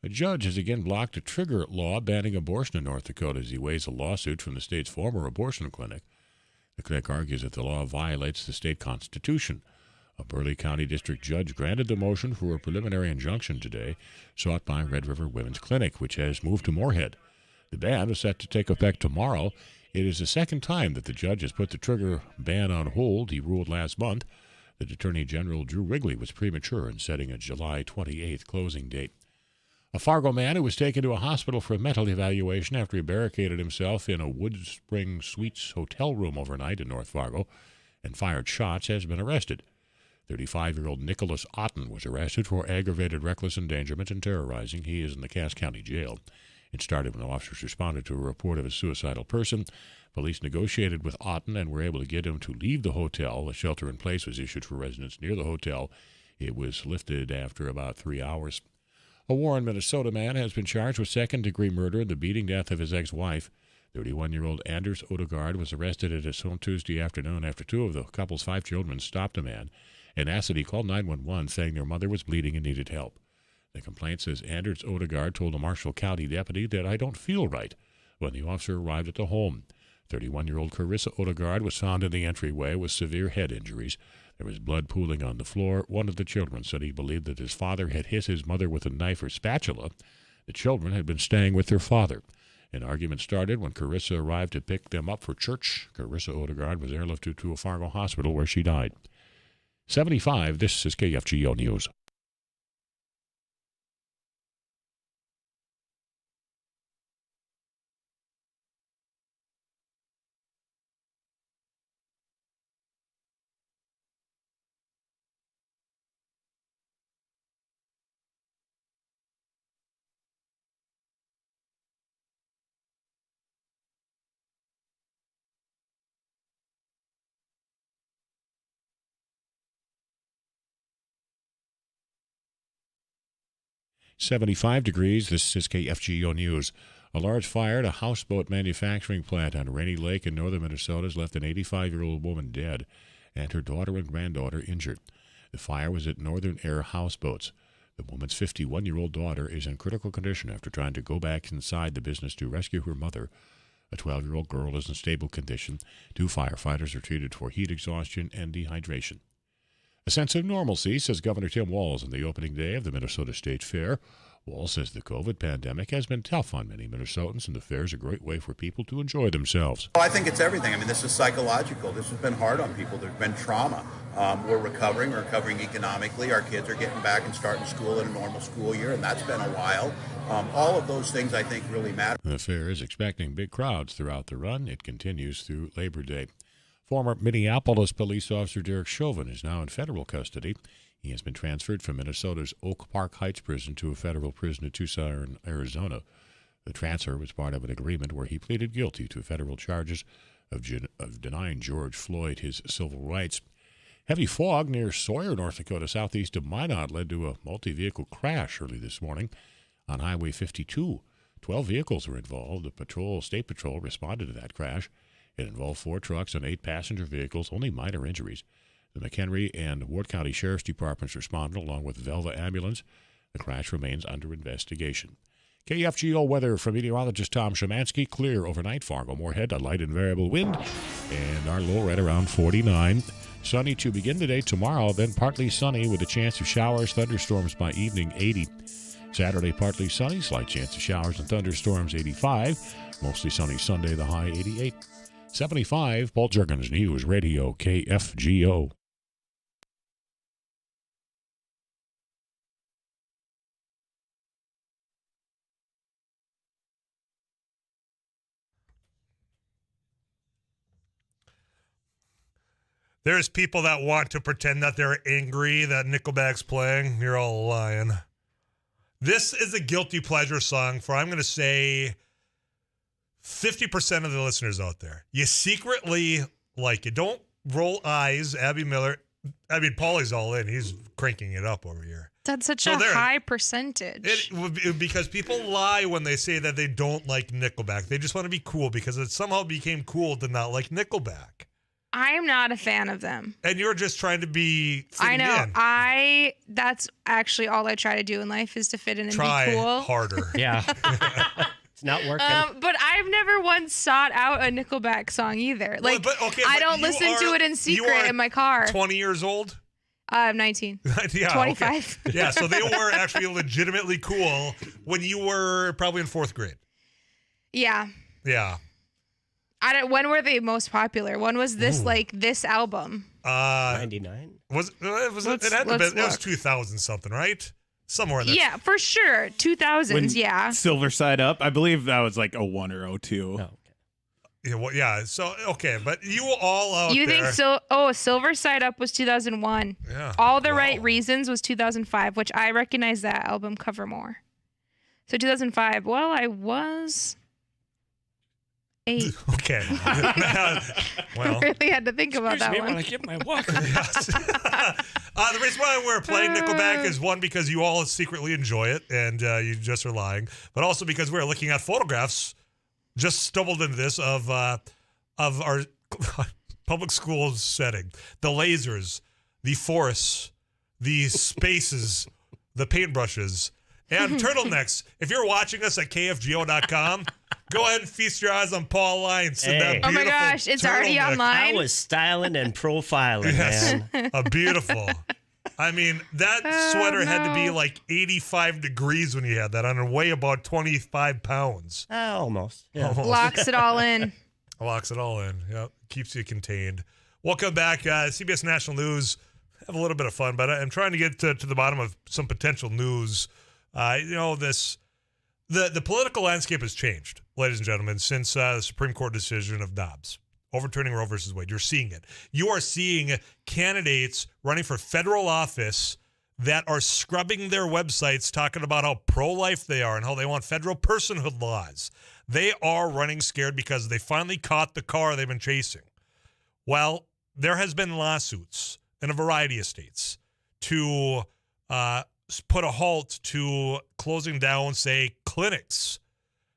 A judge has again blocked a trigger law banning abortion in North Dakota as he weighs a lawsuit from the state's former abortion clinic. The clinic argues that the law violates the state constitution. A Burleigh County District Judge granted the motion for a preliminary injunction today, sought by Red River Women's Clinic, which has moved to Moorhead. The ban is set to take effect tomorrow. It is the second time that the judge has put the trigger ban on hold. He ruled last month that Attorney General Drew Wrigley was premature in setting a July 28th closing date. A Fargo man who was taken to a hospital for a mental evaluation after he barricaded himself in a Wood Spring Suites hotel room overnight in North Fargo and fired shots has been arrested. 35-year-old Nicholas Otten was arrested for aggravated reckless endangerment and terrorizing. He is in the Cass County Jail. It started when officers responded to a report of a suicidal person. Police negotiated with Otten and were able to get him to leave the hotel. A shelter-in-place was issued for residents near the hotel. It was lifted after about 3 hours. A Warren, Minnesota man has been charged with second-degree murder in the beating death of his ex-wife. 31-year-old Anders Odegaard was arrested at his home Tuesday afternoon after two of the couple's 5 children stopped a man and asked that he call 911, saying their mother was bleeding and needed help. The complaint says Anders Odegaard told a Marshall County deputy that I don't feel right when the officer arrived at the home. 31-year-old Carissa Odegaard was found in the entryway with severe head injuries. There was blood pooling on the floor. One of the children said he believed that his father had hit his mother with a knife or spatula. The children had been staying with their father. An argument started when Carissa arrived to pick them up for church. Carissa Odegaard was airlifted to a Fargo hospital where she died. 75, this is KFGO News. .75 degrees. This is KFGO News. A large fire at a houseboat manufacturing plant on Rainy Lake in northern Minnesota has left an 85-year-old woman dead and her daughter and granddaughter injured. The fire was at Northern Air Houseboats. The woman's 51-year-old daughter is in critical condition after trying to go back inside the business to rescue her mother. A 12-year-old girl is in stable condition. 2 firefighters are treated for heat exhaustion and dehydration. A sense of normalcy, says Governor Tim Walz on the opening day of the Minnesota State Fair. Walz says the COVID pandemic has been tough on many Minnesotans, and the fair is a great way for people to enjoy themselves. Well, I think it's everything. I mean, this is psychological. This has been hard on people. There's been trauma. We're recovering economically. Our kids are getting back and starting school in a normal school year, and that's been a while. All of those things, I think, really matter. The fair is expecting big crowds throughout the run. It continues through Labor Day. Former Minneapolis police officer Derek Chauvin is now in federal custody. He has been transferred from Minnesota's Oak Park Heights prison to a federal prison in Tucson, Arizona. The transfer was part of an agreement where he pleaded guilty to federal charges of denying George Floyd his civil rights. Heavy fog near Sawyer, North Dakota, southeast of Minot, led to a multi-vehicle crash early this morning on Highway 52. 12 vehicles were involved. The State Patrol responded to that crash. It involved 4 trucks and 8 passenger vehicles, only minor injuries. The McHenry and Ward County Sheriff's Departments responded along with Velva Ambulance. The crash remains under investigation. KFGO weather from meteorologist Tom Szymanski. Clear overnight. Fargo-Moorhead, a light and variable wind, and our low right around 49. Sunny to begin the day tomorrow, then partly sunny with a chance of showers, thunderstorms by evening, 80. Saturday, partly sunny, slight chance of showers and thunderstorms, 85. Mostly sunny Sunday, the high 88. 75, Paul Juergens News Radio, KFGO. There's people that want to pretend that they're angry that Nickelback's playing. You're all lying. This is a guilty pleasure song for, I'm going to say, 50% of the listeners out there. You secretly like it. Don't roll eyes. Abby Miller. I mean, Paulie's all in. He's cranking it up over here. That's such a high percentage. Because people lie when they say that they don't like Nickelback. They just want to be cool because it somehow became cool to not like Nickelback. I'm not a fan of them. And you're just trying to be I know. in. That's actually all I try to do in life is to fit in and Try be cool. harder. Yeah. It's not working. But I've never once sought out a Nickelback song either. Like, I don't listen to it in secret in my car. 20 years old? I'm 19. Yeah, 25. Okay. Yeah, so they were actually legitimately cool when you were probably in 4th grade. Yeah. Yeah. When were they most popular? When was this this album? 99. It had to be, it was 2000 something, right? Somewhere in there. Yeah, for sure. 2000s, yeah. Silver Side Up, I believe that was like 01 or 02. Oh. Yeah, well, yeah. So okay, but you all out You there. think so? Oh, Silver Side Up was 2001. Yeah. All the Right Reasons was 2005, which I recognize that album cover more. So 2005. Well, I was 8. Okay. Well, really had to think about that one. When I get my walker. The reason why we're playing Nickelback is one, because you all secretly enjoy it and you just are lying, but also because we're looking at photographs. Just stumbled into this of our public school setting. The lasers, the forests, the spaces, the paintbrushes, and turtlenecks. If you're watching us at kfgo.com, go ahead and feast your eyes on Paul Lyons. Hey. Oh my gosh, it's already online? I was styling and profiling, man. A beautiful. I mean, that sweater had to be like 85 degrees when you had that on, and weigh about 25 pounds. Almost. Yeah. Almost. Locks it all in. Locks it all in. Yep. Keeps you contained. Welcome back. CBS National News. Have a little bit of fun, but I'm trying to get to the bottom of some potential news. The political landscape has changed, ladies and gentlemen, since the Supreme Court decision of Dobbs, overturning Roe versus Wade. You're seeing it. You are seeing candidates running for federal office that are scrubbing their websites, talking about how pro-life they are and how they want federal personhood laws. They are running scared because they finally caught the car they've been chasing. Well, there has been lawsuits in a variety of states to put a halt to closing down, say, clinics.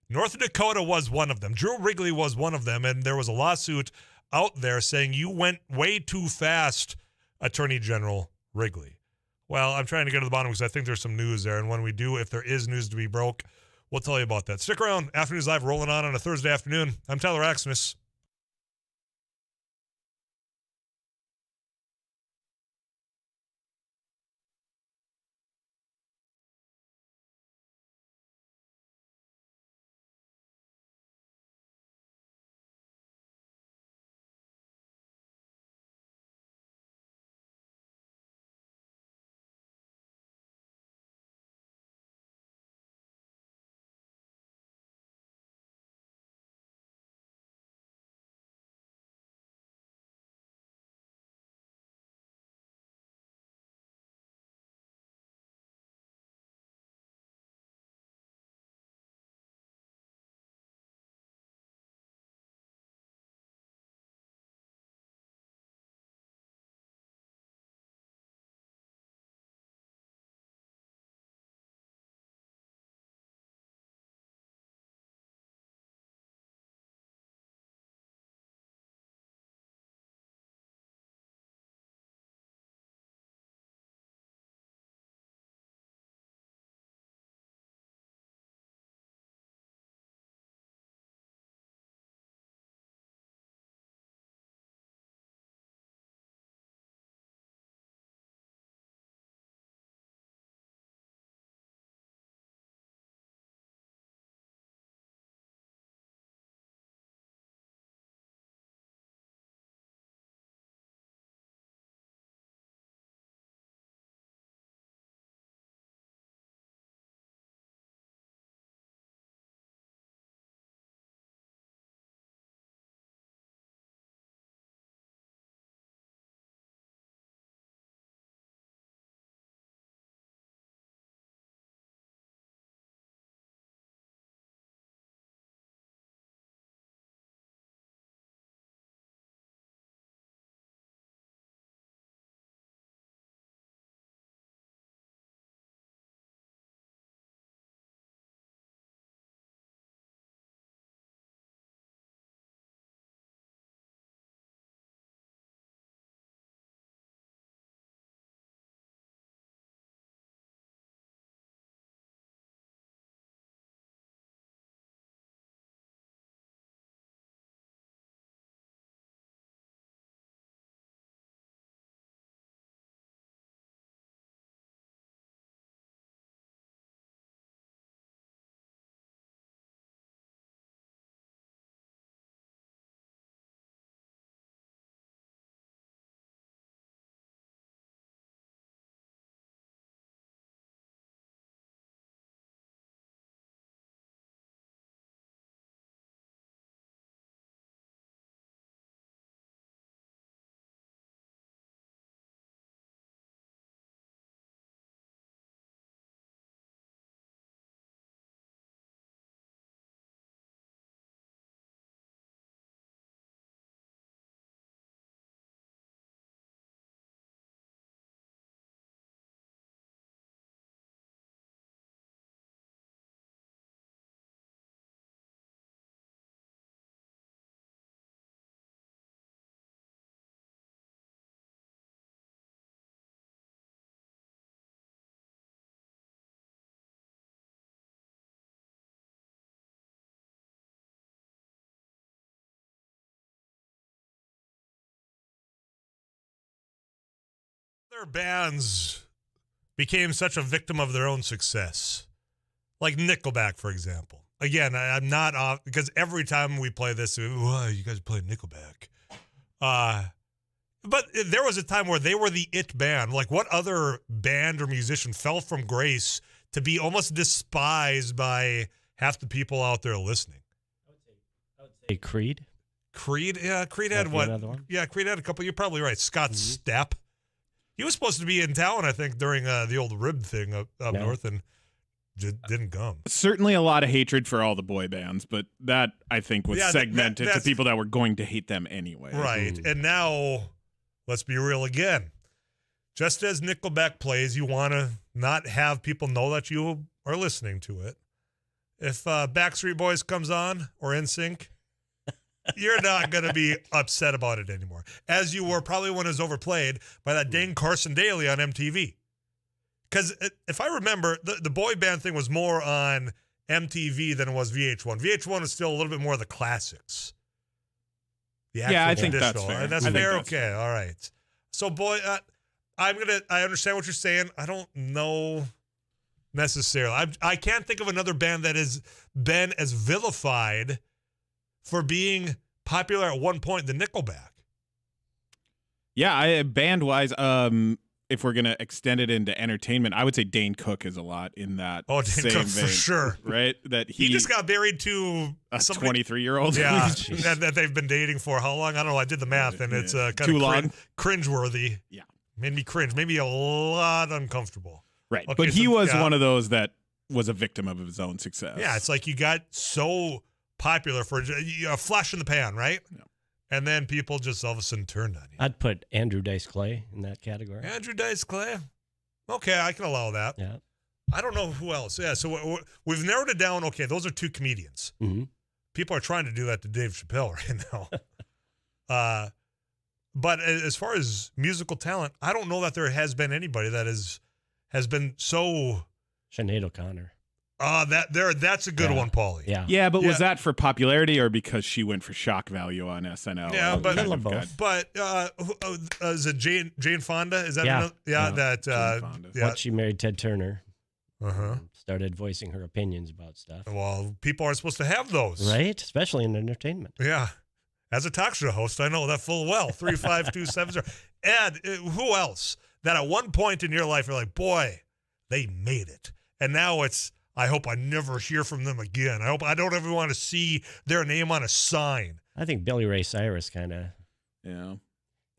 North Dakota was one of them. Drew Wrigley was one of them, and there was a lawsuit out there saying you went way too fast, Attorney General Wrigley. Well, I'm trying to get to the bottom because I think there's some news there, and when we do, if there is news to be broke, we'll tell you about that. Stick around. Afternoons Live rolling on a Thursday afternoon. I'm Tyler Axmus. Other bands became such a victim of their own success, like Nickelback, for example. Again, I'm not off because every time we play this, why you guys play Nickelback? But there was a time where they were the it band. Like, what other band or musician fell from grace to be almost despised by half the people out there listening? I would say Creed. Creed, yeah, Creed had what? Yeah, Creed had a couple. You're probably right. Scott Stapp. He was supposed to be in town, I think, during the old rib thing up north, and didn't come. Certainly a lot of hatred for all the boy bands, but that, I think, was segmented to people that were going to hate them anyway. Right. And now, let's be real again. Just as Nickelback plays, you want to not have people know that you are listening to it. If Backstreet Boys comes on, or NSYNC, you're not going to be upset about it anymore. As you were probably when it was overplayed by that dang Carson Daly on MTV. Because if I remember, the boy band thing was more on MTV than it was VH1. VH1 is still a little bit more of the classics. Yeah, I think that's fair. That's fair? Okay, all right. So, boy, I understand what you're saying. I don't know necessarily. I can't think of another band that has been as vilified for being popular at one point than Nickelback. Yeah, band-wise, if we're going to extend it into entertainment, I would say Dane Cook is a lot in that same Cook vein. For sure. Right? That he just got married to a 23-year-old. Yeah, that they've been dating for how long? I don't know. I did the math, and it's kind Too of long. cringeworthy. Yeah. Made me cringe. Made me a lot uncomfortable. Right. Okay, but he was one of those that was a victim of his own success. Yeah, it's like you got so popular for a flash in the pan, right? Yeah. And then people just all of a sudden turned on you. I'd put Andrew Dice Clay in that category. Andrew Dice Clay. Okay, I can allow that. Yeah. I don't know who else. Yeah, so we've narrowed it down. Okay, those are two comedians. Mm-hmm. People are trying to do that to Dave Chappelle right now. But as far as musical talent, I don't know that there has been anybody that has been so. Sinead O'Connor. That's a good one, Paulie. Yeah, but was that for popularity or because she went for shock value on SNL? Yeah, but both. But is it Jane Fonda? Is that Once she married Ted Turner. Uh-huh. Started voicing her opinions about stuff. Well, people aren't supposed to have those. Right? Especially in entertainment. Yeah. As a talk show host, I know that full well. 35270. And who else that at one point in your life you're like, boy, they made it. And now it's, I hope I never hear from them again. I hope I don't ever want to see their name on a sign. I think Billy Ray Cyrus kind of. Yeah.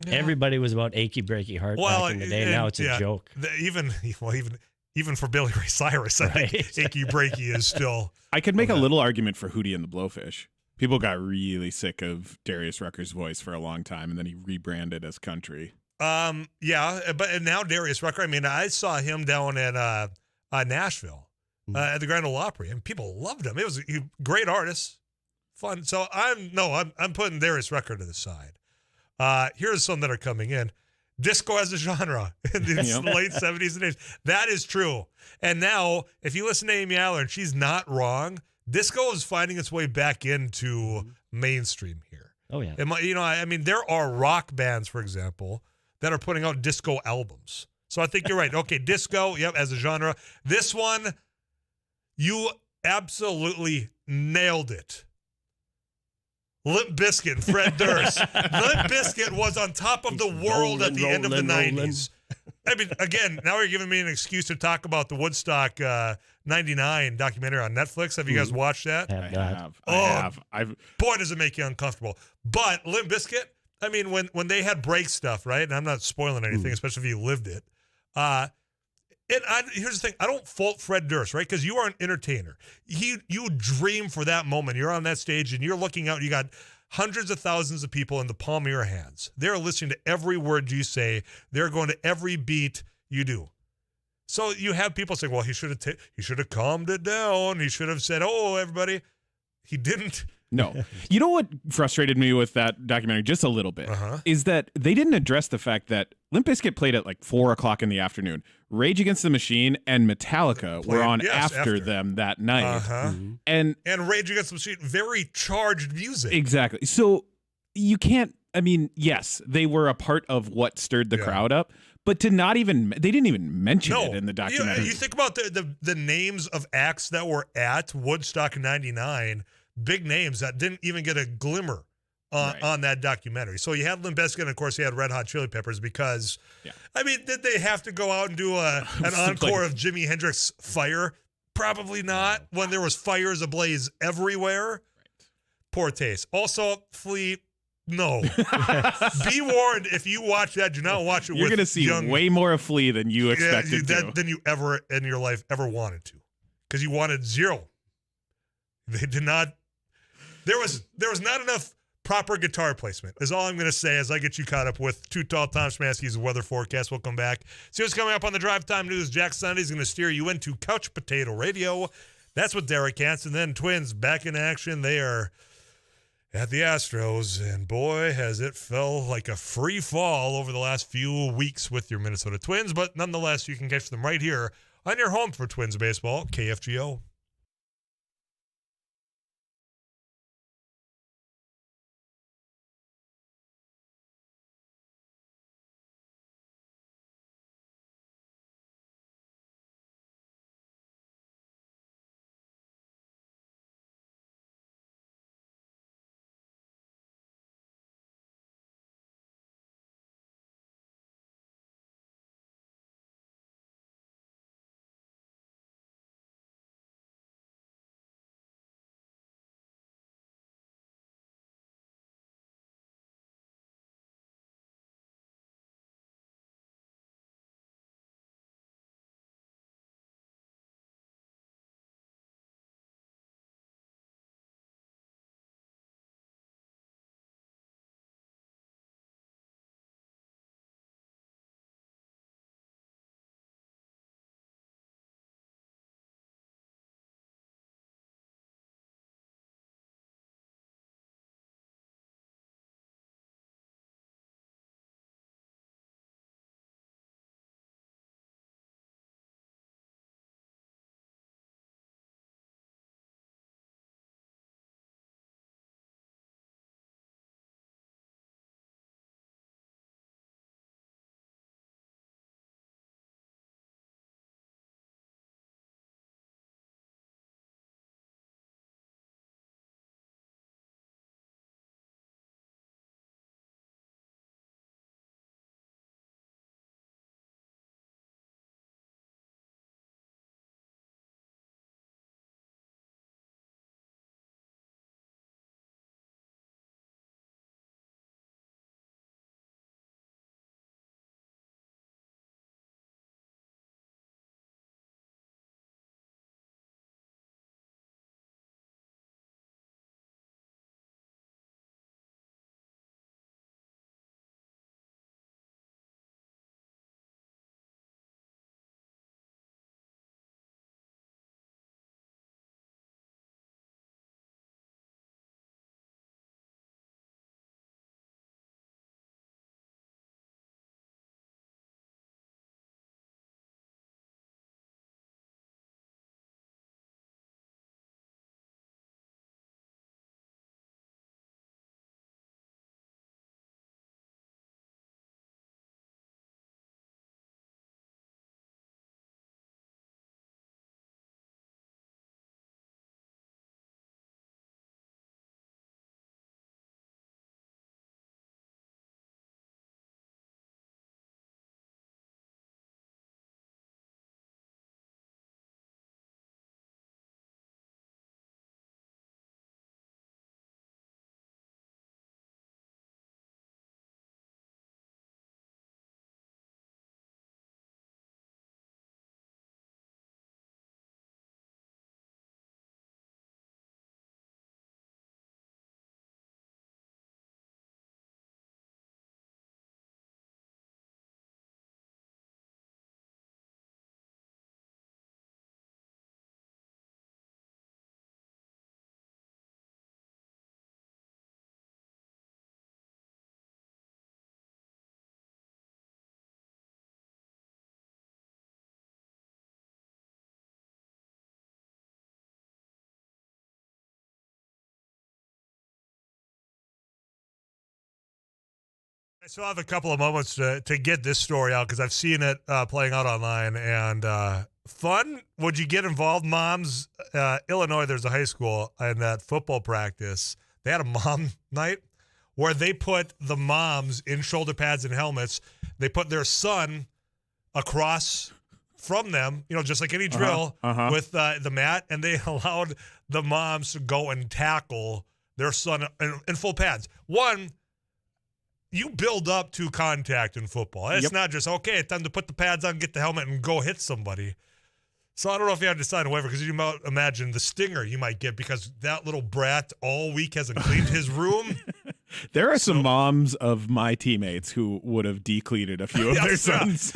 Everybody was about achy breaky heart back in the day. Now it's a joke. Even for Billy Ray Cyrus, I think achy breaky is still. I could make a little argument for Hootie and the Blowfish. People got really sick of Darius Rucker's voice for a long time, and then he rebranded as country. Yeah, but now Darius Rucker. I mean, I saw him down at Nashville at the Grand Ole Opry, and people loved him. It was a great artist, fun. So I'm putting Darius Rucker to the side. Here's some that are coming in. Disco as a genre in the late 70s and 80s. That is true. And now, if you listen to Amy Allen, she's not wrong. Disco is finding its way back into mainstream here. Oh, yeah. I mean, there are rock bands, for example, that are putting out disco albums. So I think you're right. Okay, disco, as a genre. This one, you absolutely nailed it. Limp Bizkit, Fred Durst. Limp Bizkit was on top of the world at the end of the 90s. I mean, again, now you're giving me an excuse to talk about the Woodstock 99 documentary on Netflix. Have you guys watched that? I have. Boy, does it make you uncomfortable. But Limp Bizkit, I mean, when they had break stuff, right? And I'm not spoiling anything, especially if you lived it. Here's the thing. I don't fault Fred Durst, right? Because you are an entertainer. You dream for that moment. You're on that stage and you're looking out. You got hundreds of thousands of people in the palm of your hands. They're listening to every word you say. They're going to every beat you do. So you have people say, well, he should have calmed it down. He should have said, oh, everybody. He didn't. No. You know what frustrated me with that documentary just a little bit is that they didn't address the fact that Limp Bizkit played at like 4:00 in the afternoon. Rage Against the Machine and Metallica were on after them that night. And Rage Against the Machine, very charged music. Exactly. So you can't I mean, yes, they were a part of what stirred the crowd up, but they didn't even mention it in the documentary. You think about the names of acts that were at Woodstock '99, big names that didn't even get a glimmer on that documentary. So you had Limp Bizkit, and of course you had Red Hot Chili Peppers because, I mean, did they have to go out and do an encore of Jimi Hendrix Fire? Probably not, when there was fires ablaze everywhere. Right. Poor taste. Also, Flea, no. Be warned, if you watch that, do not watch it You're going to see way more of Flea than you expected than you ever in your life ever wanted to. Because you wanted zero. They did not. There was not enough proper guitar placement is all I'm going to say as I get you caught up with Too Tall Tom Smansky's weather forecast. We'll come back. See what's coming up on the Drive Time News. Jack Sunday is going to steer you into Couch Potato Radio. That's with Derek Hansen. Then Twins back in action. They are at the Astros, and boy, has it felt like a free fall over the last few weeks with your Minnesota Twins. But nonetheless, you can catch them right here on your home for Twins baseball, KFGO. I still have a couple of moments to get this story out because I've seen it playing out online. And fun, would you get involved? Moms, Illinois, there's a high school, and that football practice, they had a mom night where they put the moms in shoulder pads and helmets. They put their son across from them, just like any drill with the mat, and they allowed the moms to go and tackle their son in full pads. One, you build up to contact in football. It's not just, okay, it's time to put the pads on, get the helmet, and go hit somebody. So I don't know if you have to sign a waiver because you might imagine the stinger you might get because that little brat all week hasn't cleaned his room. There are some moms of my teammates who would have decleated a few of their sons.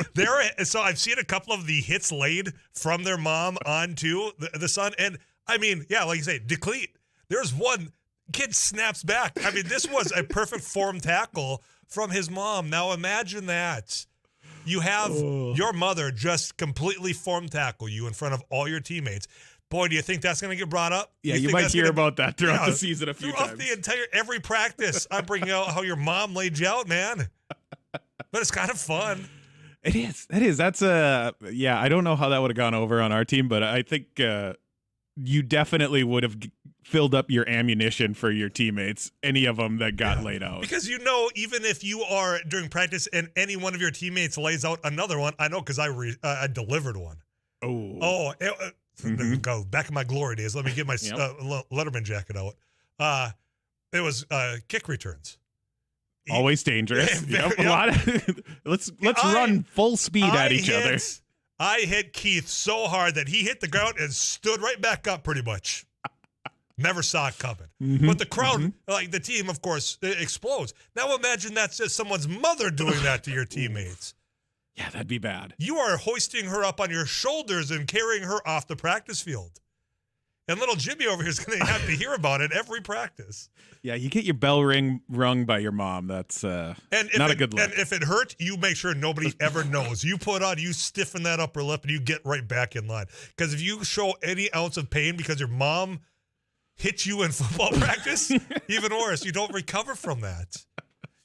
So I've seen a couple of the hits laid from their mom onto the son. And I mean, yeah, like you say, decleat. There's one kid snaps back. I mean, this was a perfect form tackle from his mom. Now imagine that. You have your mother just completely form tackle you in front of all your teammates. Boy, do you think that's going to get brought up? Yeah, you might hear about that throughout the season a few times. Every practice, I'm bringing out how your mom laid you out, man. But it's kind of fun. It is. That's I don't know how that would have gone over on our team, but I think you definitely would have filled up your ammunition for your teammates, any of them that got laid out. Because even if you are during practice and any one of your teammates lays out another one, I know because I delivered one. Go back in my glory days. Let me get my Letterman jacket out. It was kick returns. Always dangerous. Let's run full speed at each other. I hit Keith so hard that he hit the ground and stood right back up pretty much. Never saw it coming. But the crowd, like the team, of course, explodes. Now imagine that's just someone's mother doing that to your teammates. Yeah, that'd be bad. You are hoisting her up on your shoulders and carrying her off the practice field. And little Jimmy over here is going to have to hear about it every practice. Yeah, you get your bell rung by your mom. That's not a good look. And if it hurt, you make sure nobody ever knows. You stiffen that upper lip, and you get right back in line. Because if you show any ounce of pain because your mom hit you in football practice, even worse, you don't recover from that.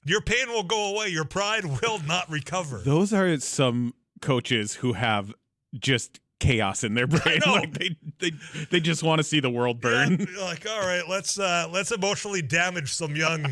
Your pain will go away. Your pride will not recover. Those are some coaches who have just chaos in their brain. Like they just want to see the world burn. Yeah, like, all right, let's emotionally damage some young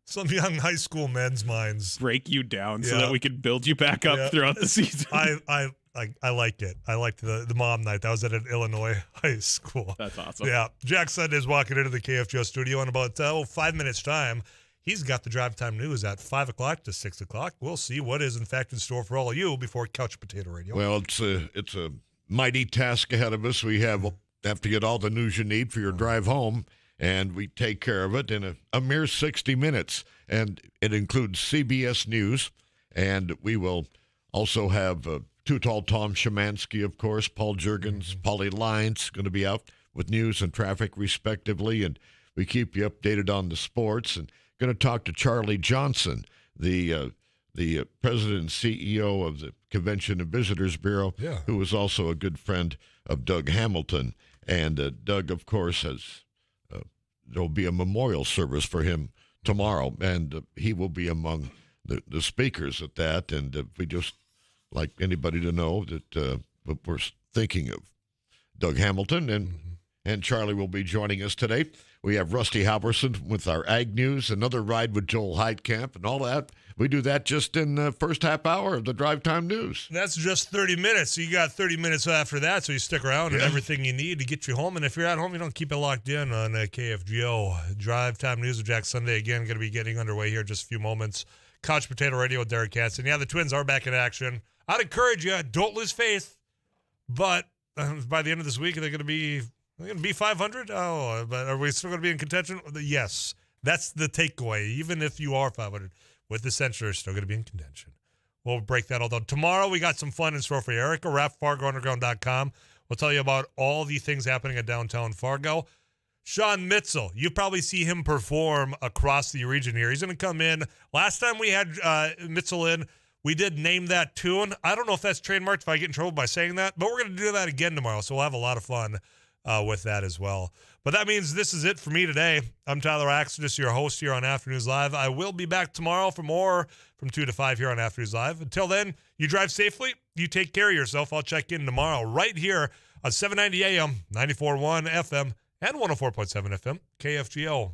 high school men's minds. Break you down so that we can build you back up throughout the season. I liked it. I liked the mom night. That was at an Illinois high school. That's awesome. Yeah. Jack Sunday is walking into the KFGO studio in about 5 minutes time. He's got the drive time news at 5 o'clock to 6 o'clock. We'll see what is in fact in store for all of you before Couch Potato Radio. Well, it's a mighty task ahead of us. We have to get all the news you need for your drive home, and we take care of it in a mere 60 minutes. And it includes CBS News, and we will also have Too Tall Tom Szymanski, of course, Paul Juergens, Paulie Lines going to be out with news and traffic, respectively, and we keep you updated on the sports. And going to talk to Charlie Johnson, the president and CEO of the Convention and Visitors Bureau, who is also a good friend of Doug Hamilton. And Doug, of course, there'll be a memorial service for him tomorrow, and he will be among the speakers at that. And we just like anybody to know that we're thinking of Doug Hamilton, and Charlie will be joining us today. We have Rusty Halverson with our Ag News, another ride with Joel Heidkamp, and all that. We do that just in the first half hour of the Drive Time News. That's just 30 minutes. So you got 30 minutes after that, so you stick around and everything you need to get you home. And if you're at home, you don't keep it locked in on KFGO. Drive Time News with Jack Sunday, again, going to be getting underway here in just a few moments. Couch Potato Radio with Derek Hansen. Yeah, the Twins are back in action. I'd encourage you, don't lose faith. But by the end of this week, they're going to be 500? Oh, but are we still going to be in contention? Yes. That's the takeaway. Even if you are 500, with the Century, still going to be in contention. We'll break that all down. Tomorrow, we got some fun in store for you. Erica Rapp, FargoUnderground.com. We'll tell you about all the things happening at downtown Fargo. Sean Mitchell, you probably see him perform across the region here. He's going to come in. Last time we had Mitchell in, we did Name That Tune. I don't know if that's trademarked, if I get in trouble by saying that, but we're going to do that again tomorrow, so we'll have a lot of fun with that as well. But that means this is it for me today. I'm Tyler Axel, your host here on Afternoons Live. I will be back tomorrow for more from 2 to 5 here on Afternoons Live. Until then, you drive safely. You take care of yourself. I'll check in tomorrow right here on 790 AM, 94.1 FM, and 104.7 FM, KFGO.